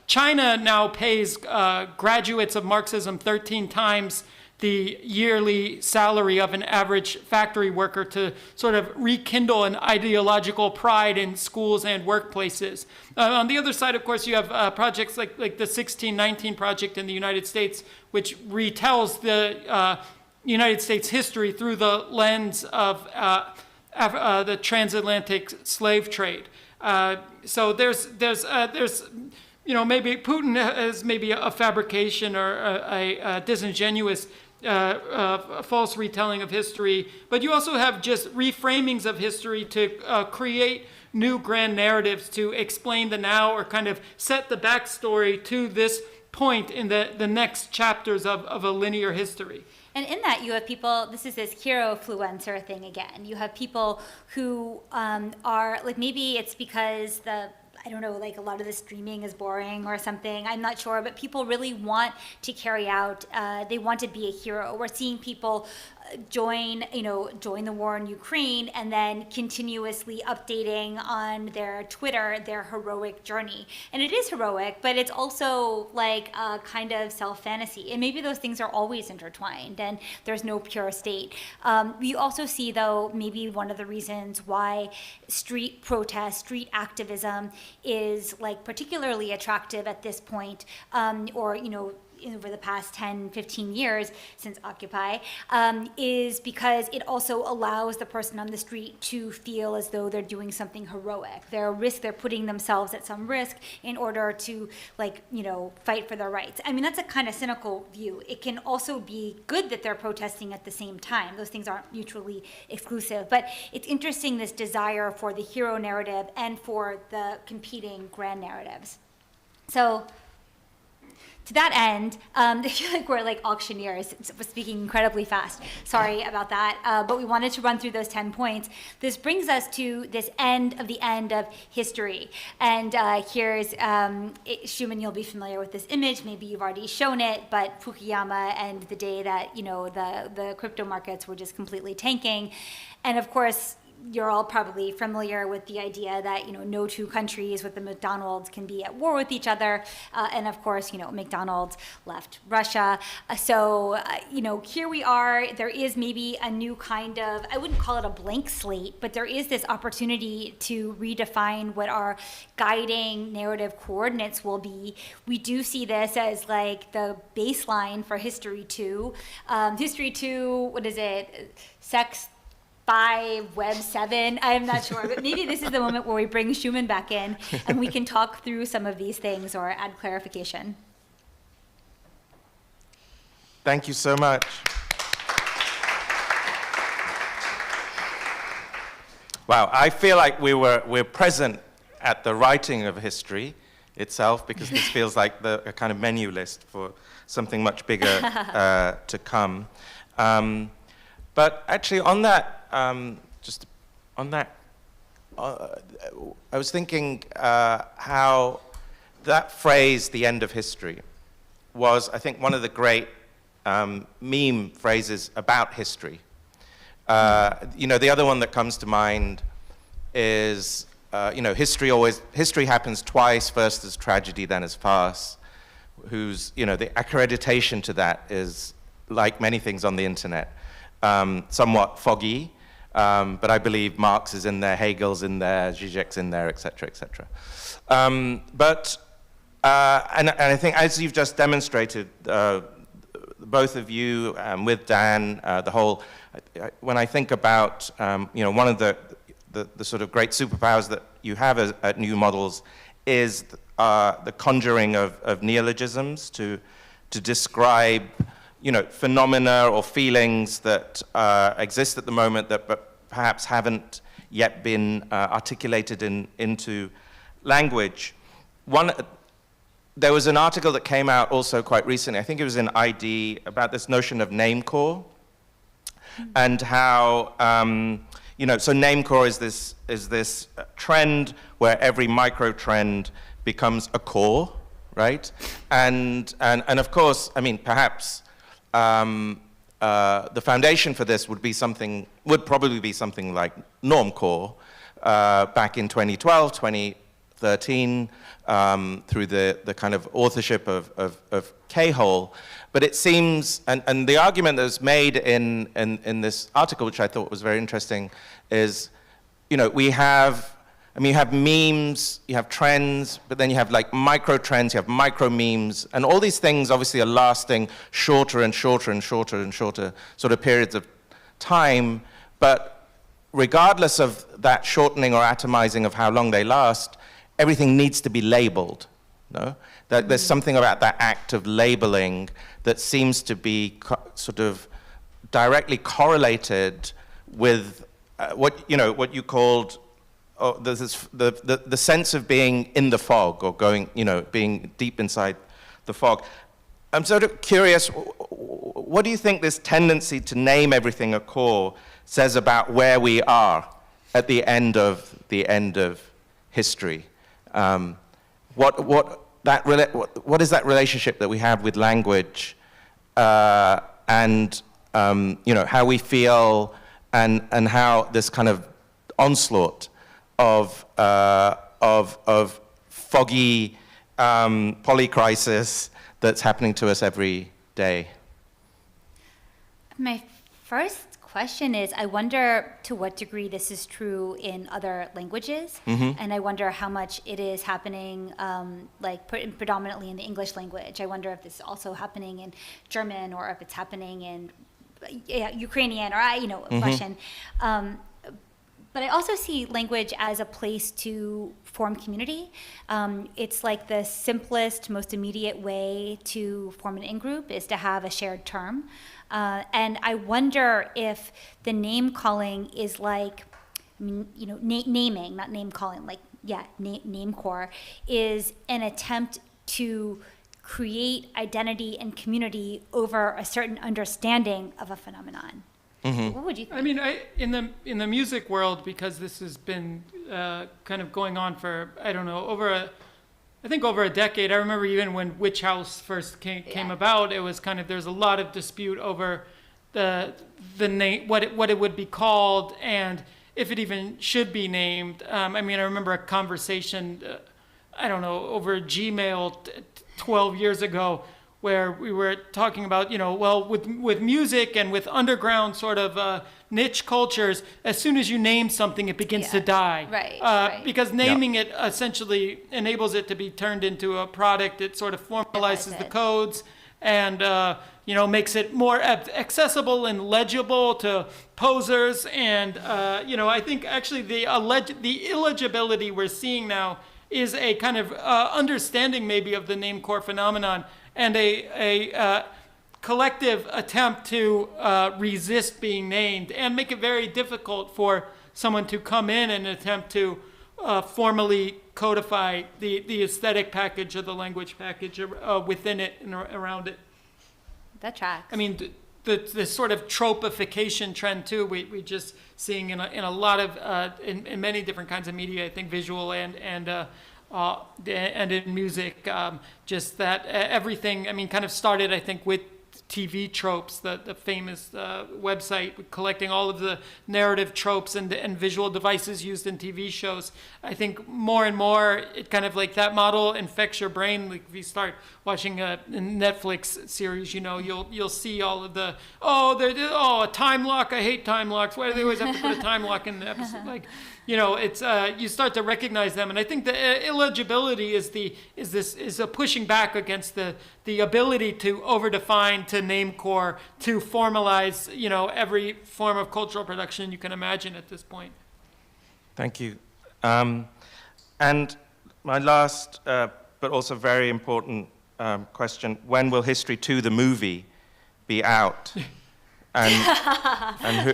China now pays graduates of Marxism 13 times the yearly salary of an average factory worker to sort of rekindle an ideological pride in schools and workplaces. On the other side, of course, you have projects like the 1619 Project in the United States, which retells the United States history through the lens of the transatlantic slave trade. So there's maybe Putin is maybe a fabrication or a disingenuous false retelling of history, but you also have just reframings of history to create new grand narratives to explain the now, or kind of set the backstory to this point in the next chapters of a linear history. And in that, you have people, this is this hero-fluencer thing again. You have people who are, like, maybe it's because I don't know, like a lot of the streaming is boring or something, I'm not sure, but people really want to carry out, they want to be a hero. We're seeing people join the war in Ukraine and then continuously updating on their Twitter their heroic journey. And it is heroic, but it's also like a kind of self-fantasy. And maybe those things are always intertwined and there's no pure state. We also see, though, maybe one of the reasons why street protest, street activism is like particularly attractive at this point, over the past 10, 15 years since Occupy, is because it also allows the person on the street to feel as though they're doing something heroic. They're putting themselves at some risk in order to, fight for their rights. I mean, that's a kind of cynical view. It can also be good that they're protesting at the same time. Those things aren't mutually exclusive. But it's interesting, this desire for the hero narrative and for the competing grand narratives. So, to that end, I feel like we're like auctioneers, speaking incredibly fast. Sorry about that, but we wanted to run through those 10 points. This brings us to this end of history. And here's, Shumon, you'll be familiar with this image. Maybe you've already shown it, but Fukuyama and the day that, the crypto markets were just completely tanking. And of course, you're all probably familiar with the idea that, no two countries with the McDonald's can be at war with each other. And of course, McDonald's left Russia. Here we are. There is maybe a new kind of, I wouldn't call it a blank slate, but there is this opportunity to redefine what our guiding narrative coordinates will be. We do see this as like the baseline for History 2. History 2, what is it? Sex 5, Web 7, I'm not sure, but maybe this is the moment where we bring Shumon back in and we can talk through some of these things or add clarification. Thank you so much. Wow, I feel like we're present at the writing of history itself, because this feels like a kind of menu list for something much bigger to come. But actually, on that, I was thinking how that phrase, the end of history, was, I think, one of the great meme phrases about history. The other one that comes to mind is, history happens twice, first as tragedy, then as farce, whose, the accreditation to that is, like many things on the internet, somewhat foggy, but I believe Marx is in there, Hegel's in there, Zizek's in there, et cetera, et cetera. And I think, as you've just demonstrated, both of you, with Dan, when I think about, one of the sort of great superpowers that you have at New Models is the conjuring of neologisms to to describe, phenomena or feelings that exist at the moment that perhaps haven't yet been articulated into language. There was an article that came out also quite recently, I think it was in ID, about this notion of name core, and how, so name core is this trend where every micro trend becomes a core, right? And of course, perhaps the foundation for this would probably be something like normcore back in 2012, 2013, through the kind of authorship of K-Hole. But it seems, and the argument that was made in this article, which I thought was very interesting, is, you have memes, you have trends, but then you have like micro trends, you have micro memes, and all these things obviously are lasting shorter and shorter and shorter and shorter sort of periods of time. But regardless of that shortening or atomizing of how long they last, everything needs to be labeled. No? That there's something about that act of labeling that seems to be sort of directly correlated with what you called the sense of being in the fog, or going, being deep inside the fog. I'm sort of curious, what do you think this tendency to name everything a core says about where we are at the end of history? What is that relationship that we have with language, and how we feel, and how this kind of onslaught of foggy polycrisis that's happening to us every day? My first question is, I wonder to what degree this is true in other languages, and I wonder how much it is happening predominantly in the English language. I wonder if this is also happening in German, or if it's happening in Ukrainian, or Russian. But I also see language as a place to form community. It's like the simplest, most immediate way to form an in-group is to have a shared term. And I wonder if the name calling is like, naming, not name calling, name core, is an attempt to create identity and community over a certain understanding of a phenomenon. What would you think? In the music world, because this has been kind of going on for, I don't know, over a decade. I remember even when Witch House first came about, it was kind of, there's a lot of dispute over the name, what it would be called, and if it even should be named. I remember a conversation, over Gmail 12 years ago, where we were talking about, with music and with underground sort of niche cultures, as soon as you name something, it begins to die. Right. Because naming it essentially enables it to be turned into a product. It sort of formalizes the codes and, makes it more accessible and legible to posers. And, I think actually the illegibility we're seeing now is a kind of understanding maybe of the name core phenomenon, and a collective attempt to resist being named and make it very difficult for someone to come in and attempt to formally codify the aesthetic package or the language package within it and around it. That tracks. The sort of tropification trend too, we just seeing in a lot of in many different kinds of media, I think visual and in music, just that everything, kind of started, I think, with TV tropes, the famous website collecting all of the narrative tropes and visual devices used in TV shows. I think more and more, it kind of like that model infects your brain. Like if you start watching a Netflix series, you'll see all of the, a time lock, I hate time locks. Why do they always have to put a time lock in the episode? It's you start to recognize them, and I think the illegibility is a pushing back against the ability to overdefine, to name core, to formalize, every form of cultural production you can imagine at this point. Thank you. And my last, but also very important question, when will HSTRY2, the movie, be out? And who,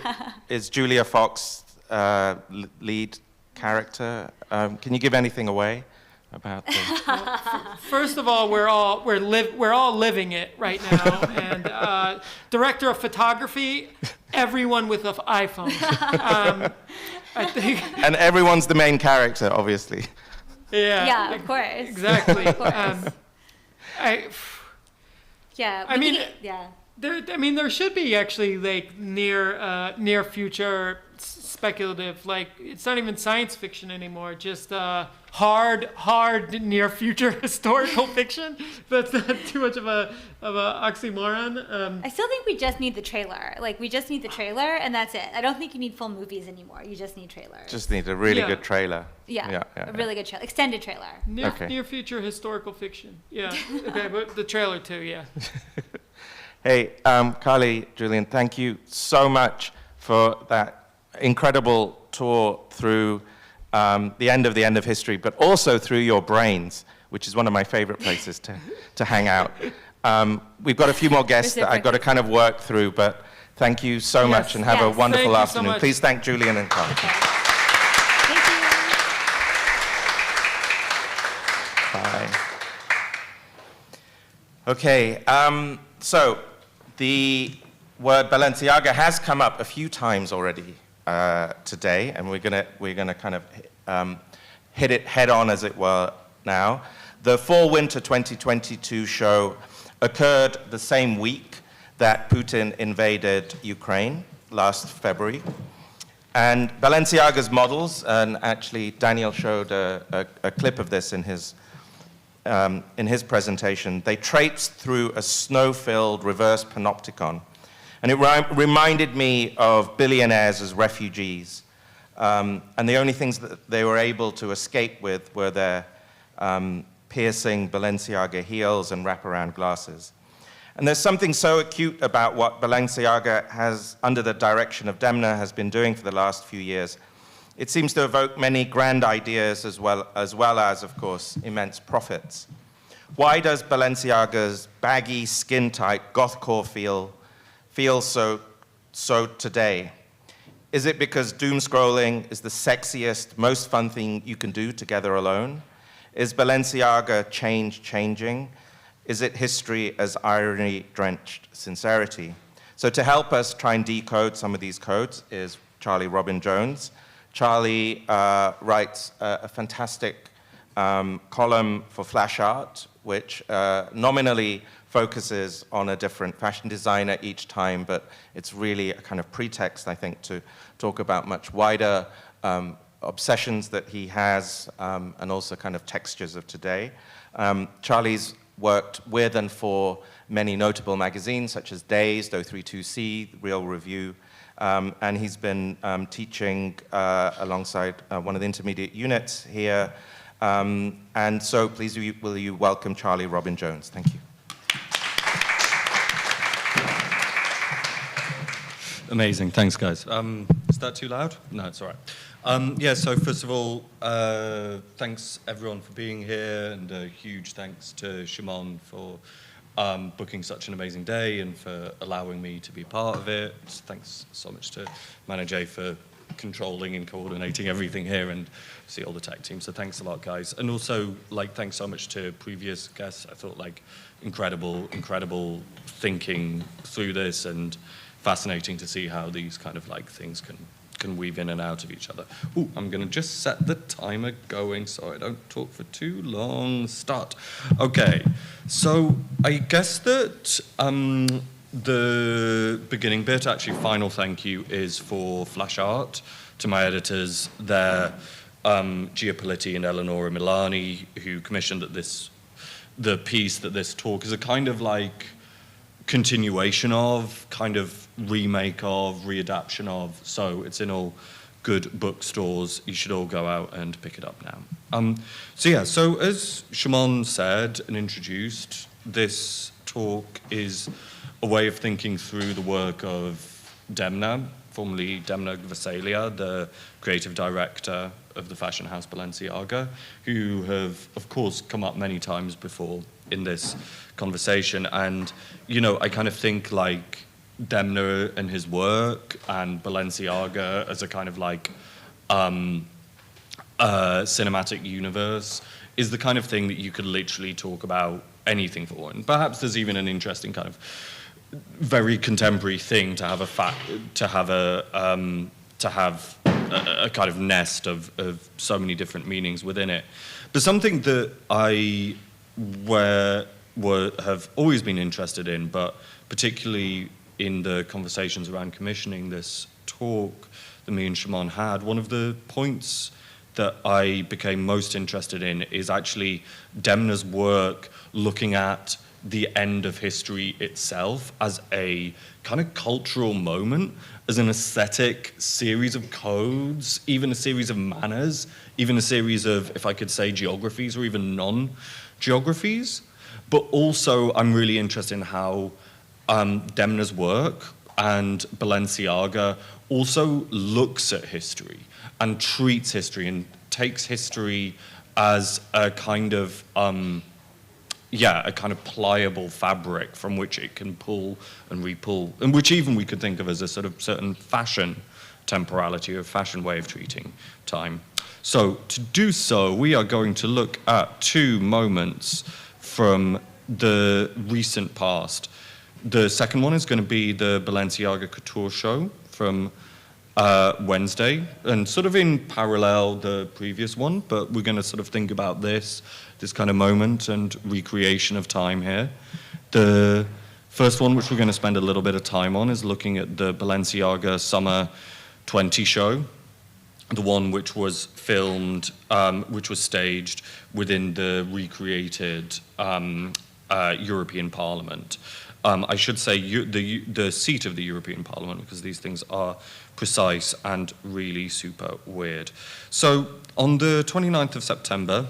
is Julia Fox lead character? Can you give anything away about this? First of all, we're all living it right now, and director of photography, everyone with an iPhone. I think. And everyone's the main character, obviously. Yeah. Yeah, of course. Exactly. Of course. I mean, there should be actually like near future speculative, like it's not even science fiction anymore, just hard near future historical fiction. That's not too much of a oxymoron. I still think we just need the trailer. Like, we just need the trailer, and that's it. I don't think you need full movies anymore. You just need trailers. Just need a really good trailer. Yeah, a really good trailer. Extended trailer. Near future historical fiction. Yeah. Okay, but the trailer too, yeah. Hey, Carly, Julian, thank you so much for that incredible tour through the end of history, but also through your brains, which is one of my favorite places to hang out. We've got a few more guests that I've got to kind of work through, but thank you so much and have a wonderful afternoon. So please thank Julian and Carly. Okay. Thank you. Bye. Okay, so the word Balenciaga has come up a few times already today, and we're gonna kind of hit it head on, as it were, now. The Fall/Winter 2022 show occurred the same week that Putin invaded Ukraine last February. And Balenciaga's models, and actually Daniel showed a clip of this in his presentation, they traipsed through a snow-filled reverse panopticon. And it reminded me of billionaires as refugees. And the only things that they were able to escape with were their piercing Balenciaga heels and wraparound glasses. And there's something so acute about what Balenciaga has, under the direction of Demna, has been doing for the last few years. It seems to evoke many grand ideas as well as, of course, immense profits. Why does Balenciaga's baggy, skin-tight, gothcore feel so today? Is it because doom scrolling is the sexiest, most fun thing you can do together alone? Is Balenciaga changing? Is it history as irony-drenched sincerity? So to help us try and decode some of these codes is Charlie Robin Jones. Charlie writes a fantastic column for Flash Art, which nominally focuses on a different fashion designer each time, but it's really a kind of pretext, I think, to talk about much wider obsessions that he has, and also kind of textures of today. Charlie's worked with and for many notable magazines, such as Dazed, 032C, Real Review, and he's been teaching alongside one of the intermediate units here. And so please will you welcome Charlie Robin Jones. Thank you. Amazing, thanks guys. Is that too loud? No, it's all right. Yeah, so first of all, thanks everyone for being here, and a huge thanks to Shumon for booking such an amazing day and for allowing me to be part of it. Thanks so much to Manager for controlling and coordinating everything here, and see all the tech team. So thanks a lot, guys. And also, like, thanks so much to previous guests. I thought, like, incredible thinking through this, and fascinating to see how these kind of like things can weave in and out of each other. Ooh, I'm gonna just set the timer going so I don't talk for too long. Start. Okay, so I guess that the beginning bit, actually final thank you, is for Flash Art, to my editors there, Gia Politti and Eleonora Milani, who commissioned the piece that this talk is a kind of like continuation of, kind of remake of, readaptation of, so it's in all good bookstores. You should all go out and pick it up now. So as Shumon said and introduced, this talk is a way of thinking through the work of Demna formerly Demna Gvasalia, the creative director of the fashion house Balenciaga, who have, of course, come up many times before in this conversation. And, you know, I kind of think like Demna and his work and Balenciaga as a kind of like cinematic universe is the kind of thing that you could literally talk about anything for. And perhaps there's even an interesting kind of very contemporary thing to have a kind of nest of so many different meanings within it. But something that I have always been interested in, but particularly in the conversations around commissioning this talk that me and Shumon had, one of the points that I became most interested in is actually Demna's work looking at the end of history itself as a kind of cultural moment, as an aesthetic series of codes, even a series of manners, even a series of, if I could say, geographies or even non-geographies. But also I'm really interested in how Demna's work and Balenciaga also looks at history and treats history and takes history as a kind of a kind of pliable fabric from which it can pull and re-pull, and which even we could think of as a sort of certain fashion temporality or fashion way of treating time. So to do so, we are going to look at two moments from the recent past. The second one is going to be the Balenciaga Couture show from Wednesday, and sort of in parallel the previous one, but we're going to sort of think about this kind of moment and recreation of time here. The first one, which we're going to spend a little bit of time on, is looking at the Balenciaga Summer 20 show, the one which was filmed, which was staged within the recreated European Parliament. I should say the seat of the European Parliament, because these things are precise and really super weird. So on the 29th of September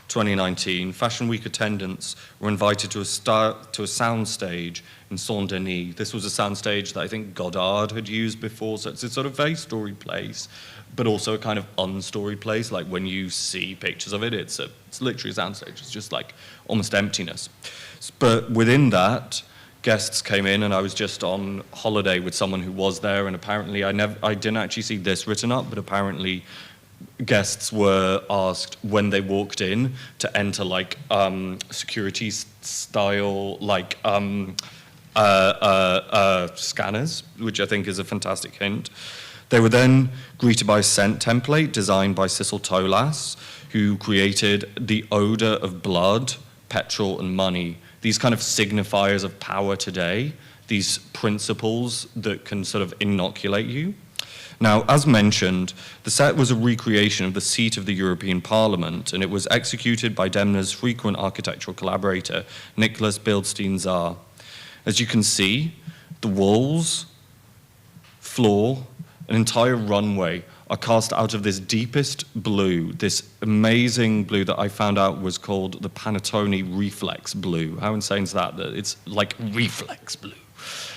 2019, Fashion Week attendants were invited to a soundstage in Saint-Denis. This was a soundstage that I think Godard had used before, so it's a sort of very storied place, but also a kind of unstoried place. Like when you see pictures of it, it's literally a soundstage. It's just like almost emptiness. But within that, guests came in, and I was just on holiday with someone who was there, and apparently I didn't actually see this written up, but apparently guests were asked when they walked in to enter like security style like scanners, which I think is a fantastic hint. They were then greeted by a scent template designed by Cecil Tolas, who created the odor of blood, petrol, and money. These kind of signifiers of power today, these principles that can sort of inoculate you. Now, as mentioned, the set was a recreation of the seat of the European Parliament, and it was executed by Demna's frequent architectural collaborator, Nicholas Bildstein-Zaar. As you can see, the walls, floor, an entire runway are cast out of this deepest blue, this amazing blue that I found out was called the Pantone Reflex Blue. How insane is that? That it's like reflex blue,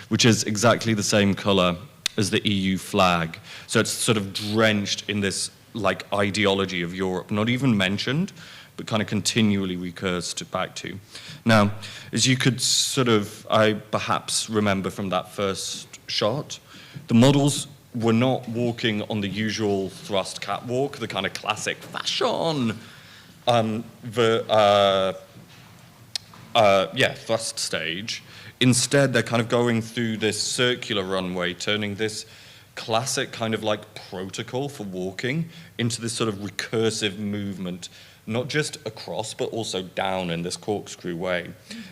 which is exactly the same color as the EU flag. So it's sort of drenched in this like ideology of Europe, not even mentioned, but kind of continually recursed back to. Now, as you could sort of, I perhaps remember from that first shot, the models were not walking on the usual thrust catwalk, the kind of classic fashion, thrust stage. Instead, they're kind of going through this circular runway, turning this classic kind of like protocol for walking into this sort of recursive movement, not just across, but also down in this corkscrew way.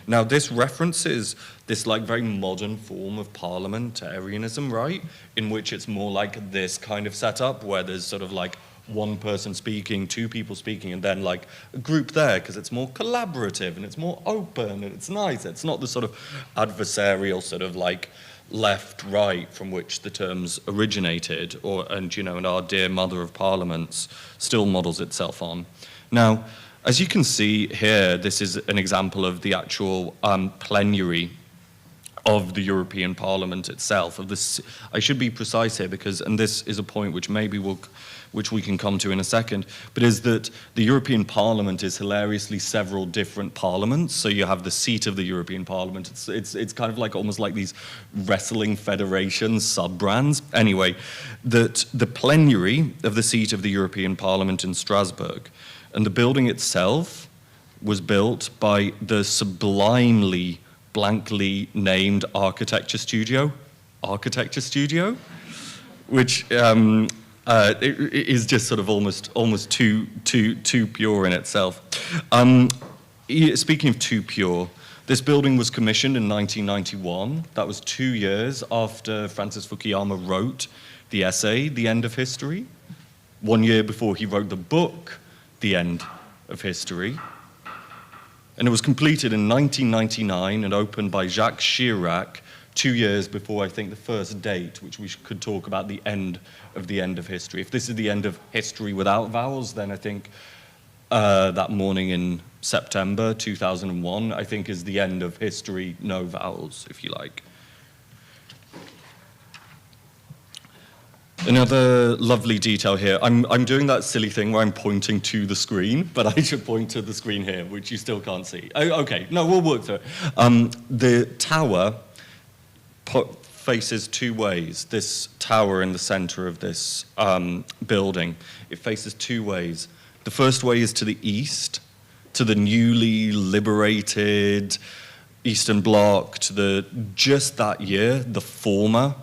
Now, this references this like very modern form of parliamentarianism, right? In which it's more like this kind of setup where there's sort of like one person speaking, two people speaking, and then like a group there, because it's more collaborative and it's more open and it's nice. It's not the sort of adversarial sort of like left-right from which the terms originated, and our dear mother of parliaments still models itself on. Now, as you can see here, this is an example of the actual plenary of the European Parliament itself. I should be precise here because, and this is a point which which we can come to in a second, but is that the European Parliament is hilariously several different parliaments. So you have the seat of the European Parliament. It's kind of like almost like these wrestling federations, sub-brands. Anyway, that the plenary of the seat of the European Parliament in Strasbourg, and the building itself was built by the sublimely, blankly named architecture studio, which it is just sort of almost too pure in itself. Speaking of too pure, this building was commissioned in 1991. That was 2 years after Francis Fukuyama wrote the essay, The End of History. 1 year before he wrote the book, The End of History. And it was completed in 1999 and opened by Jacques Chirac 2 years before, I think, the first date, which we could talk about the end of history. If this is the end of history without vowels, then I think that morning in September 2001, I think, is the end of history, no vowels, if you like. Another lovely detail here. I'm doing that silly thing where I'm pointing to the screen, but I should point to the screen here, which you still can't see. Okay, no, we'll work through it. The tower faces two ways. This tower in the center of this building, it faces two ways. The first way is to the east, to the newly liberated Eastern Bloc, to just that year, the former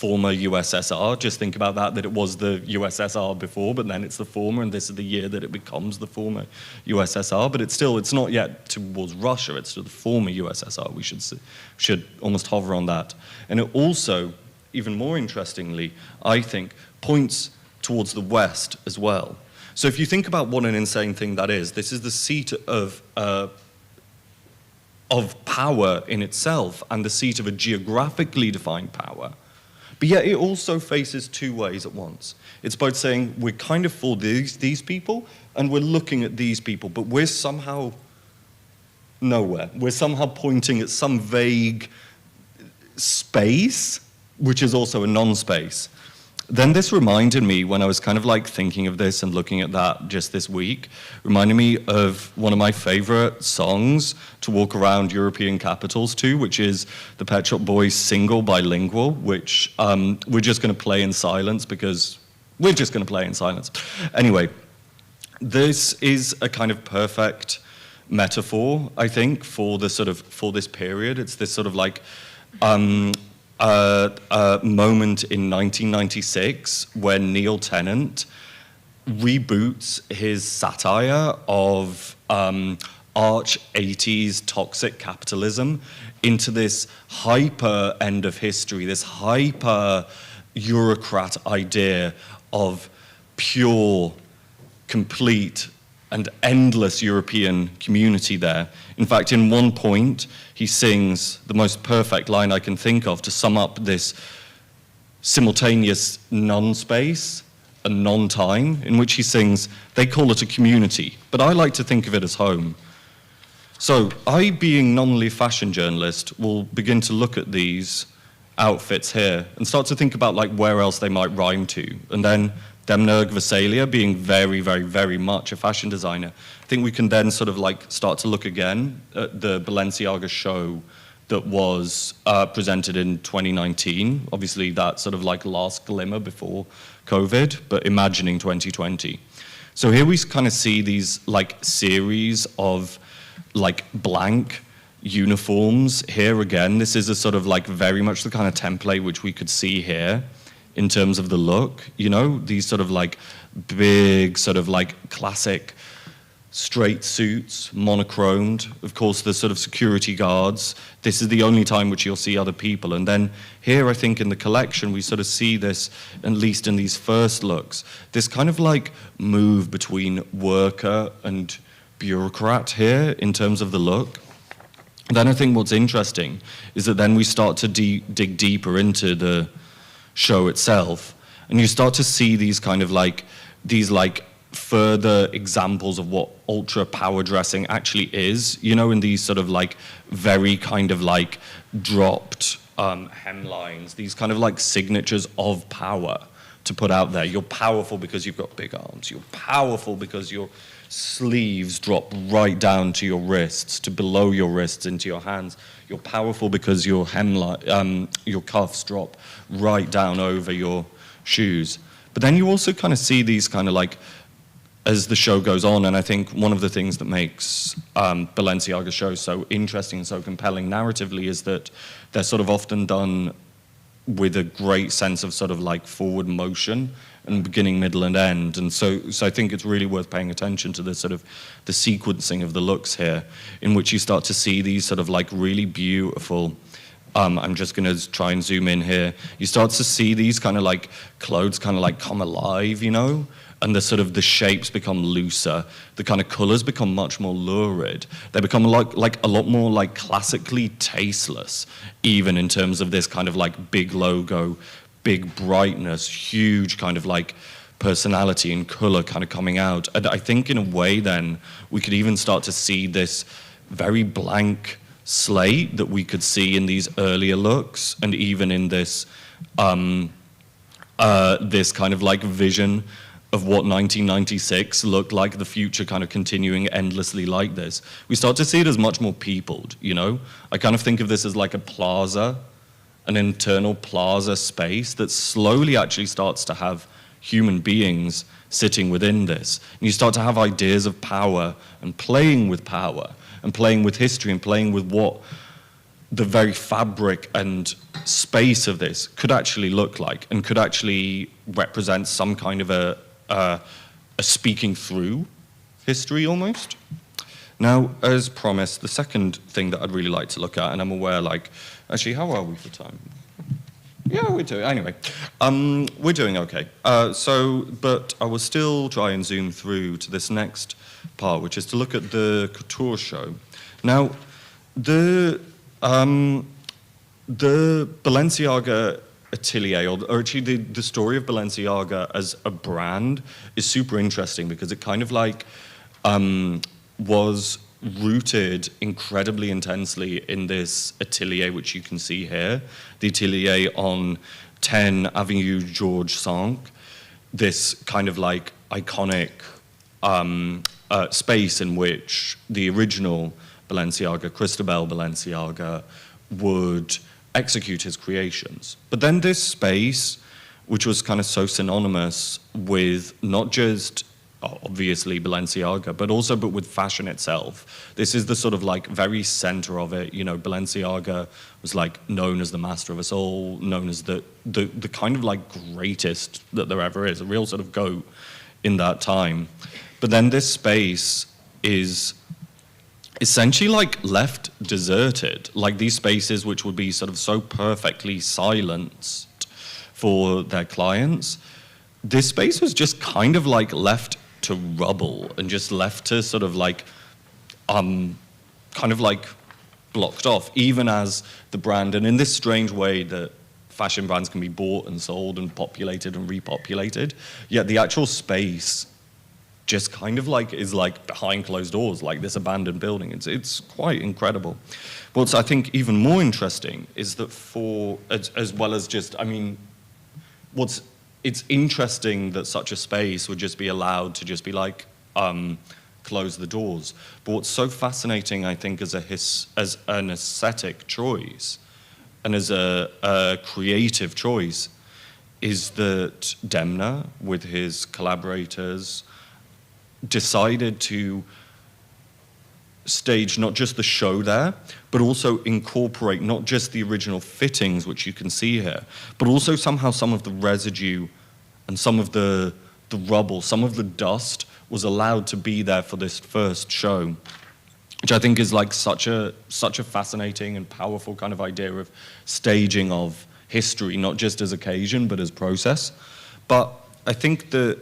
USSR. Just think about that it was the USSR before, but then it's the former, and this is the year that it becomes the former USSR. But it's not yet towards Russia, it's to the former USSR. We should almost hover on that. And it also, even more interestingly, I think, points towards the West as well. So if you think about what an insane thing that is, this is the seat of power in itself, and the seat of a geographically defined power. But yet it also faces two ways at once. It's both saying we're kind of for these people, and we're looking at these people, but we're somehow nowhere. We're somehow pointing at some vague space, which is also a non-space. Then this reminded me, when I was kind of like thinking of this and looking at that just this week, reminded me of one of my favorite songs to walk around European capitals to, which is the Pet Shop Boys' single Bilingual, which we're just going to play in silence because we're just going to play in silence. Anyway, this is a kind of perfect metaphor, I think, for this period. It's this sort of like moment in 1996 when Neil Tennant reboots his satire of arch 80s toxic capitalism into this hyper end of history, this hyper bureaucrat idea of pure, complete, and endless European community there. In fact, in one point, he sings the most perfect line I can think of to sum up this simultaneous non-space and non-time, in which he sings, "They call it a community, but I like to think of it as home." So I, being non-leaf fashion journalist, will begin to look at these outfits here and start to think about like where else they might rhyme to. And then Demna Gvasalia, being very, very, very much a fashion designer, I think we can then sort of like start to look again at the Balenciaga show that was presented in 2019. Obviously that sort of like last glimmer before COVID, but imagining 2020. So here we kind of see these like series of like blank uniforms. Here again, this is a sort of like very much the kind of template which we could see here in terms of the look, you know, these sort of like big sort of like classic straight suits, monochromed. Of course, the sort of security guards. This is the only time which you'll see other people. And then here, I think in the collection, we sort of see this, at least in these first looks, this kind of like move between worker and bureaucrat here in terms of the look. Then I think what's interesting is that then we start to dig deeper into the show itself, and you start to see these kind of like, these like further examples of what ultra power dressing actually is, you know, in these sort of like very kind of like dropped hemlines, these kind of like signatures of power to put out there. You're powerful because you've got big arms. You're powerful because your sleeves drop right down to your wrists, to below your wrists into your hands. You're powerful because your your cuffs drop right down over your shoes. But then you also kind of see these kind of like, as the show goes on, and I think one of the things that makes Balenciaga shows so interesting and so compelling narratively is that they're sort of often done with a great sense of sort of like forward motion and beginning, middle, and end. And so I think it's really worth paying attention to the sort of the sequencing of the looks here, in which you start to see these sort of like really beautiful, I'm just going to try and zoom in here. You start to see these kind of like clothes kind of like come alive, you know? And the sort of the shapes become looser. The kind of colors become much more lurid. They become like a lot more like classically tasteless, even in terms of this kind of like big logo, big brightness, huge kind of like personality and color kind of coming out. And I think in a way then we could even start to see this very blank slate that we could see in these earlier looks, and even in this this kind of like vision of what 1996 looked like, the future kind of continuing endlessly like this. We start to see it as much more peopled, you know? I kind of think of this as like a plaza, an internal plaza space that slowly actually starts to have human beings sitting within this. And you start to have ideas of power and playing with history and playing with what the very fabric and space of this could actually look like and could actually represent some kind of a speaking through history almost. Now, as promised, the second thing that I'd really like to look at, and I'm aware, like, actually, how are we for time? Yeah, we're doing, anyway, we're doing okay. But I will still try and zoom through to this next part, which is to look at the couture show. Now, the Balenciaga atelier, or actually the story of Balenciaga as a brand is super interesting because it kind of like was rooted incredibly intensely in this atelier, which you can see here, the atelier on 10 Avenue Georges V, this kind of like iconic space in which the original Balenciaga, Cristobal Balenciaga, would execute his creations. But then this space, which was kind of so synonymous with not just obviously Balenciaga, but with fashion itself. This is the sort of like very center of it. You know, Balenciaga was like known as the master of us all, known as the kind of like greatest that there ever is, a real sort of goat in that time. But then this space is essentially like left deserted, like these spaces which would be sort of so perfectly silenced for their clients. This space was just kind of like left to rubble and just left to sort of like kind of like blocked off, even as the brand, and in this strange way that fashion brands can be bought and sold and populated and repopulated, yet the actual space just kind of like is like behind closed doors, like this abandoned building. It's quite incredible. What's I think even more interesting is that as well as just, I mean, it's interesting that such a space would just be allowed to just be like, close the doors. But what's so fascinating, I think, as an aesthetic choice and as a creative choice is that Demna, with his collaborators, decided to stage not just the show there, but also incorporate not just the original fittings, which you can see here, but also somehow some of the residue and some of the rubble, some of the dust was allowed to be there for this first show, which I think is like such a fascinating and powerful kind of idea of staging of history, not just as occasion, but as process. But I think that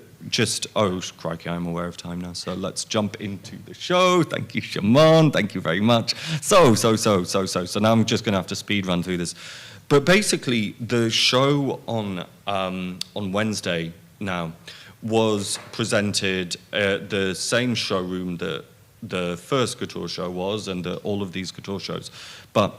oh, crikey, I'm aware of time now, so let's jump into the show. Thank you, Shumon, thank you very much. So now I'm just gonna have to speed run through this. But basically, the show on Wednesday now was presented at the same showroom that the first couture show was, and all of these couture shows. But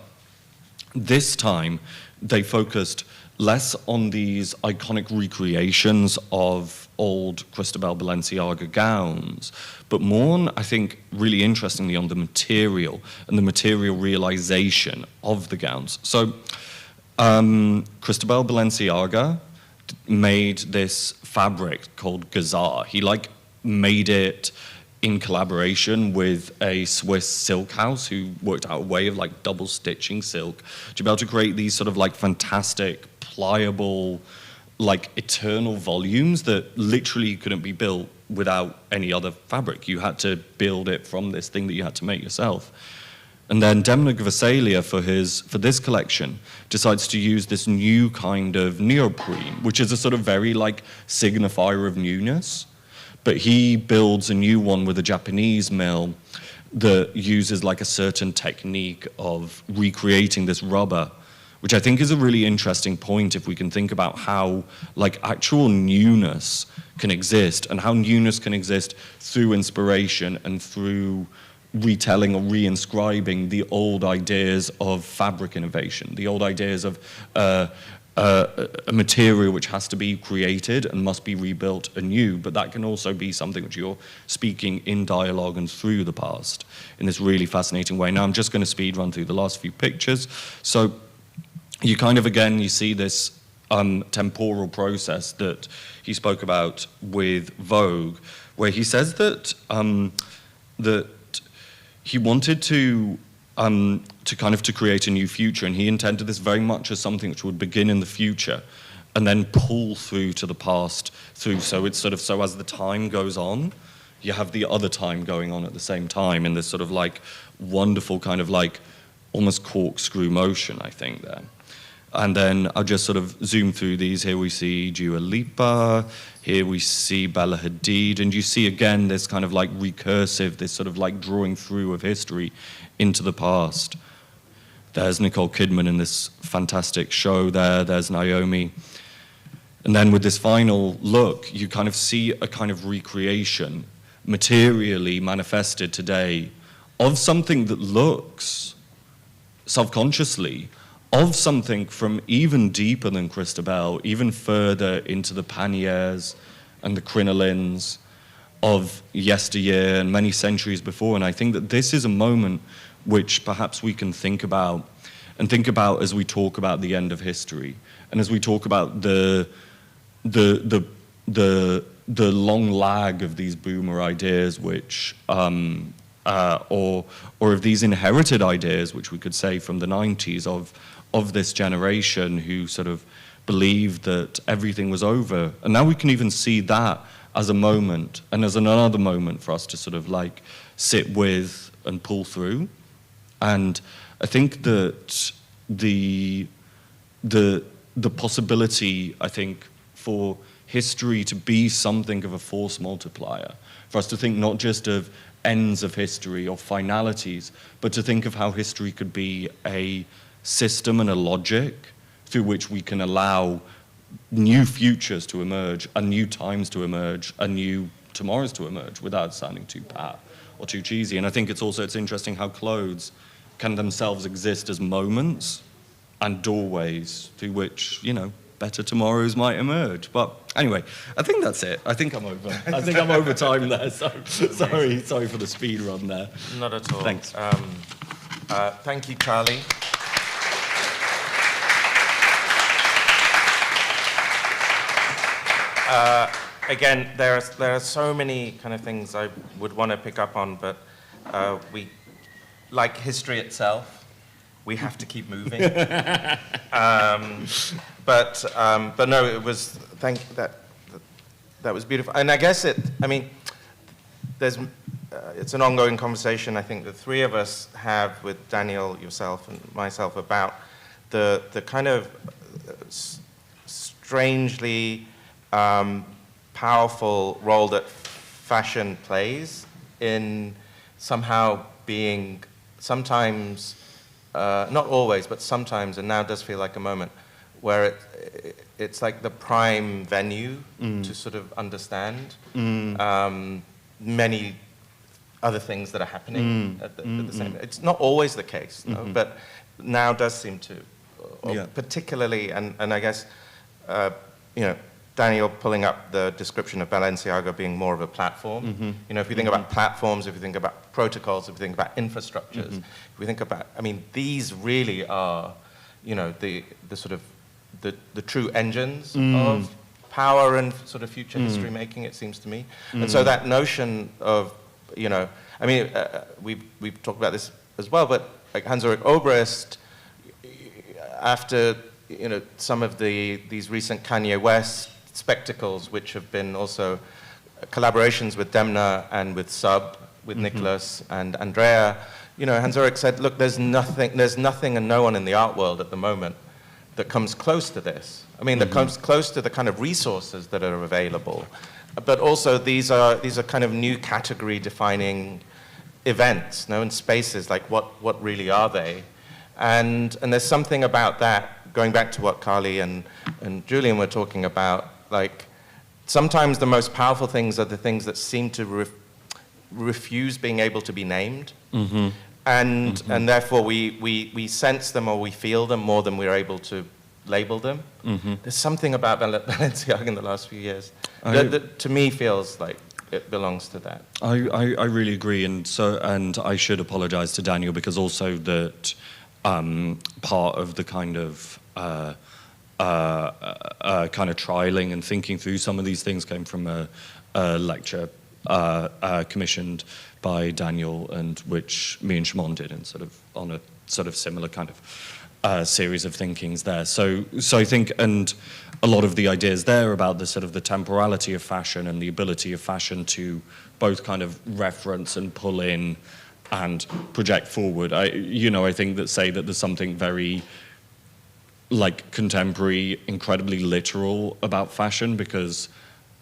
this time, they focused less on these iconic recreations of old Cristobal Balenciaga gowns, but more on, I think, really interestingly, on the material and the material realization of the gowns. So Cristobal Balenciaga made this fabric called gazar. He made it in collaboration with a Swiss silk house who worked out a way of double stitching silk to be able to create these sort of fantastic, pliable, eternal volumes that literally couldn't be built without any other fabric. You had to build it from this thing that you had to make yourself. And then Dominic Vasalia, for this collection, decides to use this new kind of neoprene, which is a sort of very signifier of newness. But he builds a new one with a Japanese mill that uses a certain technique of recreating this rubber, which I think is a really interesting point if we can think about how actual newness can exist, and how newness can exist through inspiration and through retelling or reinscribing the old ideas of fabric innovation, the old ideas of a material which has to be created and must be rebuilt anew, but that can also be something which you're speaking in dialogue and through the past in this really fascinating way. Now I'm just going to speed run through the last few pictures. So you you see this temporal process that he spoke about with Vogue, where he says that that he wanted to create a new future, and he intended this very much as something which would begin in the future and then pull through to the past so it's sort of, so as the time goes on, you have the other time going on at the same time in this sort of wonderful kind of almost corkscrew motion, I think, there. And then I'll just sort of zoom through these. Here we see Dua Lipa, here we see Bella Hadid, and you see again this kind of recursive, this sort of drawing through of history into the past. There's Nicole Kidman in this fantastic show there, there's Naomi. And then with this final look, you kind of see a kind of recreation materially manifested today of something that looks self-consciously of something from even deeper than Cristobal, even further into the panniers and the crinolines of yesteryear and many centuries before. And I think that this is a moment which perhaps we can think about as we talk about the end of history, and as we talk about the long lag of these boomer ideas, which or of these inherited ideas, which we could say from the 90s of this generation who sort of believed that everything was over. And now we can even see that as a moment and as another moment for us to sort of sit with and pull through. And I think that the possibility, I think, for history to be something of a force multiplier, for us to think not just of ends of history or finalities, but to think of how history could be a system and a logic through which we can allow new futures to emerge, and new times to emerge, and new tomorrows to emerge without sounding too pat or too cheesy. And I think it's interesting how clothes can themselves exist as moments and doorways through which, better tomorrows might emerge. But anyway, I think that's it. I think I'm over time there. So sorry for the speed run there. Not at all. Thanks. Thank you, Charlie. Again, there are so many kind of things I would want to pick up on, but we, like history itself, we have to keep moving. But no, it was that was beautiful, and I guess it's an ongoing conversation. I think the three of us have with Daniel, yourself, and myself about the kind of strangely powerful role that fashion plays in somehow being sometimes, not always, but sometimes, and now does feel like a moment, where it's like the prime venue to sort of understand many other things that are happening at the same. It's not always the case, no, but now does seem to, particularly, and I guess, you know, Daniel pulling up the description of Balenciaga being more of a platform. You know, if you think about platforms, if you think about protocols, if you think about infrastructures, if we think about, I mean, these really are, you know, the sort of the true engines of power and sort of future history making, it seems to me. And so that notion of, you know, I mean, we've talked about this as well, but like Hans-Ulrich Obrist, after, you know, some of these recent Kanye West spectacles, which have been also collaborations with Demna and with Sub, with Nicholas and Andrea, you know, Hans-Ulrich said, look, there's nothing and no one in the art world at the moment that comes close to this. I mean, that comes close to the kind of resources that are available. But also these are kind of new category defining events, no, and spaces, like what really are they? And there's something about that, going back to what Carly and Julian were talking about, like sometimes the most powerful things are the things that seem to refuse being able to be named. And therefore we sense them or we feel them more than we're able to label them. There's something about Balenciaga in the last few years that to me feels like it belongs to that. I really agree, and I should apologize to Daniel, because also that part of the kind of trialing and thinking through some of these things came from a lecture commissioned by Daniel, and which me and Shumon did, and sort of on a sort of similar kind of series of thinkings there. So I think, and a lot of the ideas there about the sort of the temporality of fashion and the ability of fashion to both kind of reference and pull in and project forward. I think that say that there's something very like contemporary, incredibly literal about fashion, because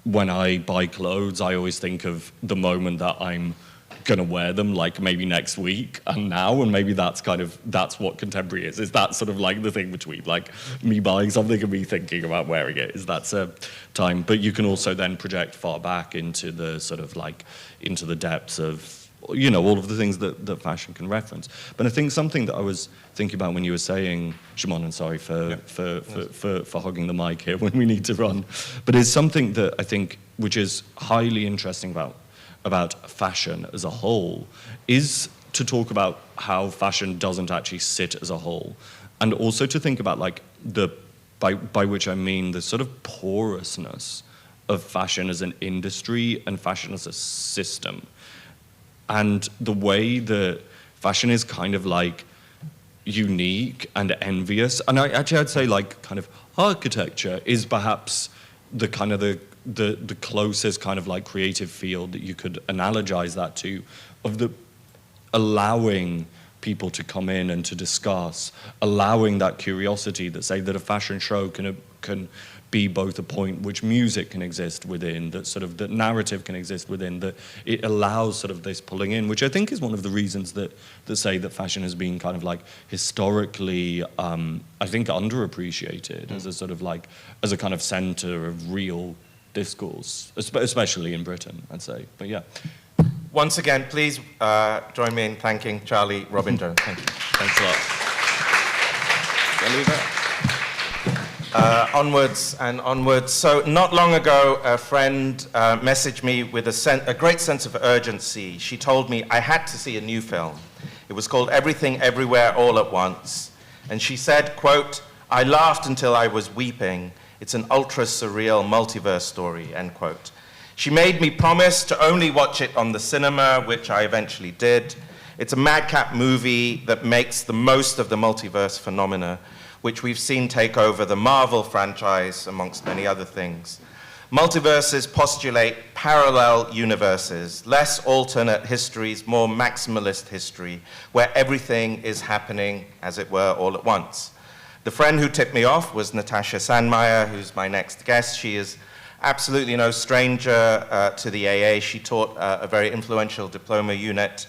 when I buy clothes, I always think of the moment that I'm gonna wear them, like maybe next week and now, and maybe that's what contemporary is that sort of like the thing between like me buying something and me thinking about wearing it, is that's a time. But you can also then project far back into the sort of like into the depths of, you know, all of the things that fashion can reference. But I think something that I was thinking about when you were saying, Shumon, and sorry for hogging the mic here when we need to run, but it's something that I think which is highly interesting about fashion as a whole, is to talk about how fashion doesn't actually sit as a whole, and also to think about like by which I mean the sort of porousness of fashion as an industry and fashion as a system. And the way that fashion is kind of like unique and envious. And I'd say like kind of architecture is perhaps the kind of the closest kind of like creative field that you could analogize that to, of the allowing people to come in and to discuss, allowing that curiosity that say that a fashion show can be both a point which music can exist within, that sort of that narrative can exist within, that it allows sort of this pulling in, which I think is one of the reasons that say that fashion has been kind of like historically, I think underappreciated as a sort of like, as a kind of center of real discourse, especially in Britain, I'd say. But yeah. Once again, please join me in thanking Charlie Robin Jones. Thank you. Thanks a lot. Can I leave that? Onwards and onwards. So not long ago, a friend messaged me with a great sense of urgency. She told me I had to see a new film. It was called Everything Everywhere All at Once. And she said, quote, "I laughed until I was weeping. It's an ultra-surreal multiverse story," end quote. She made me promise to only watch it on the cinema, which I eventually did. It's a madcap movie that makes the most of the multiverse phenomena, which we've seen take over the Marvel franchise, amongst many other things. Multiverses postulate parallel universes, less alternate histories, more maximalist history, where everything is happening, as it were, all at once. The friend who tipped me off was Natasha Sandmeier, who's my next guest. She is absolutely no stranger to the AA. She taught a very influential diploma unit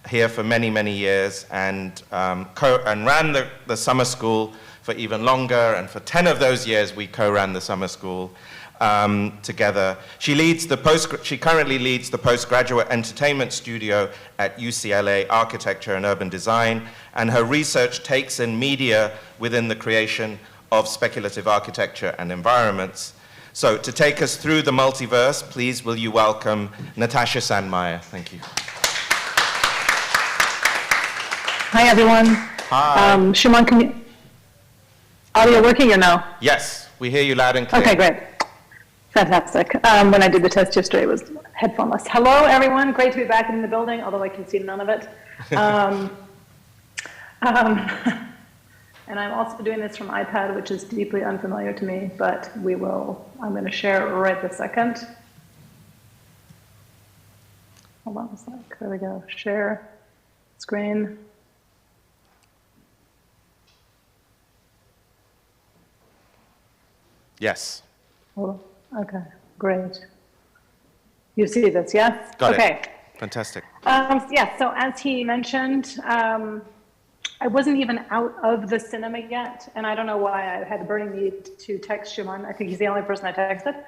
here for many, many years, and ran the summer school for even longer, and for 10 of those years we co-ran the summer school together. She currently leads the postgraduate entertainment studio at UCLA Architecture and Urban Design, and her research takes in media within the creation of speculative architecture and environments. So to take us through the multiverse, please will you welcome Natasha Sandmeier. Thank you. Hi, everyone. Hi. Shumon, can you, audio working or no? Yes, we hear you loud and clear. Okay, great. Fantastic. When I did the test yesterday, it was headphoneless. Hello, everyone. Great to be back in the building, although I can see none of it. And I'm also doing this from iPad, which is deeply unfamiliar to me, but I'm going to share right this second. Hold on a sec. There we go. Share screen. Yes. Oh, okay, great. You see this, yes? Got okay. it. Fantastic. Yeah, so as he mentioned, I wasn't even out of the cinema yet, and I don't know why I had a burning need to text Shumon. I think he's the only person I texted,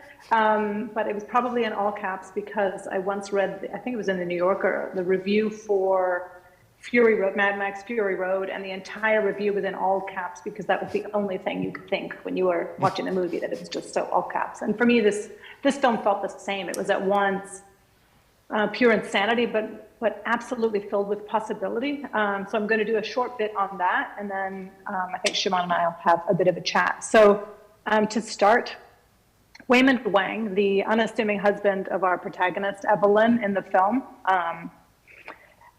but it was probably in all caps because I once read, I think it was in the New Yorker, the review for Fury Road, Mad Max Fury Road, and the entire review was in all caps because that was the only thing you could think when you were watching the movie, that it was just so all caps. And for me, this film felt the same. It was at once pure insanity, but absolutely filled with possibility. So I'm going to do a short bit on that, and then I think Shumon and I will have a bit of a chat. So to start, Waymond Wang, the unassuming husband of our protagonist, Evelyn, in the film,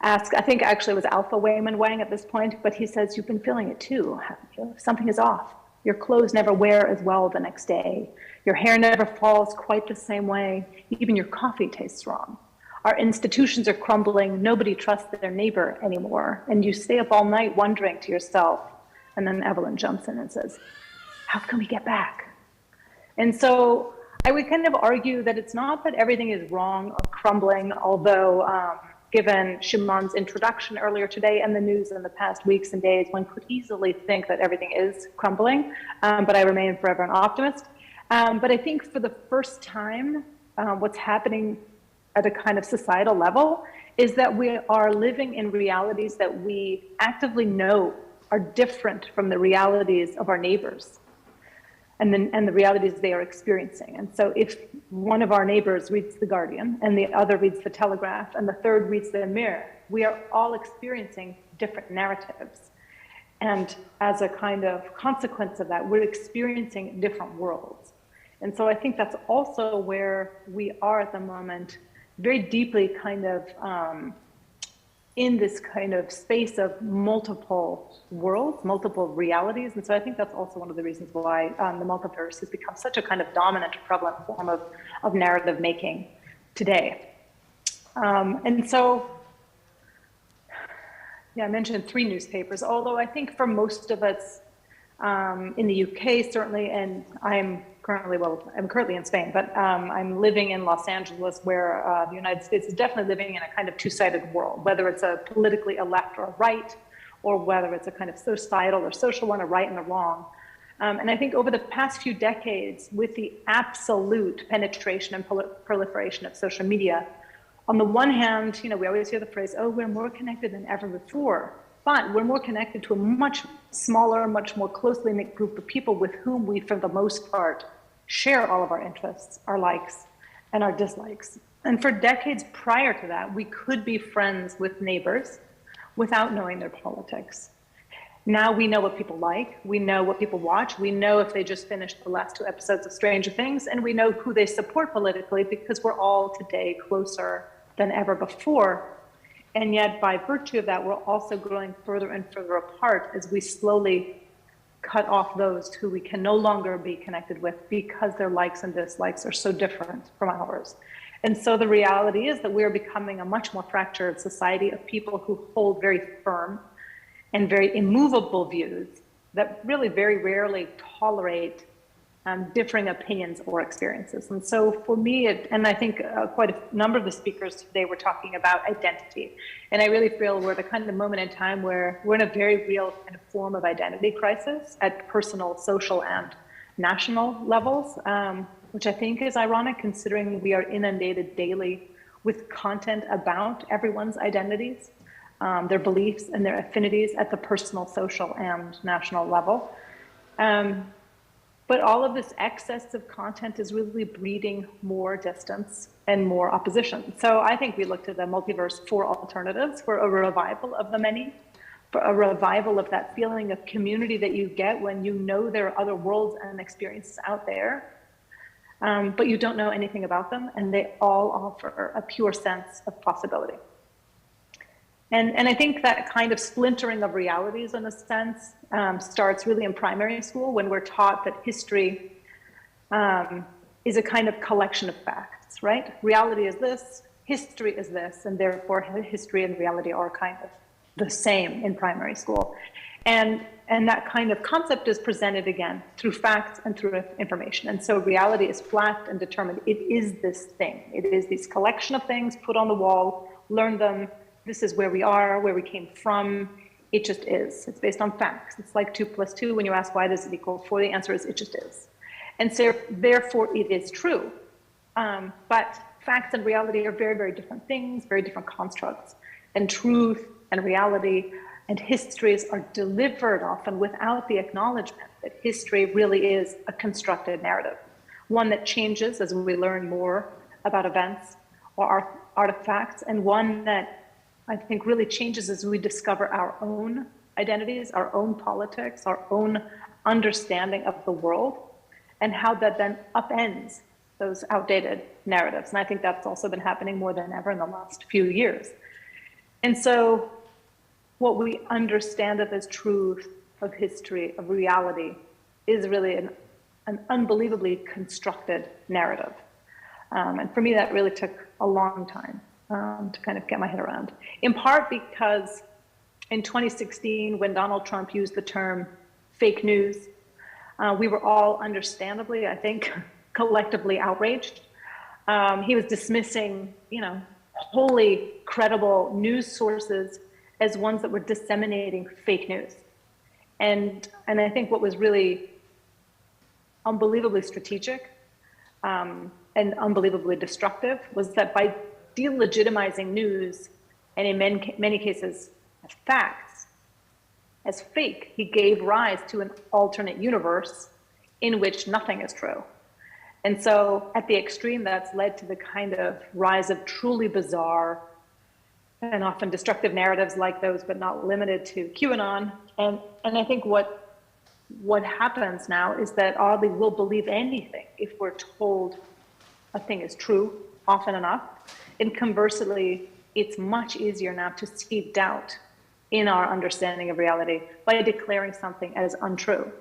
asked, I think actually it was Alpha Waymond Wang at this point, but he says, you've been feeling it too. Something is off. Your clothes never wear as well the next day. Your hair never falls quite the same way. Even your coffee tastes wrong. Our institutions are crumbling. Nobody trusts their neighbor anymore. And you stay up all night wondering to yourself. And then Evelyn jumps in and says, how can we get back? And so I would kind of argue that it's not that everything is wrong or crumbling, although given Shumon's introduction earlier today and the news in the past weeks and days, one could easily think that everything is crumbling, but I remain forever an optimist. But I think for the first time, what's happening at a kind of societal level is that we are living in realities that we actively know are different from the realities of our neighbors and the realities they are experiencing. And so if one of our neighbors reads The Guardian and the other reads The Telegraph and the third reads The Mirror, we are all experiencing different narratives. And as a kind of consequence of that, we're experiencing different worlds. And so I think that's also where we are at the moment, very deeply kind of in this kind of space of multiple worlds, multiple realities. And so I think that's also one of the reasons why the multiverse has become such a kind of dominant, prevalent form of narrative making today. And so, yeah, I mentioned 3 newspapers, although I think for most of us in the UK, certainly, and I'm currently in Spain, but I'm living in Los Angeles, where the United States is definitely living in a kind of two-sided world, whether it's a politically a left or a right, or whether it's a kind of societal or social one, a right and a wrong. And I think over the past few decades, with the absolute penetration and proliferation of social media, on the one hand, we always hear the phrase, oh, we're more connected than ever before. But we're more connected to a much smaller, much more closely knit group of people with whom we, for the most part, share all of our interests, our likes, and our dislikes. And for decades prior to that, we could be friends with neighbors without knowing their politics. Now we know what people like, we know what people watch, we know if they just finished the last 2 episodes of Stranger Things, and we know who they support politically because we're all today closer than ever before. And yet, by virtue of that, we're also growing further and further apart as we slowly cut off those who we can no longer be connected with because their likes and dislikes are so different from ours. And so the reality is that we're becoming a much more fractured society of people who hold very firm and very immovable views that really very rarely tolerate differing opinions or experiences. And so for me, and I think quite a number of the speakers today were talking about identity. And I really feel we're the kind of moment in time where we're in a very real kind of form of identity crisis at personal, social, and national levels, which I think is ironic considering we are inundated daily with content about everyone's identities, their beliefs and their affinities at the personal, social, and national level. But all of this excess of content is really breeding more distance and more opposition. So I think we looked at the multiverse for alternatives, for a revival of the many, for a revival of that feeling of community that you get when you know there are other worlds and experiences out there, but you don't know anything about them, and they all offer a pure sense of possibility. And I think that kind of splintering of realities, in a sense, starts really in primary school when we're taught that history is a kind of collection of facts, right? Reality is this, history is this, and therefore history and reality are kind of the same in primary school. And that kind of concept is presented again through facts and through information. And so reality is flat and determined. It is this thing. It is this collection of things put on the wall, learn them. This is where we are, where we came from. It just is. It's based on facts. It's like 2 + 2. When you ask why does it equal 4, the answer is it just is. And so therefore it is true. But facts and reality are very, very different things, very different constructs. And truth and reality and histories are delivered often without the acknowledgement that history really is a constructed narrative, one that changes as we learn more about events or artifacts, and one that I think really changes as we discover our own identities, our own politics, our own understanding of the world, and how that then upends those outdated narratives. And I think that's also been happening more than ever in the last few years. And so what we understand of as truth, of history, of reality, is really an unbelievably constructed narrative. And for me, that really took a long time to kind of get my head around. In part because in 2016, when Donald Trump used the term fake news, we were all understandably, I think, collectively outraged. He was dismissing, wholly credible news sources as ones that were disseminating fake news. And I think what was really unbelievably strategic and unbelievably destructive was that by delegitimizing news, and in many cases facts, as fake, he gave rise to an alternate universe in which nothing is true. And so at the extreme, that's led to the kind of rise of truly bizarre and often destructive narratives like those, but not limited to QAnon. And I think what happens now is that oddly we'll believe anything if we're told a thing is true often enough. And conversely, it's much easier now to see doubt in our understanding of reality by declaring something as untrue.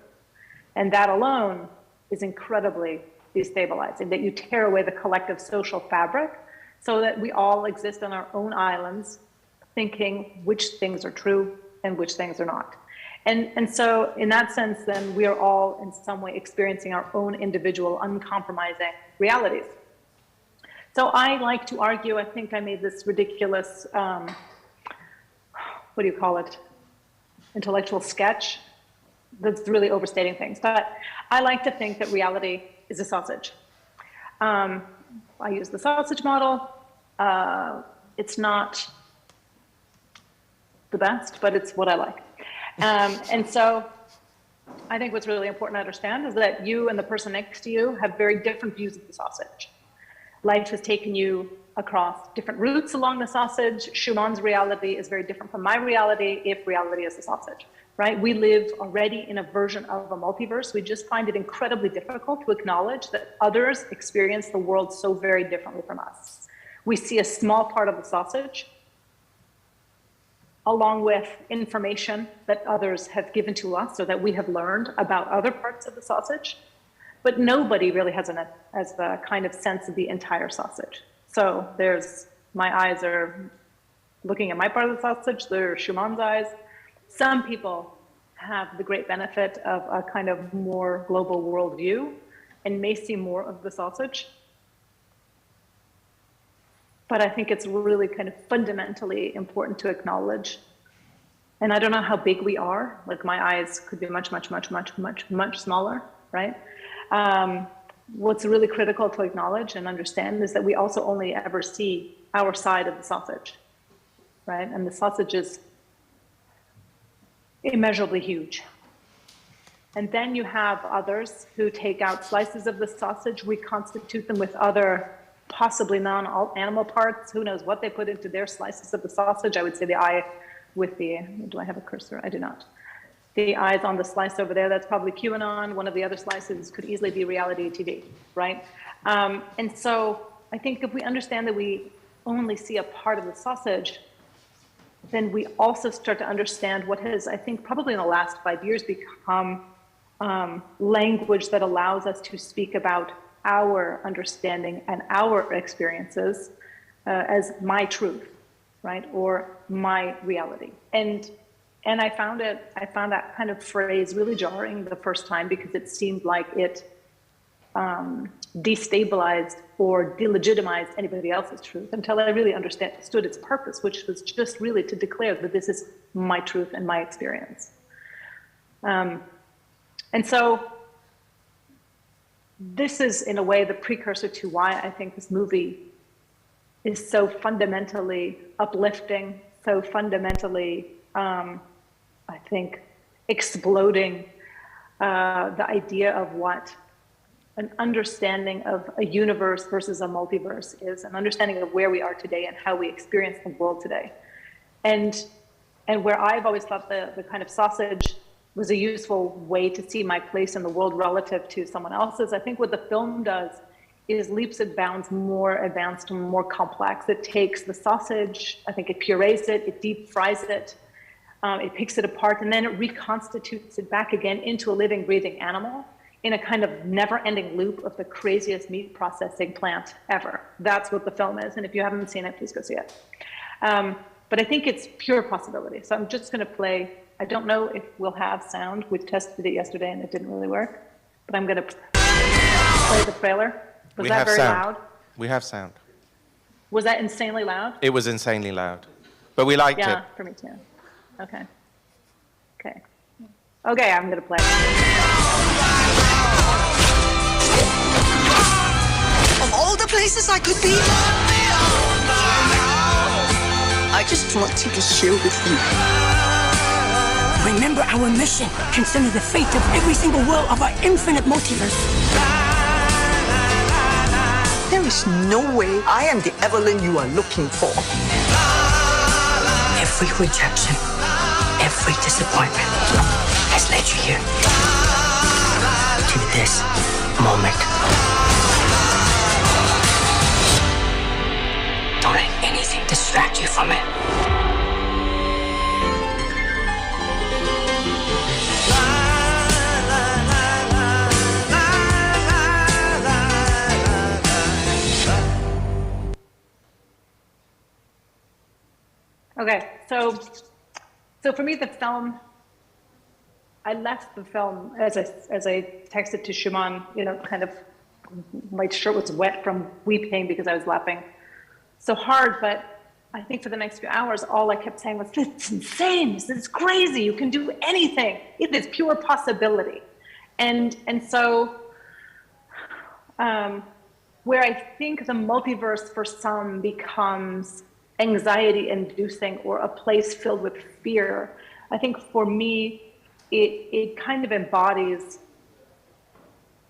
And that alone is incredibly destabilizing, that you tear away the collective social fabric so that we all exist on our own islands thinking which things are true and which things are not. And so in that sense, then we are all in some way experiencing our own individual uncompromising realities. So I like to argue, I think I made this ridiculous, what do you call it? Intellectual sketch that's really overstating things. But I like to think that reality is a sausage. I use the sausage model. It's not the best, but it's what I like. And so I think what's really important to understand is that you and the person next to you have very different views of the sausage. Life has taken you across different routes along the sausage. Shumon's reality is very different from my reality if reality is the sausage, right? We live already in a version of a multiverse. We just find it incredibly difficult to acknowledge that others experience the world so very differently from us. We see a small part of the sausage along with information that others have given to us or that we have learned about other parts of the sausage. But nobody really has a kind of sense of the entire sausage. So my eyes are looking at my part of the sausage, there's Shumon's eyes. Some people have the great benefit of a kind of more global worldview, and may see more of the sausage. But I think it's really kind of fundamentally important to acknowledge. And I don't know how big we are. Like my eyes could be much, much, much, much, much, much smaller, right? What's really critical to acknowledge and understand is that we also only ever see our side of the sausage, right? And the sausage is immeasurably huge. And then you have others who take out slices of the sausage, reconstitute them with other possibly non-animal parts. Who knows what they put into their slices of the sausage. I would say the eye with the, do I have a cursor? I do not. The eyes on the slice over there, that's probably QAnon. One of the other slices could easily be reality TV, right? And so I think if we understand that we only see a part of the sausage, then we also start to understand what has, I think, probably in the last 5 years become language that allows us to speak about our understanding and our experiences as my truth, right, or my reality. And I found that kind of phrase really jarring the first time because it seemed like it destabilized or delegitimized anybody else's truth until I really understood its purpose, which was just really to declare that this is my truth and my experience. And so this is, in a way, the precursor to why I think this movie is so fundamentally uplifting, so fundamentally, I think, exploding the idea of what an understanding of a universe versus a multiverse is, an understanding of where we are today and how we experience the world today. And where I've always thought the kind of sausage was a useful way to see my place in the world relative to someone else's, I think what the film does is leaps and bounds more advanced and more complex. It takes the sausage, I think it purees it, it deep fries it, it picks it apart, and then it reconstitutes it back again into a living, breathing animal in a kind of never-ending loop of the craziest meat processing plant ever. That's what the film is, and if you haven't seen it, please go see it. But I think it's pure possibility. So I'm just gonna play, I don't know if we'll have sound. We tested it yesterday and it didn't really work, but I'm gonna play the trailer. Was that very loud? We have sound. Was that insanely loud? It was insanely loud, but we liked it. Yeah, for me too. Okay. Okay. Okay, I'm gonna play. Of all the places I could be, I just wanted to share with you. Remember our mission. Consider the fate of every single world of our infinite multiverse. There is no way I am the Evelyn you are looking for. Every rejection, every disappointment has led you here. To this moment. Don't let anything distract you from it. Okay, so for me, the film, I left the film as I texted to Shumon, you know, kind of, my shirt was wet from weeping because I was laughing so hard. But I think for the next few hours, all I kept saying was, "This is insane. This is crazy. You can do anything. It is pure possibility." And so, where I think the multiverse for some becomes anxiety-inducing or a place filled with fear, I think for me, it kind of embodies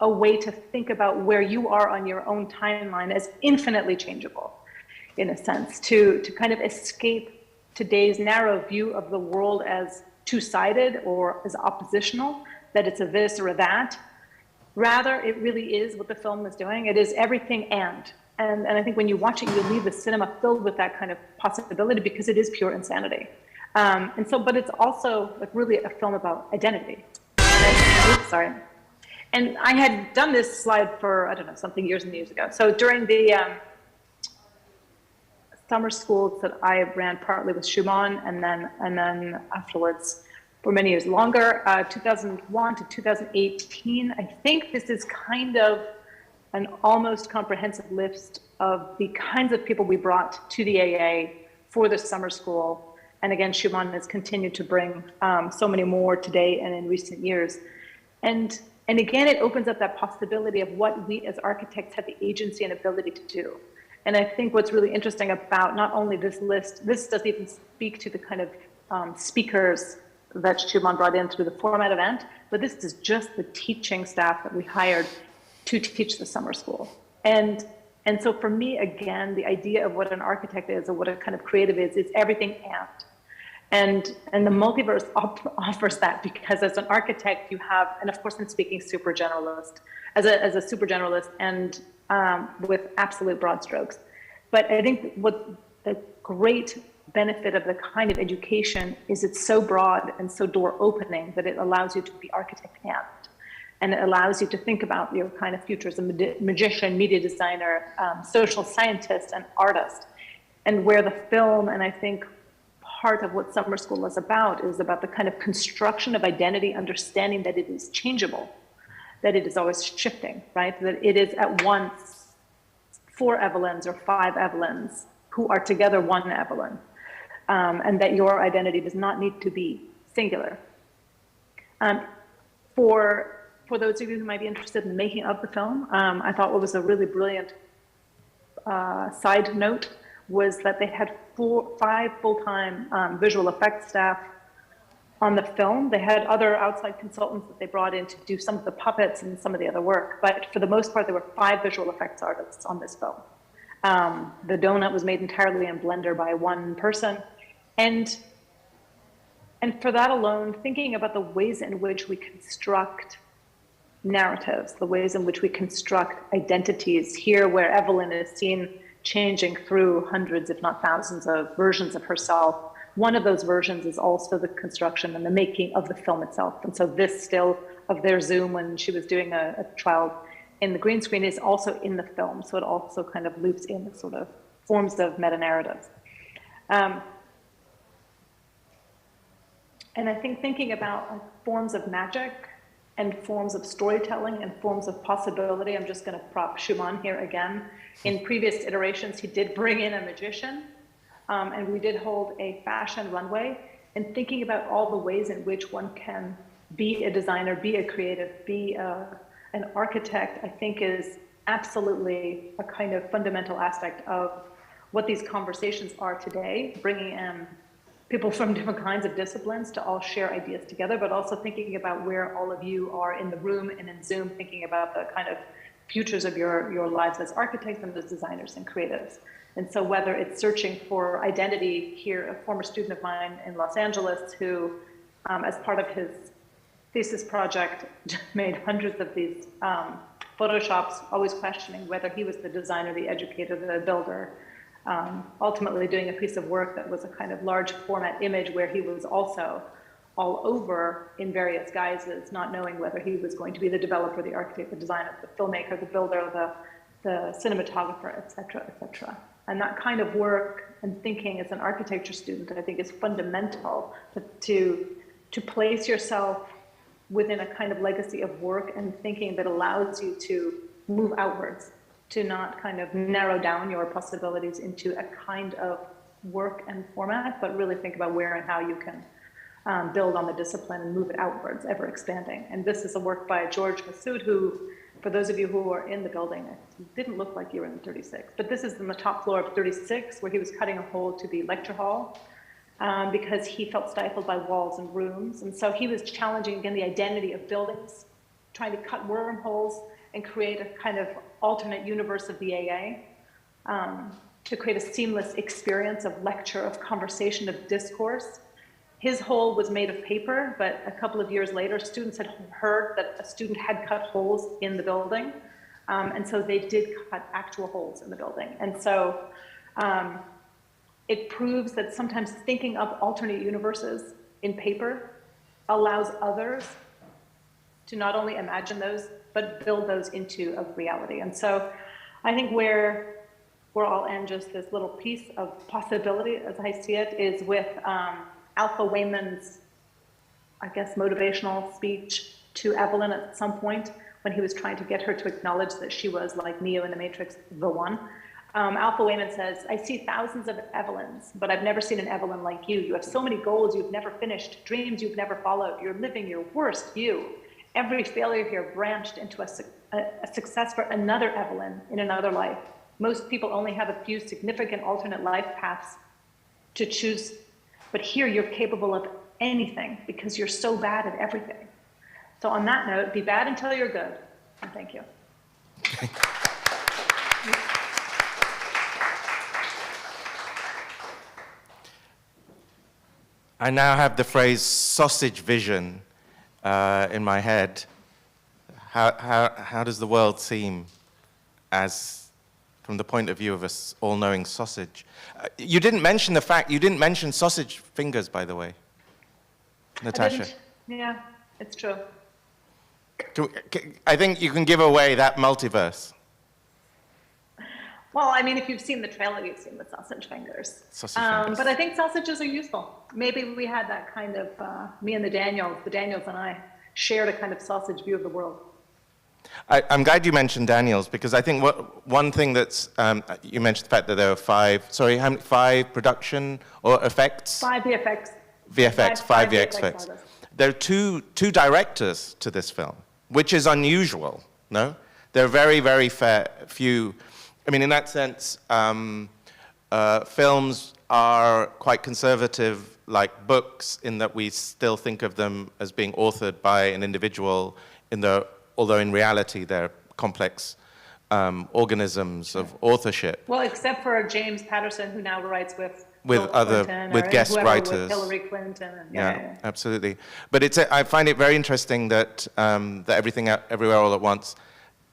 a way to think about where you are on your own timeline as infinitely changeable, in a sense, to kind of escape today's narrow view of the world as two-sided or as oppositional, that it's a this or a that. Rather, it really is what the film is doing. It is everything and I think when you watch it, you leave the cinema filled with that kind of possibility because it is pure insanity. And so, but it's also like really a film about identity. Sorry. And I had done this slide for, I don't know, something years and years ago. So during the summer schools that I ran partly with Shumon and then afterwards for many years longer, 2001 to 2018. I think this is kind of an almost comprehensive list of the kinds of people we brought to the AA for the summer school. And again, Shumon has continued to bring so many more today and in recent years. And again, it opens up that possibility of what we as architects have the agency and ability to do. And I think what's really interesting about not only this list, this doesn't even speak to the kind of speakers that Shumon brought in through the format event, but this is just the teaching staff that we hired to teach the summer school. And so for me, again, the idea of what an architect is or what a kind of creative is everything and the multiverse offers that, because as an architect you have, and of course I'm speaking super generalist, as a super generalist and with absolute broad strokes. But I think what the great benefit of the kind of education is it's so broad and so door opening that it allows you to be architect and it allows you to think about your kind of future as a magician, media designer, social scientist, and artist. And where the film, and I think part of what summer school is about the kind of construction of identity, understanding that it is changeable, that it is always shifting, right? That it is at once 4 Evelyns or 5 Evelyns who are together one Evelyn, and that your identity does not need to be singular. For those of you who might be interested in the making of the film, I thought what was a really brilliant side note was that they had 5 full-time visual effects staff on the film. They had other outside consultants that they brought in to do some of the puppets and some of the other work, but for the most part, there were 5 visual effects artists on this film. The donut was made entirely in Blender by one person. And for that alone, thinking about the ways in which we construct narratives, the ways in which we construct identities here, where Evelyn is seen changing through hundreds, if not thousands, of versions of herself. One of those versions is also the construction and the making of the film itself. And so this still of their Zoom when she was doing a trial in the green screen is also in the film. So it also kind of loops in the sort of forms of meta-narratives. And I think thinking about forms of magic and forms of storytelling and forms of possibility, I'm just going to prop Shumon here again. In previous iterations, he did bring in a magician, and we did hold a fashion runway. And thinking about all the ways in which one can be a designer, be a creative, be an architect, I think is absolutely a kind of fundamental aspect of what these conversations are today, bringing in people from different kinds of disciplines to all share ideas together, but also thinking about where all of you are in the room and in Zoom, thinking about the kind of futures of your lives as architects and as designers and creatives. And so whether it's searching for identity here, a former student of mine in Los Angeles who, as part of his thesis project, made hundreds of these Photoshops, always questioning whether he was the designer, the educator, the builder, ultimately doing a piece of work that was a kind of large format image where he was also all over in various guises, not knowing whether he was going to be the developer, the architect, the designer, the filmmaker, the builder, the cinematographer, et cetera, et cetera. And that kind of work and thinking as an architecture student, I think is fundamental to place yourself within a kind of legacy of work and thinking that allows you to move outwards, to not kind of narrow down your possibilities into a kind of work and format, but really think about where and how you can build on the discipline and move it outwards, ever expanding. And this is a work by George Massoud, who, for those of you who are in the building, it didn't look like you were in 36, but this is in the top floor of 36, where he was cutting a hole to the lecture hall because he felt stifled by walls and rooms. And so he was challenging, again, the identity of buildings, trying to cut wormholes and create a kind of alternate universe of the AA, to create a seamless experience of lecture, of conversation, of discourse. His hole was made of paper, but a couple of years later, students had heard that a student had cut holes in the building. And so they did cut actual holes in the building. And so it proves that sometimes thinking up alternate universes in paper allows others to not only imagine those, but build those into a reality. And so I think where I'll end just this little piece of possibility, as I see it, is with Alpha Wayman's I guess, motivational speech to Evelyn at some point when he was trying to get her to acknowledge that she was, like Neo in the Matrix, the one. Alpha Wayman says, I see thousands of Evelyns, but I've never seen an Evelyn like you. You have so many goals you've never finished, dreams you've never followed. You're living your worst you. Every failure here branched into a success for another Evelyn in another life. Most people only have a few significant alternate life paths to choose, but here you're capable of anything because you're so bad at everything. So on that note, be bad until you're good. And thank you. I now have the phrase sausage vision in my head. How does the world seem as, from the point of view of an all-knowing sausage? You didn't mention you didn't mention sausage fingers, by the way, Natasha. Yeah, it's true. I think you can give away that multiverse. Well, I mean, if you've seen the trailer, you've seen the sausage fingers. But I think sausages are useful. Maybe we had that kind of, me and the Daniels and I shared a kind of sausage view of the world. I'm glad you mentioned Daniels, because I think one thing that's, you mentioned the fact that there were five production or effects? 5 VFX. Five VFX. There are two directors to this film, which is unusual, no? There are very, very few. I mean, in that sense, films are quite conservative, like books, in that we still think of them as being authored by an individual, although in reality they're complex organisms of authorship. Well, except for James Patterson, who now writes with guest writers, with Hillary Clinton. Yeah, absolutely. But I find it very interesting that that Everything Everywhere All at Once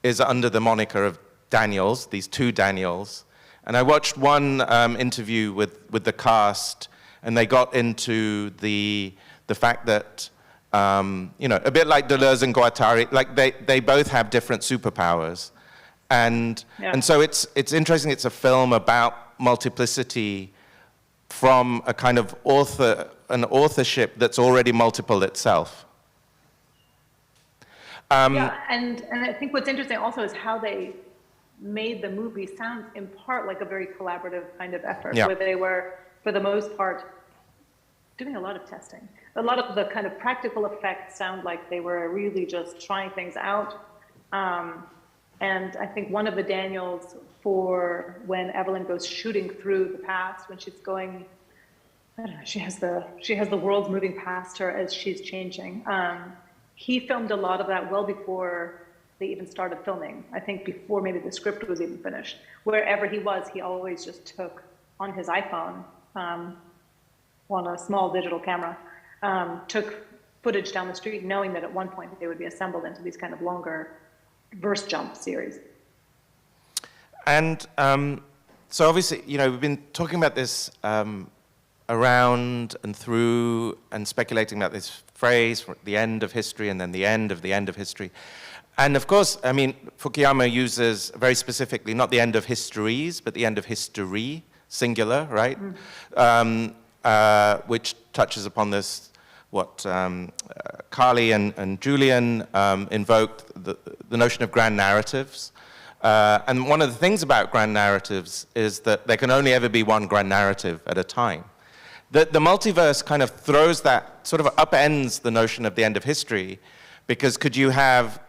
is under the moniker of Daniels, these two Daniels. And I watched one interview with the cast, and they got into the fact that, a bit like Deleuze and Guattari, like they both have different superpowers. And so it's interesting, it's a film about multiplicity from a kind of an authorship that's already multiple itself. Yeah, and I think what's interesting also is how they made the movie sound in part like a very collaborative kind of effort, where they were, for the most part, doing a lot of testing. A lot of the kind of practical effects sound like they were really just trying things out. And I think one of the Daniels for when Evelyn goes shooting through the past, when she's going, I don't know, she has the world moving past her as she's changing. He filmed a lot of that well before they even started filming. I think before maybe the script was even finished. Wherever he was, he always just took on his iPhone, on a small digital camera, took footage down the street, knowing that at one point they would be assembled into these kind of longer verse jump series. And so obviously, we've been talking about this around and through and speculating about this phrase, the end of history and then the end of history. And of course, I mean, Fukuyama uses very specifically not the end of histories, but the end of history, singular, right? Which touches upon this, what Carly and Julian invoked, the notion of grand narratives. And one of the things about grand narratives is that there can only ever be one grand narrative at a time. The multiverse kind of throws that, sort of upends the notion of the end of history, because could you have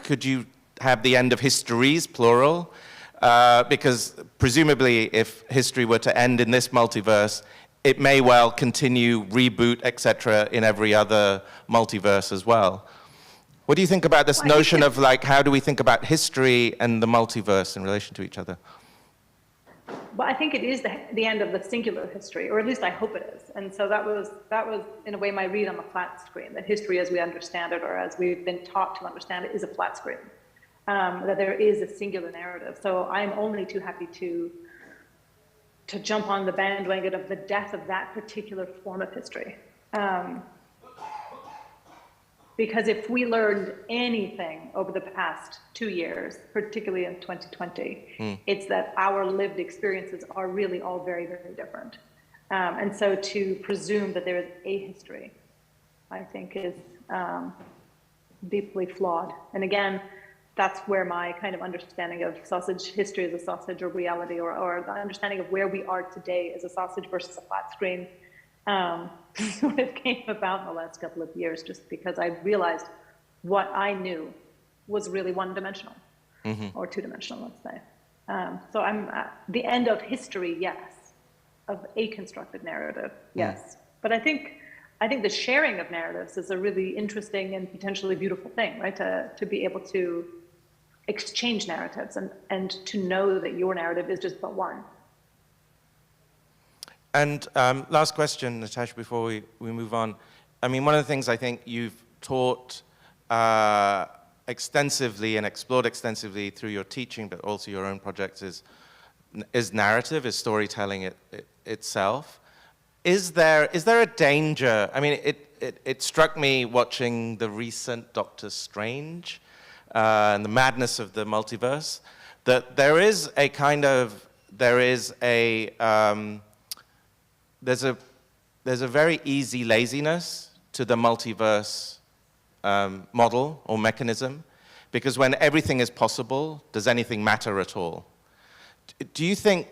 the end of histories, plural? Because presumably if history were to end in this multiverse, it may well continue, reboot, etc., in every other multiverse as well. What do you think about this notion of, like, how do we think about history and the multiverse in relation to each other? Well, I think it is the end of the singular history, or at least I hope it is. And so that was in a way my read on the flat screen, that history as we understand it, or as we've been taught to understand it, is a flat screen, that there is a singular narrative. So I'm only too happy to jump on the bandwagon of the death of that particular form of history. Because if we learned anything over the past 2 years, particularly in 2020, it's that our lived experiences are really all very, very different. And so to presume that there is a history, I think is deeply flawed. And again, that's where my kind of understanding of sausage history as a sausage or reality, or the understanding of where we are today as a sausage versus a flat screen, sort of came about in the last couple of years, just because I realized what I knew was really one-dimensional, or two-dimensional, let's say. So I'm at the end of history, yes, of a constructed narrative, yes. But I think the sharing of narratives is a really interesting and potentially beautiful thing, right? To be able to exchange narratives and to know that your narrative is just but one. And last question, Natasha, before we move on. I mean, one of the things I think you've taught extensively and explored extensively through your teaching, but also your own projects, is narrative, is storytelling itself. Is there a danger? I mean, it struck me watching the recent Doctor Strange and the madness of the multiverse, that there's a very easy laziness to the multiverse model or mechanism, because when everything is possible, does anything matter at all? Do you think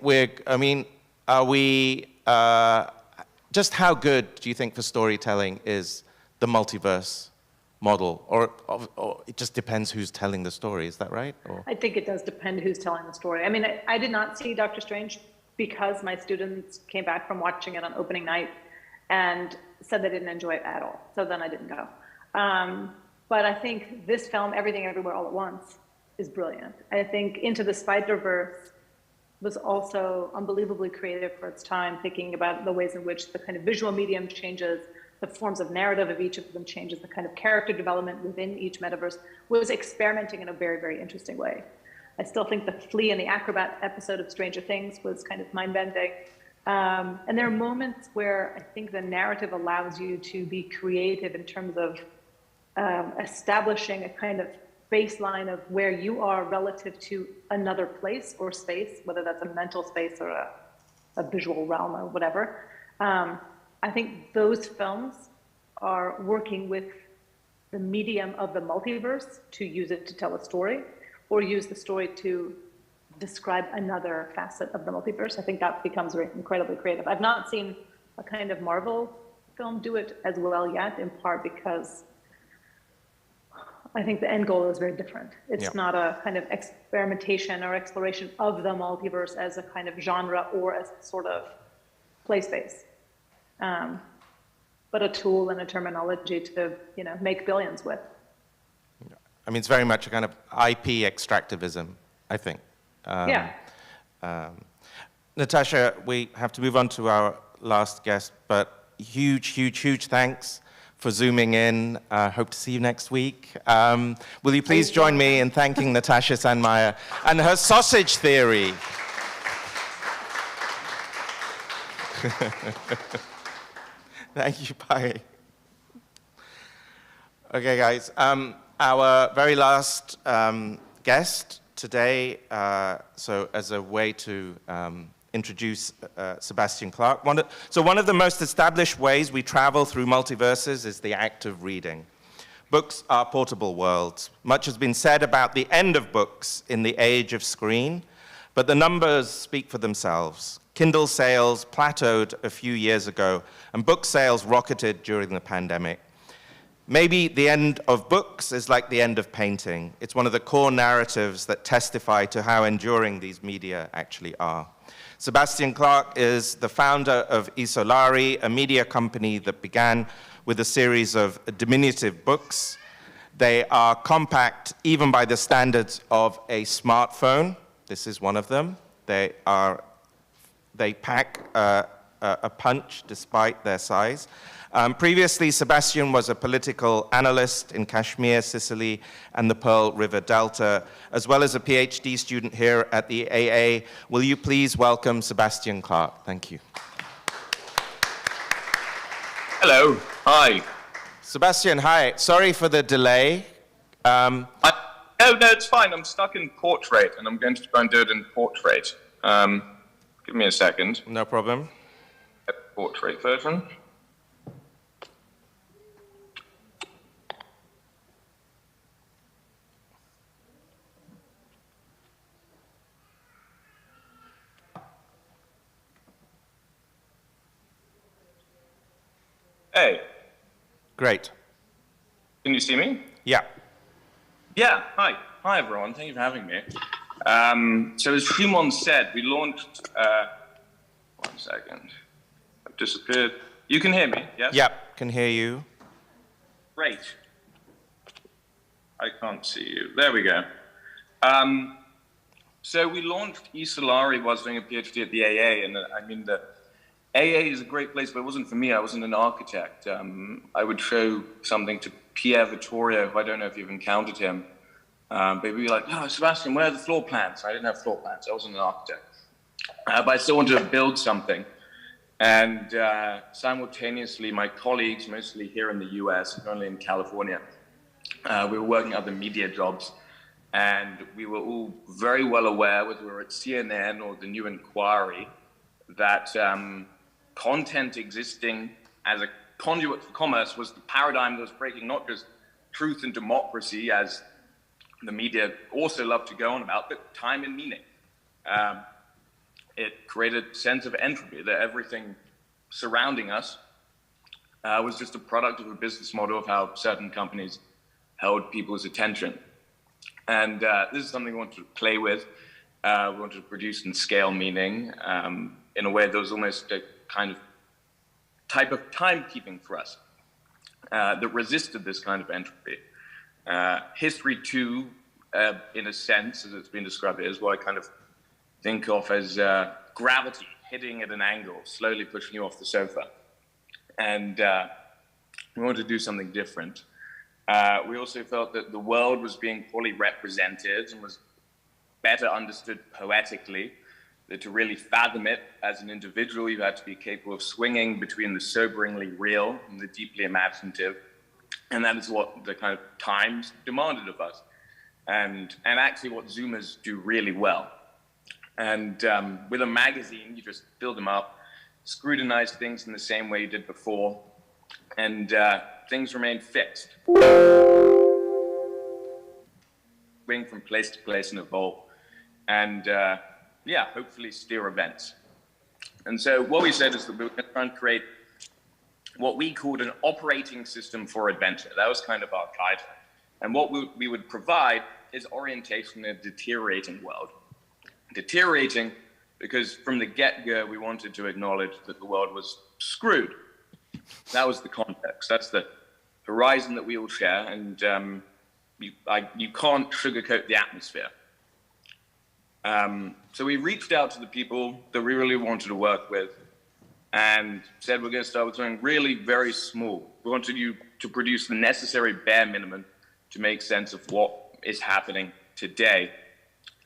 just how good do you think for storytelling is the multiverse model? Or it just depends who's telling the story, is that right? Or? I think it does depend who's telling the story. I mean, I did not see Doctor Strange because my students came back from watching it on opening night and said they didn't enjoy it at all. So then I didn't go. But I think this film, Everything Everywhere All at Once, is brilliant. I think Into the Spider-Verse was also unbelievably creative for its time, thinking about the ways in which the kind of visual medium changes, the forms of narrative of each of them changes, the kind of character development within each metaverse, was experimenting in a very, very interesting way. I still think the Flea and the Acrobat episode of Stranger Things was kind of mind-bending. And there are moments where I think the narrative allows you to be creative in terms of establishing a kind of baseline of where you are relative to another place or space, whether that's a mental space or a visual realm or whatever. I think those films are working with the medium of the multiverse to use it to tell a story, or use the story to describe another facet of the multiverse. I think that becomes incredibly creative. I've not seen a kind of Marvel film do it as well yet, in part because I think the end goal is very different. It's not a kind of experimentation or exploration of the multiverse as a kind of genre or as a sort of play space, but a tool and a terminology to make billions with. I mean, it's very much a kind of IP extractivism, I think. Natasha, we have to move on to our last guest, but huge thanks for Zooming in. Hope to see you next week. Will you please join me in thanking Natasha Sandmeier and her sausage theory? Thank you, bye. Okay, guys. Our very last guest today, so as a way to introduce Sebastian Clark. One of the most established ways we travel through multiverses is the act of reading. Books are portable worlds. Much has been said about the end of books in the age of screen, but the numbers speak for themselves. Kindle sales plateaued a few years ago, and book sales rocketed during the pandemic. Maybe the end of books is like the end of painting. It's one of the core narratives that testify to how enduring these media actually are. Sebastian Clark is the founder of Isolarii, a media company that began with a series of diminutive books. They are compact even by the standards of a smartphone. This is one of them. They pack a punch despite their size. Previously, Sebastian was a political analyst in Kashmir, Sicily, and the Pearl River Delta, as well as a PhD student here at the AA. Will you please welcome Sebastian Clark? Thank you. Hello. Hi. Sebastian, hi. Sorry for the delay. No, it's fine. I'm stuck in portrait, and I'm going to try and do it in portrait. Give me a second. No problem. Portrait version. Hey. Great. Can you see me? Yeah. Yeah, hi. Hi, everyone. Thank you for having me. So as Shumon said, we launched... 1 second. I've disappeared. You can hear me, yes? Yep, can hear you. Great. I can't see you. There we go. So we launched isolarii while doing a PhD at the AA, and I mean, the AA is a great place, but it wasn't for me. I wasn't an architect. I would show something to Pierre Vittorio, who I don't know if you've encountered him, but he'd be like, oh, Sebastian, where are the floor plans? I didn't have floor plans. I wasn't an architect. But I still wanted to build something. And simultaneously, my colleagues, mostly here in the US, currently in California, we were working other media jobs. And we were all very well aware, whether we were at CNN or the New Inquiry, that content existing as a conduit for commerce was the paradigm that was breaking not just truth and democracy, as the media also love to go on about, but time and meaning. It created a sense of entropy, that everything surrounding us was just a product of a business model of how certain companies held people's attention. And this is something we wanted to play with. We wanted to produce and scale meaning in a way that was almost a kind of type of timekeeping for us that resisted this kind of entropy. HSTRY2, in a sense, as it's been described, is what I kind of think of as gravity hitting at an angle, slowly pushing you off the sofa. And we wanted to do something different. We also felt that the world was being poorly represented and was better understood poetically, that to really fathom it as an individual, you had to be capable of swinging between the soberingly real and the deeply imaginative. And that is what the kind of times demanded of us. And actually what Zoomers do really well. And with a magazine, you just build them up, scrutinize things in the same way you did before, and things remain fixed. Swing from place to place and evolve. And yeah, hopefully steer events. And so what we said is that we were going to try and create what we called an operating system for adventure. That was kind of our guide. And what we would provide is orientation in a deteriorating world. Deteriorating because from the get-go, we wanted to acknowledge that the world was screwed. That was the context. That's the horizon that we all share, and you can't sugarcoat the atmosphere. So we reached out to the people that we really wanted to work with and said we're going to start with something really very small. We wanted you to produce the necessary bare minimum to make sense of what is happening today.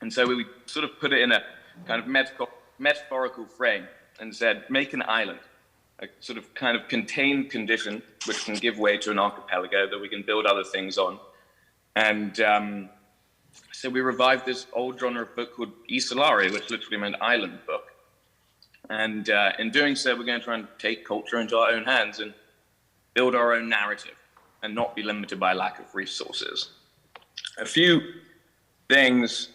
And so we sort of put it in a kind of metaphorical frame and said, make an island, a sort of kind of contained condition which can give way to an archipelago that we can build other things on. And so we revived this old genre of book called isolarii, which literally meant island book. And in doing so, we're going to try and take culture into our own hands and build our own narrative and not be limited by lack of resources. A few things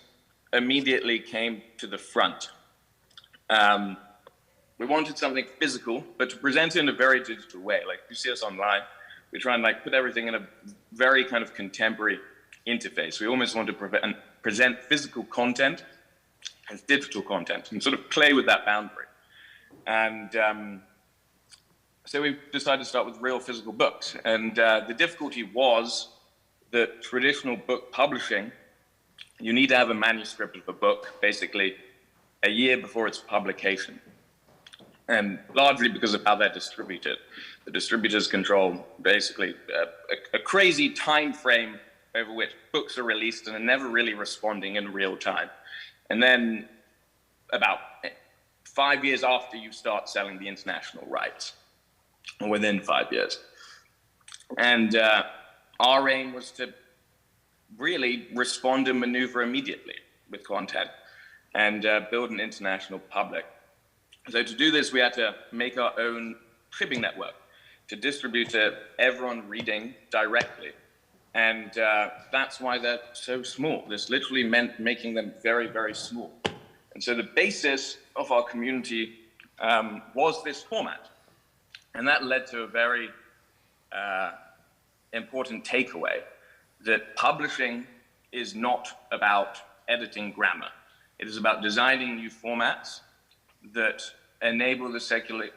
immediately came to the front. We wanted something physical, but to present it in a very digital way. Like you see us online, we try and like put everything in a very kind of contemporary interface. We almost want to present physical content as digital content and sort of play with that boundary. And so we decided to start with real physical books. And the difficulty was that traditional book publishing, you need to have a manuscript of a book basically a year before its publication. And largely because of how they're distributed. The distributors control basically a crazy time frame over which books are released and are never really responding in real time. And then about 5 years after you start selling the international rights, or within 5 years. And our aim was to really respond and maneuver immediately with content and build an international public. So to do this, we had to make our own shipping network to distribute to everyone reading directly. And that's why they're so small. This literally meant making them very, very small. And so the basis of our community was this format. And that led to a very important takeaway that publishing is not about editing grammar. It is about designing new formats that enable the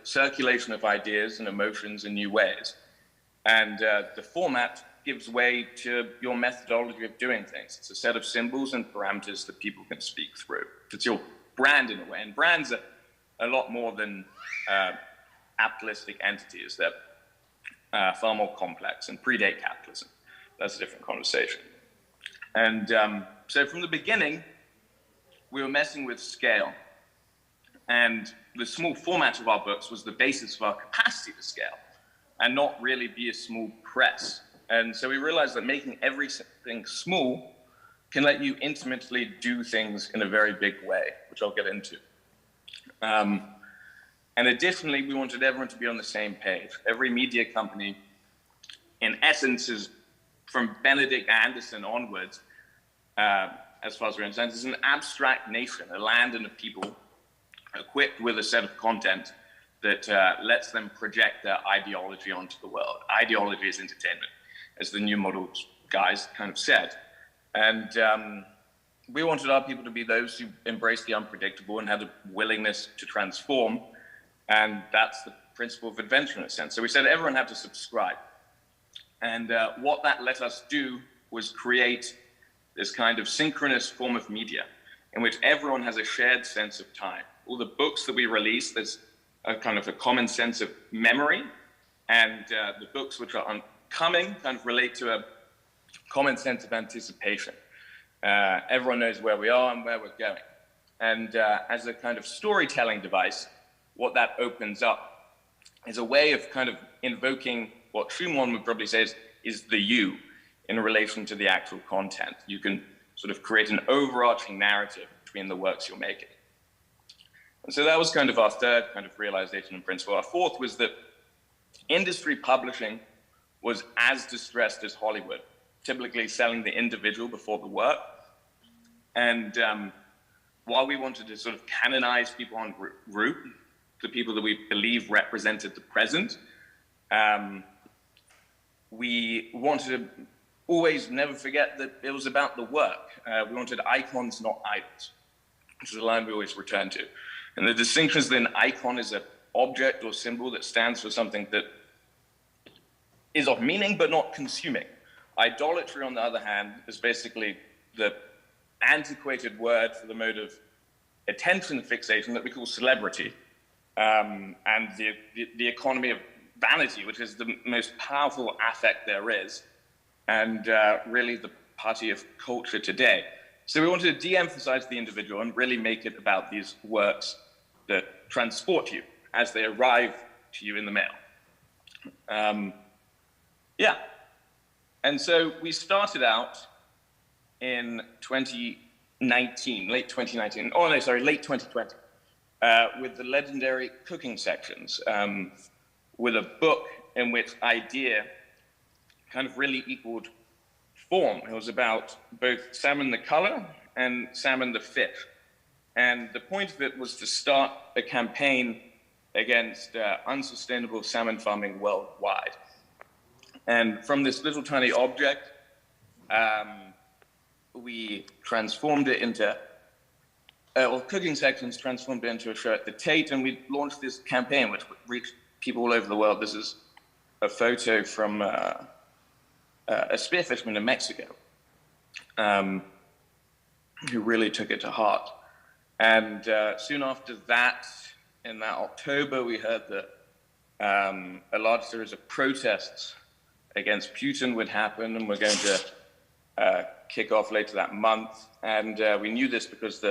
circulation of ideas and emotions in new ways. And the format gives way to your methodology of doing things. It's a set of symbols and parameters that people can speak through. It's your brand in a way. And brands are a lot more than capitalistic entities. They're far more complex and predate capitalism. That's a different conversation. And so from the beginning, we were messing with scale. And the small format of our books was the basis of our capacity to scale and not really be a small press. And so we realized that making everything small can let you intimately do things in a very big way, which I'll get into. And additionally, we wanted everyone to be on the same page. Every media company, in essence, is from Benedict Anderson onwards, as far as we're concerned, is an abstract nation, a land and a people equipped with a set of content that lets them project their ideology onto the world. Ideology is entertainment, as the New Models guys kind of said. And we wanted our people to be those who embraced the unpredictable and had a willingness to transform. And that's the principle of adventure in a sense. So we said everyone had to subscribe. And what that let us do was create this kind of synchronous form of media in which everyone has a shared sense of time. All the books that we release, there's a kind of a common sense of memory, and the books which are coming kind of relate to a common sense of anticipation. Everyone knows where we are and where we're going. And as a kind of storytelling device, what that opens up is a way of kind of invoking what Shumon would probably say is the you in relation to the actual content. You can sort of create an overarching narrative between the works you're making. And so that was kind of our third kind of realization and principle. Our fourth was that industry publishing was as distressed as Hollywood, typically selling the individual before the work. And while we wanted to sort of canonize people en route, the people that we believe represented the present, we wanted to always never forget that it was about the work. We wanted icons, not idols, which is a line we always return to. And the distinction is that an icon is an object or symbol that stands for something that is of meaning but not consuming. Idolatry, on the other hand, is basically the antiquated word for the mode of attention fixation that we call celebrity, and the economy of vanity, which is the most powerful affect there is, and really the party of culture today. So we wanted to de-emphasize the individual and really make it about these works that transport you as they arrive to you in the mail. Yeah. And so we started out in 2019, late 2019. Oh, no, sorry, late 2020, with the legendary cooking sections, with a book in which idea kind of really equaled form. It was about both salmon the color and salmon the fish. And the point of it was to start a campaign against unsustainable salmon farming worldwide. And from this little tiny object, we transformed it into, cooking sections transformed it into a show at the Tate, and we launched this campaign which reached people all over the world. This is a photo from a spearfisherman in Mexico who really took it to heart. And soon after that, in that October, we heard that a large series of protests against Putin would happen, and we're going to kick off later that month. And we knew this because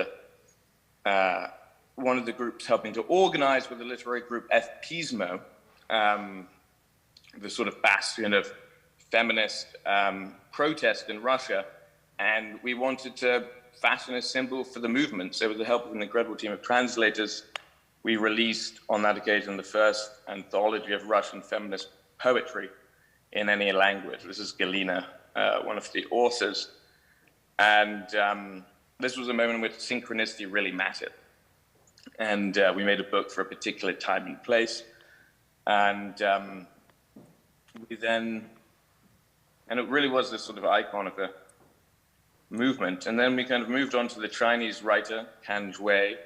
one of the groups helping to organize with the literary group FPismo, the sort of bastion of feminist protest in Russia, and we wanted to fashion a symbol for the movement. So with the help of an incredible team of translators, we released on that occasion the first anthology of Russian feminist poetry in any language. This is Galina, one of the authors. And this was a moment in which synchronicity really mattered. And we made a book for a particular time and place. And we then, and it really was this sort of icon of a movement. And then we kind of moved on to the Chinese writer, Han Zhui,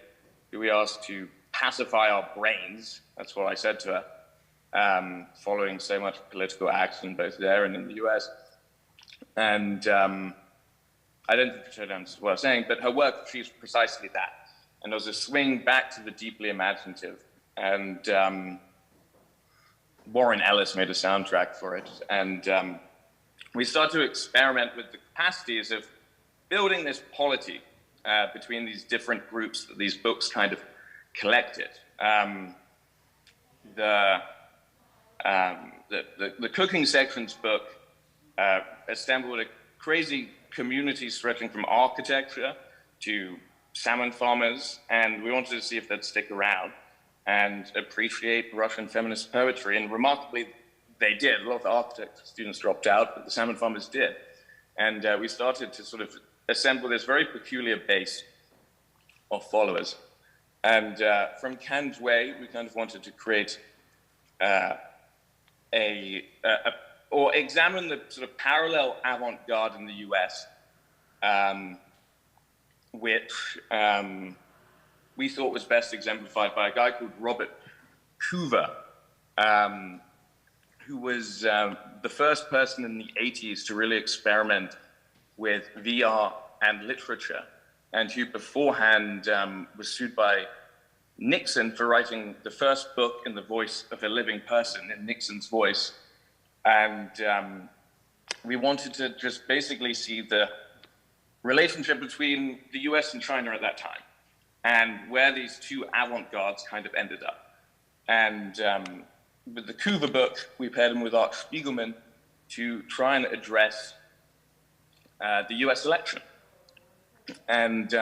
who we asked to pacify our brains. That's what I said to her, following so much political action both there and in the US. And I don't think she understood what I was saying, but her work achieves precisely that. And there was a swing back to the deeply imaginative. And Warren Ellis made a soundtrack for it. And we started to experiment with the capacities of building this polity between these different groups that these books kind of collected. The cooking sections book assembled a crazy community stretching from architecture to salmon farmers, and we wanted to see if they'd stick around and appreciate Russian feminist poetry. And remarkably, they did. A lot of the architecture students dropped out, but the salmon farmers did. And we started to sort of assemble this very peculiar base of followers. And from Han Zhui, we kind of wanted to create or examine the sort of parallel avant-garde in the US, which we thought was best exemplified by a guy called Robert Hoover, who was the first person in the 80s to really experiment with VR and literature, and who beforehand was sued by Nixon for writing the first book in the voice of a living person, in Nixon's voice. And we wanted to just basically see the relationship between the US and China at that time, and where these two avant-gardes kind of ended up. And with the Hoover book, we paired him with Art Spiegelman to try and address the US election. And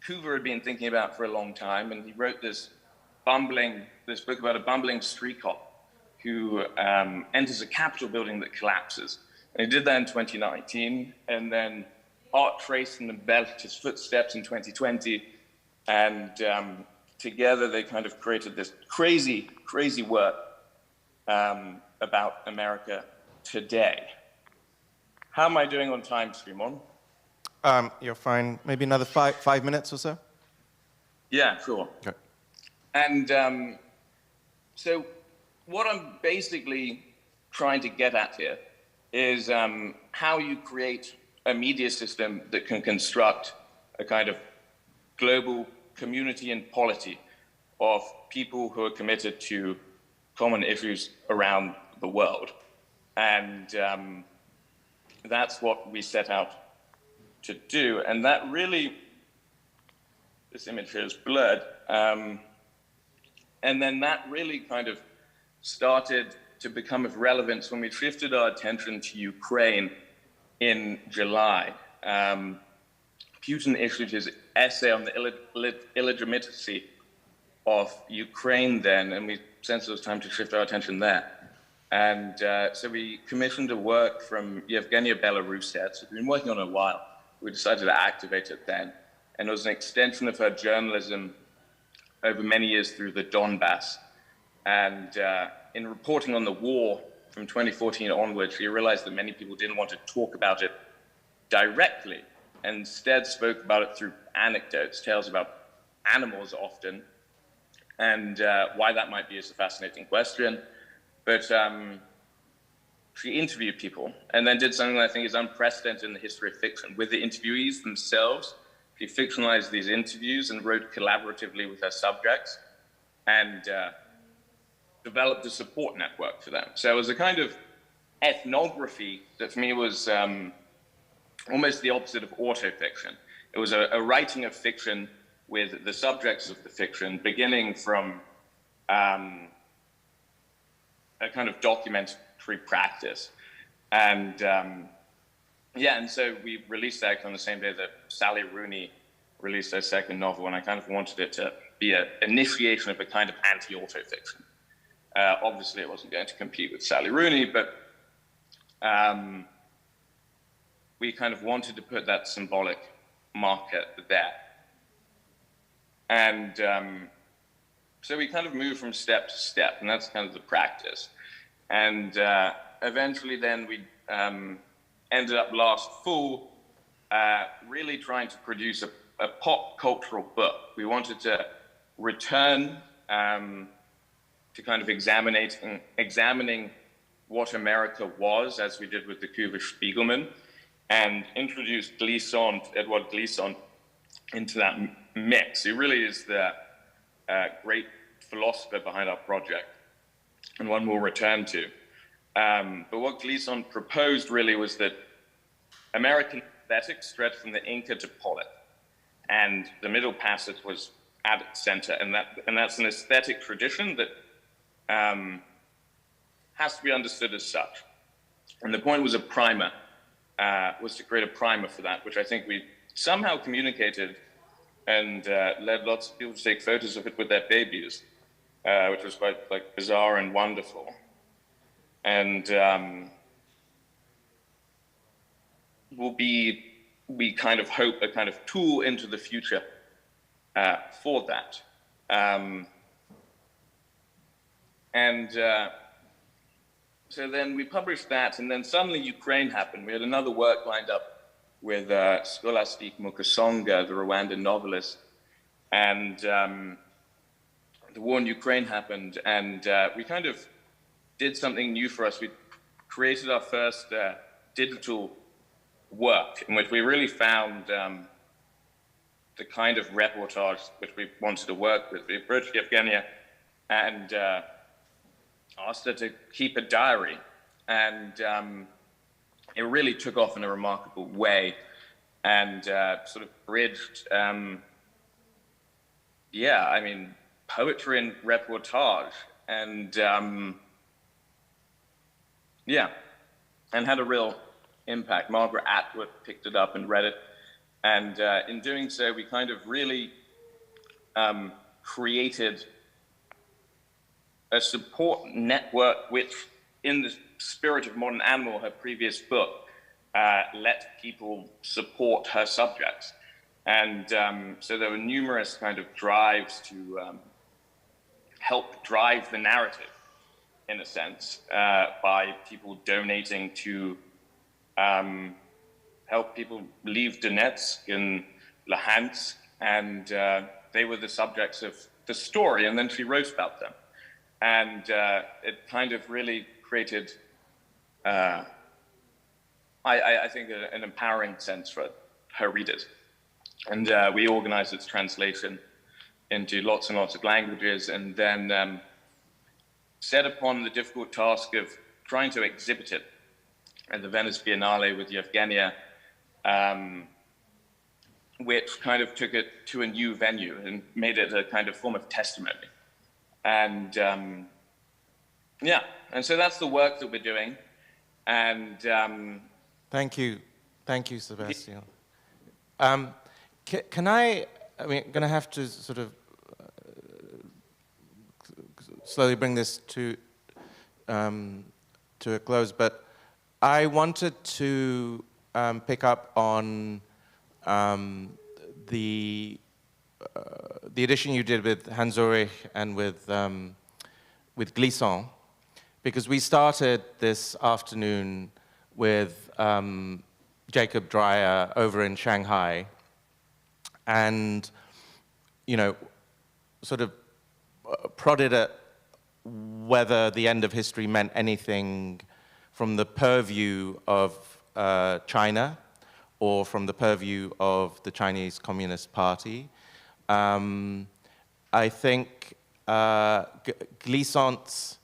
Hoover had been thinking about for a long time, and he wrote this book about a bumbling street cop who enters a Capitol building that collapses. And he did that in 2019, and then Art traced and embellished his footsteps in 2020, and together they kind of created this crazy, crazy work about America today. How am I doing on time, Shumon? You're fine. Maybe another 5 minutes or so? Yeah, sure. Okay. And so what I'm basically trying to get at here is how you create a media system that can construct a kind of global community and polity of people who are committed to common issues around the world. And that's what we set out to do. And that really, this image here is blurred. And then that really kind of started to become of relevance when we shifted our attention to Ukraine in July. Putin issued his essay on the illegitimacy of Ukraine then, and we sensed it was time to shift our attention there. And so we commissioned a work from Yevgenia Belaruset, who'd been working on it a while. We decided to activate it then. And it was an extension of her journalism over many years through the Donbass. And in reporting on the war from 2014 onwards, she realized that many people didn't want to talk about it directly, and instead spoke about it through anecdotes, tales about animals often, and why that might be is a fascinating question. But she interviewed people and then did something that I think is unprecedented in the history of fiction. With the interviewees themselves, she fictionalized these interviews and wrote collaboratively with her subjects and developed a support network for them. So it was a kind of ethnography that for me was almost the opposite of autofiction. It was a writing of fiction with the subjects of the fiction beginning from a kind of documentary practice. And and so we released that on the same day that Sally Rooney released her second novel, and I kind of wanted it to be an initiation of a kind of anti-autofiction. Obviously, it wasn't going to compete with Sally Rooney, but we kind of wanted to put that symbolic marker there. And so we kind of moved from step to step, and that's kind of the practice. And eventually then we ended up last fall really trying to produce a pop cultural book. We wanted to return to kind of examining what America was, as we did with the coup of Spiegelman, and introduce Edouard Glissant, into that mix. He really is the great philosopher behind our project, and one we'll return to. But what Glissant proposed really was that American aesthetics stretched from the Inca to Pollock, and the Middle Passage was at its center, and that's an aesthetic tradition that has to be understood as such. And the point was a primer, was to create a primer for that, which I think we somehow communicated and led lots of people to take photos of it with their babies, which was quite like bizarre and wonderful. And will be, we kind of hope, a kind of tool into the future for that. So then we published that, and then suddenly Ukraine happened. We had another work lined up with Scholastique Mukasonga, the Rwandan novelist, and the war in Ukraine happened, and we kind of did something new for us. We created our first digital work in which we really found the kind of reportage which we wanted to work with. We approached Yevgenia and asked her to keep a diary, and it really took off in a remarkable way, and sort of bridged, poetry and reportage, and and had a real impact. Margaret Atwood picked it up and read it, and in doing so, we kind of really created a support network which, in the spirit of Modern Animal, her previous book, let people support her subjects. And so there were numerous kind of drives to help drive the narrative, in a sense, by people donating to help people leave Donetsk and Luhansk, and they were the subjects of the story, and then she wrote about them. And it kind of really created, I think, an empowering sense for her readers. And we organized its translation into lots and lots of languages, and then set upon the difficult task of trying to exhibit it at the Venice Biennale with Yevgenia, which kind of took it to a new venue and made it a kind of form of testimony. And and so that's the work that we're doing. And thank you, Sebastian. Can I mean, I'm going to have to sort of slowly bring this to a close, but I wanted to pick up on the edition you did with Hans Ulrich and with Glissant, because we started this afternoon with Jacob Dreyer over in Shanghai, and sort of prodded at whether the end of history meant anything from the purview of China or from the purview of the Chinese Communist Party. I think Glissant's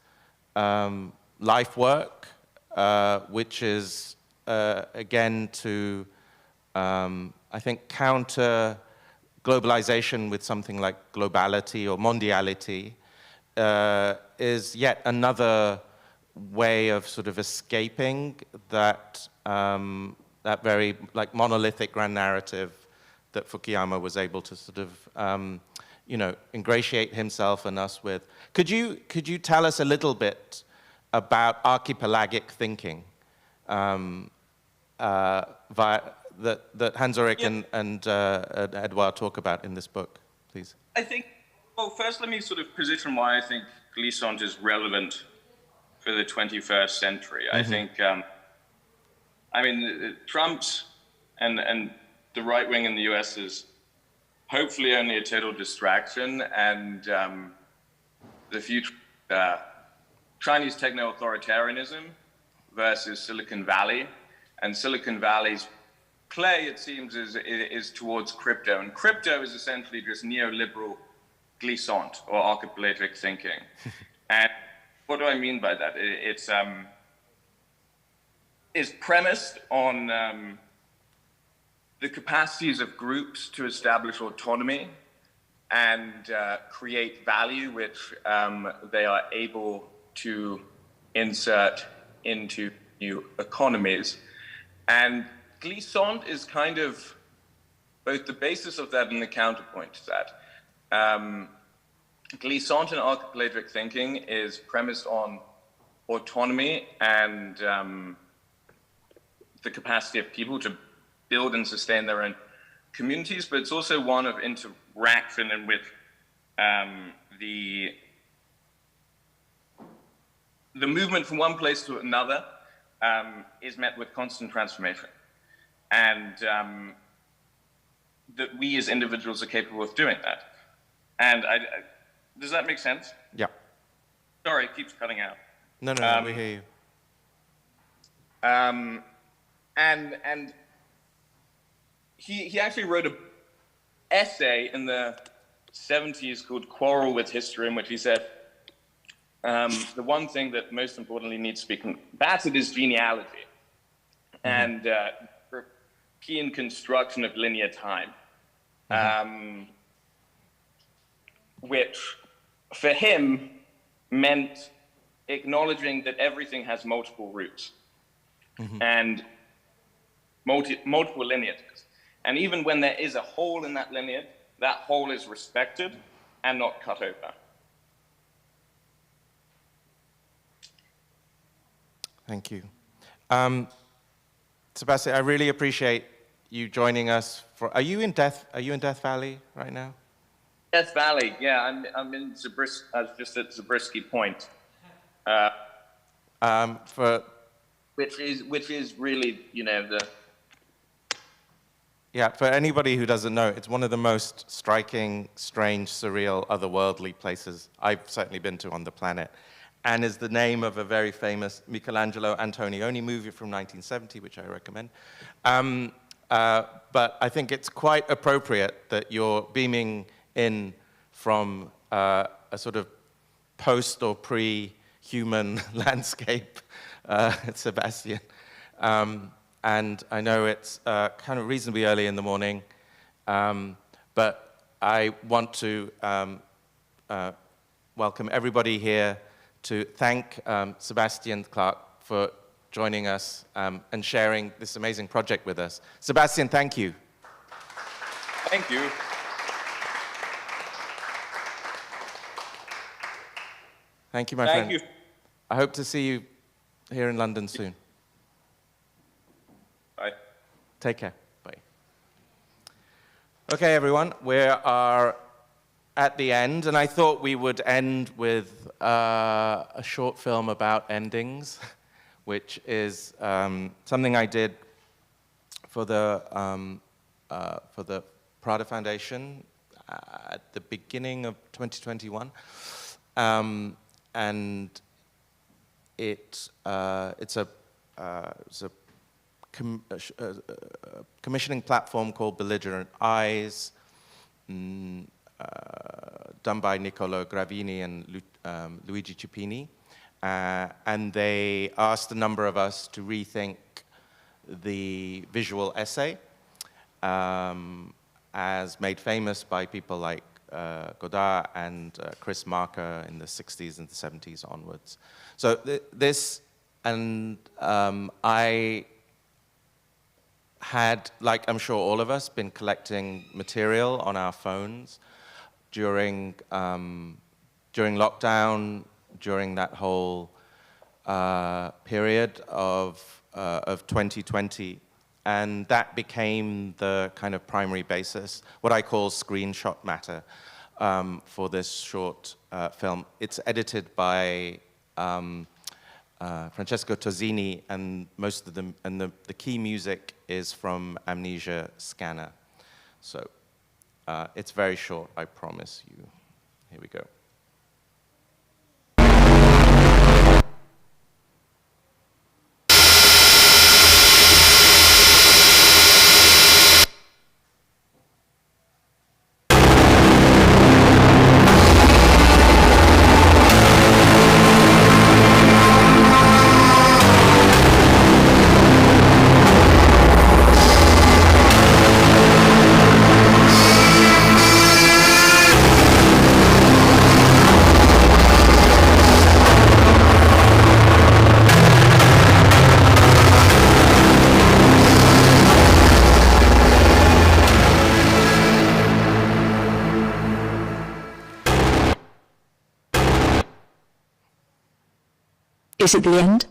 life work, which is again to, I think, counter globalization with something like globality or mondiality, is yet another way of sort of escaping that that very monolithic grand narrative that Fukuyama was able to sort of ingratiate himself and us with. Could you tell us a little bit about archipelagic thinking that Hans Ulrich and Edouard talk about in this book, please? I think, well, first let me sort of position why I think Glissant is relevant for the 21st century. I think, Trump's and the right wing in the US is hopefully only a total distraction, and the future Chinese techno-authoritarianism versus Silicon Valley, and Silicon Valley's play, it seems, is towards crypto, and crypto is essentially just neoliberal glissant or archipelagic thinking. And what do I mean by that? It's premised on the capacities of groups to establish autonomy and create value, which they are able to insert into new economies. And glissant is kind of both the basis of that and the counterpoint to that. Glissant and archipelagic thinking is premised on autonomy and the capacity of people to build and sustain their own communities, but it's also one of interaction in which the movement from one place to another is met with constant transformation, and that we as individuals are capable of doing that. And does that make sense? Yeah. Sorry, it keeps cutting out. No, we hear you. And he actually wrote an essay in the 70s called Quarrel with History, in which he said, the one thing that most importantly needs to be combated is genealogy and European construction of linear time, which for him meant acknowledging that everything has multiple roots and multiple lineages. And even when there is a hole in that lineage, that hole is respected and not cut over. Thank you. Sebastian, I really appreciate you joining us. Are you in Death Valley right now? Death Valley, yeah, I'm in Zabriskie, just at Zabriskie Point. Which is really, Yeah, for anybody who doesn't know, it's one of the most striking, strange, surreal, otherworldly places I've certainly been to on the planet, and is the name of a very famous Michelangelo Antonioni movie from 1970, which I recommend. But I think it's quite appropriate that you're beaming in from a sort of post or pre-human landscape, Sebastian. And I know it's kind of reasonably early in the morning, but I want to welcome everybody here to thank Sebastian Clark for joining us and sharing this amazing project with us. Sebastian, thank you. Thank you. Thank you, my friend. Thank you. I hope to see you here in London soon. Bye. Take care. Bye. Okay, everyone, we are at the end, and I thought we would end with a short film about endings, which is something I did for the Prada Foundation at the beginning of 2021. And it's a commissioning platform called Belligerent Eyes, done by Niccolo Gravini and Luigi Cipini. And they asked a number of us to rethink the visual essay, as made famous by people like Godard and Chris Marker in the 60s and the 70s onwards. So this, and I had, like I'm sure all of us, been collecting material on our phones during lockdown, during that whole period of 2020. And that became the kind of primary basis, what I call screenshot matter, for this short film. It's edited by Francesco Tozzini, and most of them, and the key music is from Amnesia Scanner. So it's very short, I promise you. Here we go. Is it the end?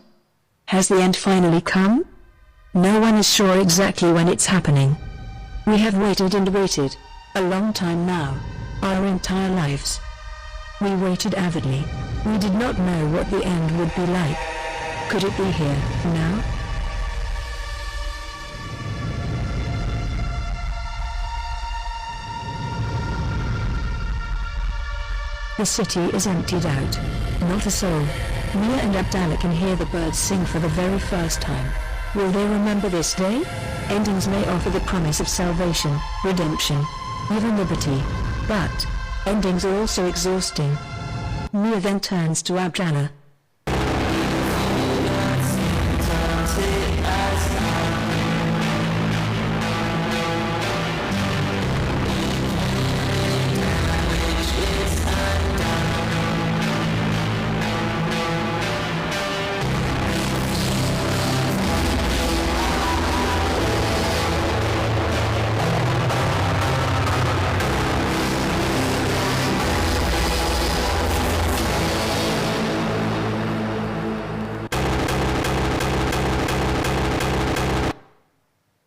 Has the end finally come? No one is sure exactly when it's happening. We have waited and waited, a long time now, our entire lives. We waited avidly. We did not know what the end would be like. Could it be here, now? The city is emptied out. Not a soul. Mia and Abdallah can hear the birds sing for the very first time. Will they remember this day? Endings may offer the promise of salvation, redemption, even liberty. But endings are also exhausting. Mia then turns to Abdallah.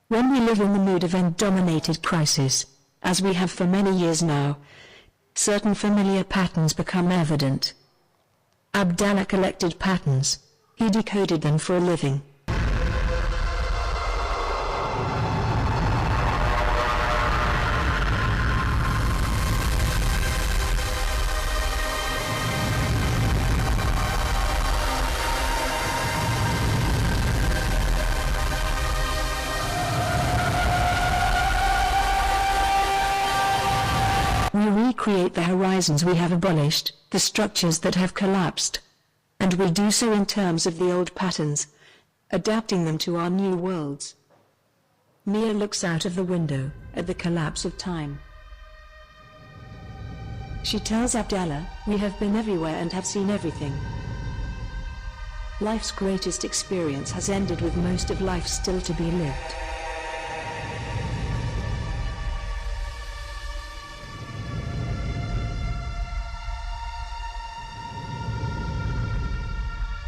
When we live in the mood of end-dominated crisis, as we have for many years now, certain familiar patterns become evident. Abdallah collected patterns. He decoded them for a living. We recreate the horizons we have abolished, the structures that have collapsed. And we do so in terms of the old patterns, adapting them to our new worlds. Mia looks out of the window, at the collapse of time. She tells Abdallah, "We have been everywhere and have seen everything. Life's greatest experience has ended with most of life still to be lived."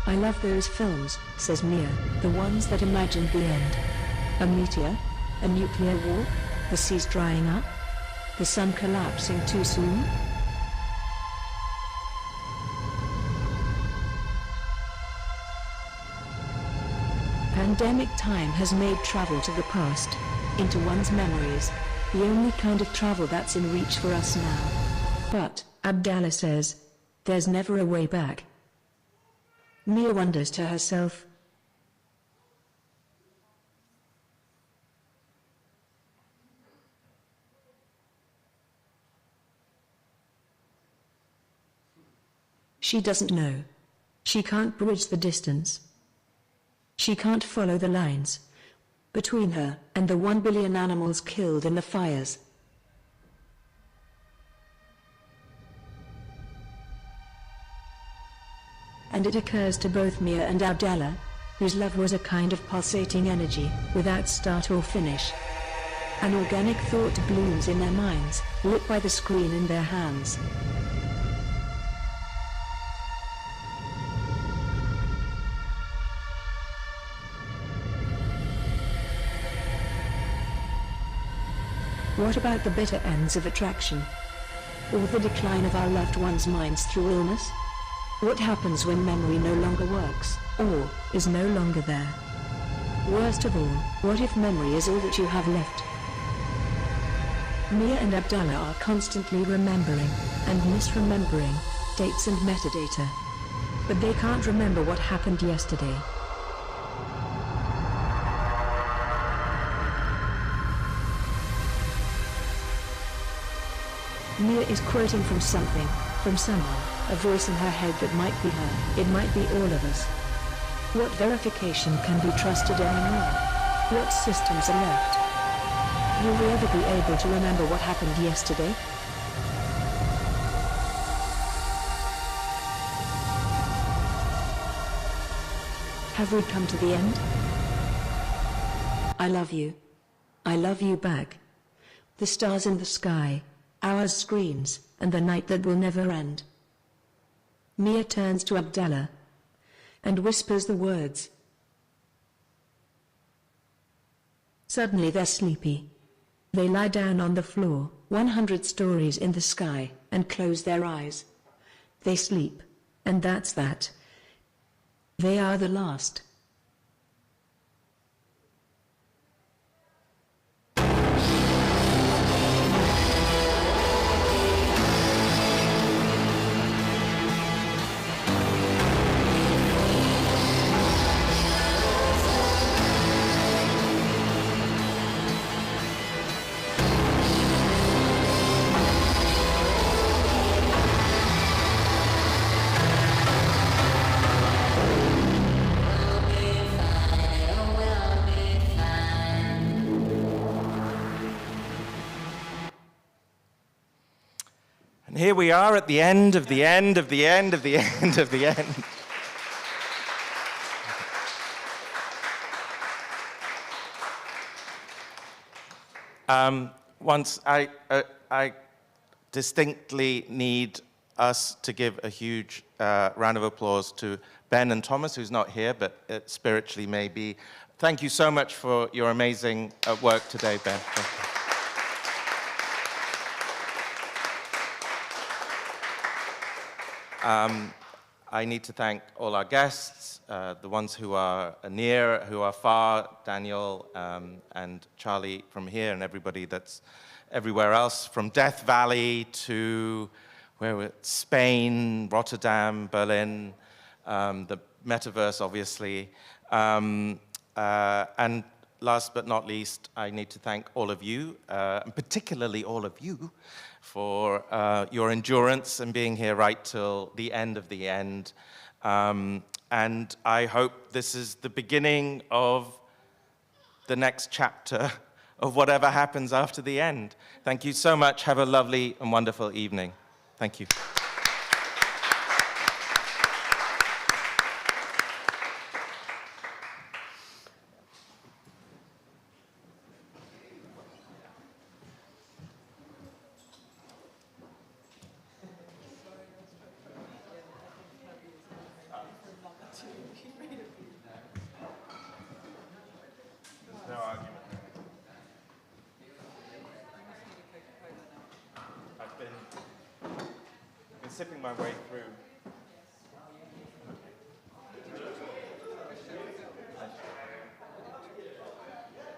"I love those films," says Mia, "the ones that imagined the end. A meteor, a nuclear war, the seas drying up, the sun collapsing too soon." Pandemic time has made travel to the past, into one's memories, the only kind of travel that's in reach for us now. But, Abdallah says, there's never a way back. Mia wonders to herself, she doesn't know. She can't bridge the distance. She can't follow the lines between her and the 1 billion animals killed in the fires. And it occurs to both Mia and Abdallah, whose love was a kind of pulsating energy, without start or finish. An organic thought blooms in their minds, lit by the screen in their hands. What about the bitter ends of attraction? Or the decline of our loved ones' minds through illness? What happens when memory no longer works, or is no longer there? Worst of all, what if memory is all that you have left? Mia and Abdullah are constantly remembering and misremembering dates and metadata. But they can't remember what happened yesterday. Mia is quoting from something, from someone, a voice in her head that might be her, it might be all of us. What verification can be trusted anymore? What systems are left? Will we ever be able to remember what happened yesterday? Have we come to the end? I love you. I love you back. The stars in the sky, our screens, and the night that will never end. Mia turns to Abdallah and whispers the words. Suddenly they're sleepy. They lie down on the floor, 100 stories in the sky, and close their eyes. They sleep, and that's that. They are the last. Here we are at the end of the end of the end of the end of the end. Once I distinctly need us to give a huge round of applause to Ben and Thomas, who's not here, but spiritually may be. Thank you so much for your amazing work today, Ben. Thank you. I need to thank all our guests, the ones who are near, who are far, Daniel and Charlie from here, and everybody that's everywhere else, from Death Valley to Spain, Rotterdam, Berlin, the metaverse, obviously. And last but not least, I need to thank all of you, and particularly all of you, for your endurance and being here right till the end of the end. And I hope this is the beginning of the next chapter of whatever happens after the end. Thank you so much. Have a lovely and wonderful evening. Thank you. I've been sipping my way through